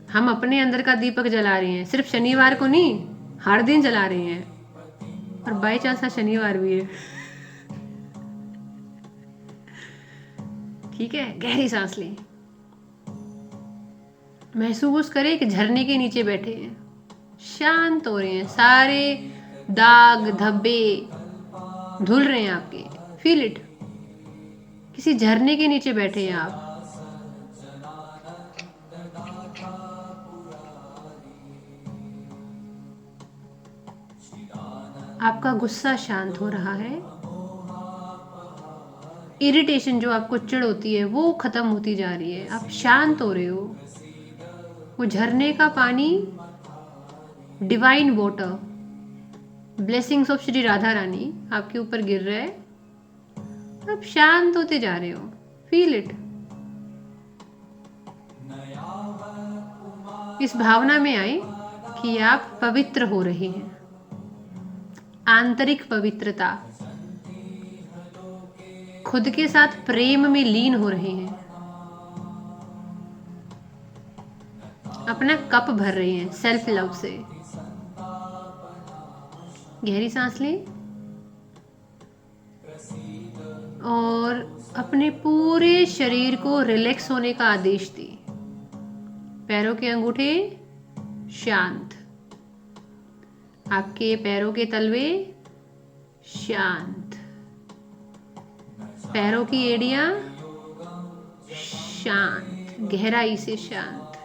हम अपने अंदर का दीपक जला रहे हैं, सिर्फ शनिवार को नहीं, हर दिन जला रहे हैं। और बाई चांस आज शनिवार भी है। ठीक है, गहरी सांस लें। महसूस करें कि झरने के नीचे बैठे हैं, शांत हो रहे हैं, सारे दाग धब्बे धुल रहे हैं आपके। फील इट, किसी झरने के नीचे बैठे हैं आप। आपका गुस्सा शांत हो रहा है, इरिटेशन जो आपको चिढ़ होती है वो खत्म होती जा रही है, आप शांत हो रहे हो। वो झरने का पानी, divine water, blessings of Shri Radha Rani आपके ऊपर गिर रहा है, आप शांत होते जा रहे हो। Feel it. इस भावना में आए कि आप पवित्र हो रहे हैं, आंतरिक पवित्रता, खुद के साथ प्रेम में लीन हो रहे हैं, अपना कप भर रहे हैं सेल्फ लव से। गहरी सांस लें और अपने पूरे शरीर को रिलैक्स होने का आदेश दें। पैरों के अंगूठे शांत, आपके पैरों के तलवे शांत, पैरों की एड़ियां शांत, गहराई से शांत,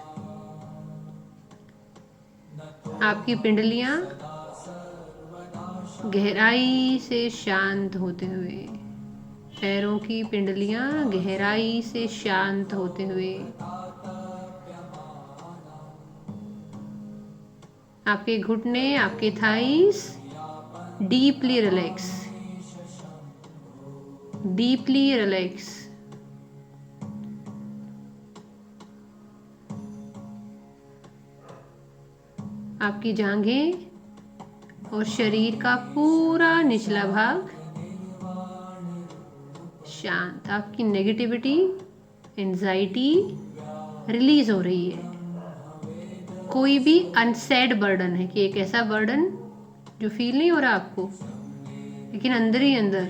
आपकी पिंडलियां गहराई से शांत होते हुए, पैरों की पिंडलियां गहराई से शांत होते हुए, आपके घुटने, आपके thighs deeply relax, deeply relax. आपकी जांघें और शरीर का पूरा निचला भाग शांत, आपकी नेगेटिविटी, एंजाइटी रिलीज हो रही है। कोई भी अनसेड बर्डन है कि एक ऐसा बर्डन जो फील नहीं हो रहा आपको, लेकिन अंदर ही अंदर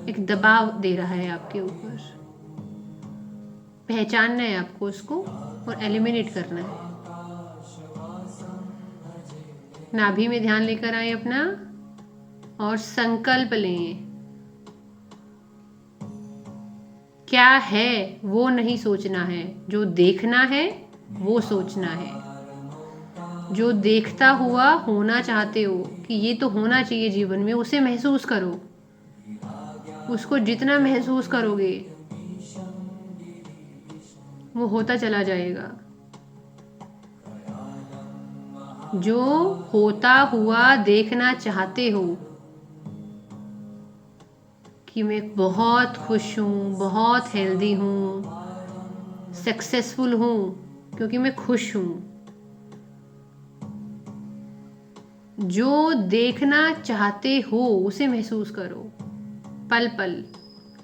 एक दबाव दे रहा है आपके ऊपर, पहचानना है आपको उसको और एलिमिनेट करना है। नाभि में ध्यान लेकर आए अपना और संकल्प लें। क्या है वो नहीं सोचना है, जो देखना है वो सोचना है। जो देखता हुआ होना चाहते हो कि ये तो होना चाहिए जीवन में, उसे महसूस करो। उसको जितना महसूस करोगे वो होता चला जाएगा। जो होता हुआ देखना चाहते हो कि मैं बहुत खुश हूँ, बहुत हेल्दी हूँ, सक्सेसफुल हूँ क्योंकि मैं खुश हूँ, जो देखना चाहते हो उसे महसूस करो पल पल,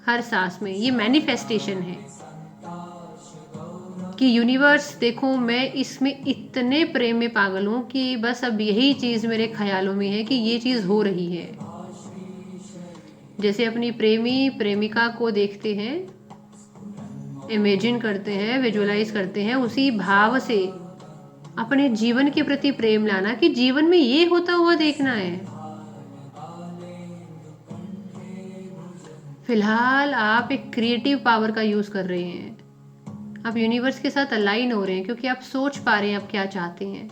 हर सांस में। ये मैनिफेस्टेशन है कि यूनिवर्स देखो मैं इसमें इतने प्रेम में पागल हूँ कि बस अब यही चीज़ मेरे ख्यालों में है कि ये चीज़ हो रही है। जैसे अपनी प्रेमी प्रेमिका को देखते हैं, इमेजिन करते हैं, विजुअलाइज करते हैं, उसी भाव से अपने जीवन के प्रति प्रेम लाना कि जीवन में ये होता हुआ देखना है। फिलहाल आप एक क्रिएटिव पावर का यूज कर रहे हैं, आप यूनिवर्स के साथ अलाइन हो रहे हैं क्योंकि आप सोच पा रहे हैं आप क्या चाहते हैं।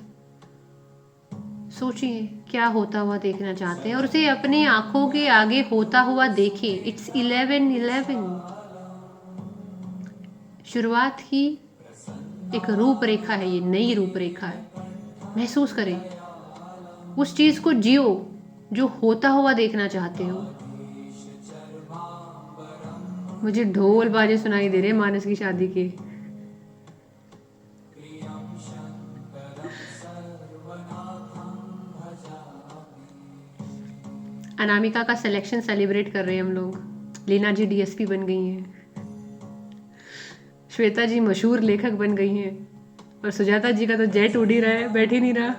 सोचिए क्या होता हुआ देखना चाहते हैं और उसे अपनी आंखों के आगे होता हुआ देखें। इट्स 11:11। शुरुआत की एक रूपरेखा है, ये नई रूपरेखा है। महसूस करें, उस चीज को जियो जो होता हुआ देखना चाहते हो। मुझे ढोल बाजे सुनाई दे रहे मानस की शादी के। अनामिका का सिलेक्शन सेलिब्रेट कर रहे हैं हम लोग। लीना जी डीएसपी बन गई हैं, श्वेता जी मशहूर लेखक बन गई हैं और सुजाता जी का तो जेट उड़ ही रहा है, बैठ ही नहीं रहा।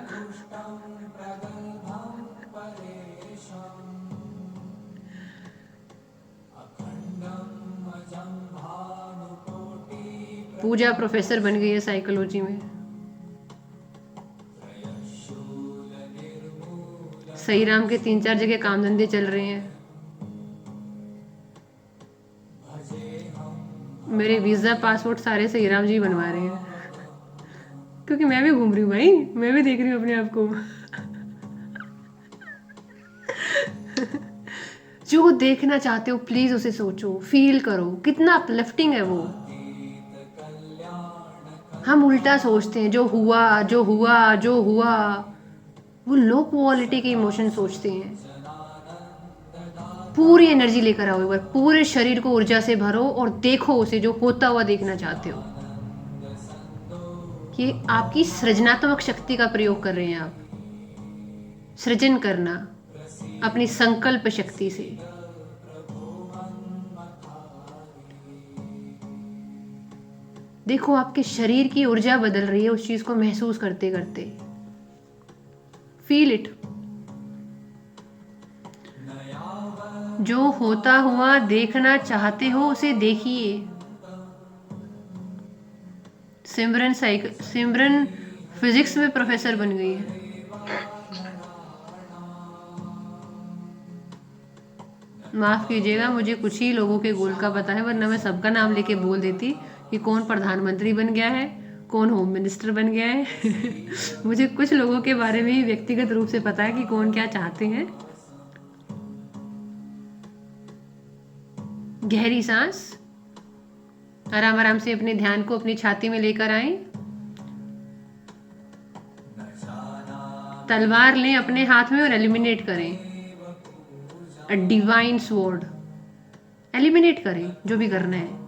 पूजा प्रोफेसर बन गई है साइकोलॉजी में। सही राम के 3-4 जगह काम धंधे चल रहे हैं। मेरे वीजा पासपोर्ट सारे सही राम जी बनवा रहे हैं क्योंकि मैं भी घूम रही हूँ भाई, मैं भी देख रही हूँ अपने आप को। जो देखना चाहते हो प्लीज उसे सोचो, फील करो, कितना अपलिफ्टिंग है वो। हम उल्टा सोचते हैं, जो हुआ जो हुआ जो हुआ, वो लो क्वालिटी के इमोशन सोचते हैं। पूरी एनर्जी लेकर आओ, एक बार पूरे शरीर को ऊर्जा से भरो और देखो उसे जो होता हुआ देखना चाहते हो। कि आपकी सृजनात्मक शक्ति का प्रयोग कर रहे हैं आप, सृजन करना अपनी संकल्प शक्ति से। देखो आपके शरीर की ऊर्जा बदल रही है उस चीज को महसूस करते करते। Feel it. जो होता हुआ देखना चाहते हो उसे देखिए। सिमरन फिजिक्स में प्रोफेसर बन गई है। माफ कीजिएगा, मुझे कुछ ही लोगों के गोल का पता है, वरना मैं सबका नाम लेके बोल देती कि कौन प्रधानमंत्री बन गया है, कौन होम मिनिस्टर बन गया है। मुझे कुछ लोगों के बारे में ही व्यक्तिगत रूप से पता है कि कौन क्या चाहते हैं। गहरी सांस, आराम आराम से अपने ध्यान को अपनी छाती में लेकर आएं। तलवार लें अपने हाथ में और एलिमिनेट करें। अ डिवाइन स्वॉर्ड एलिमिनेट करें जो भी करना है।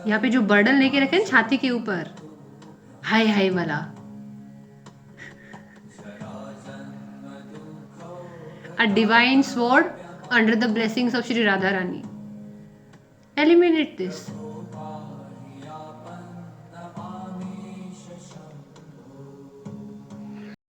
यहाँ पे जो बर्डन लेके रखे छाती के ऊपर, हाय हाय वाला, a divine sword under the blessings of Shri Radha Rani. Eliminate this.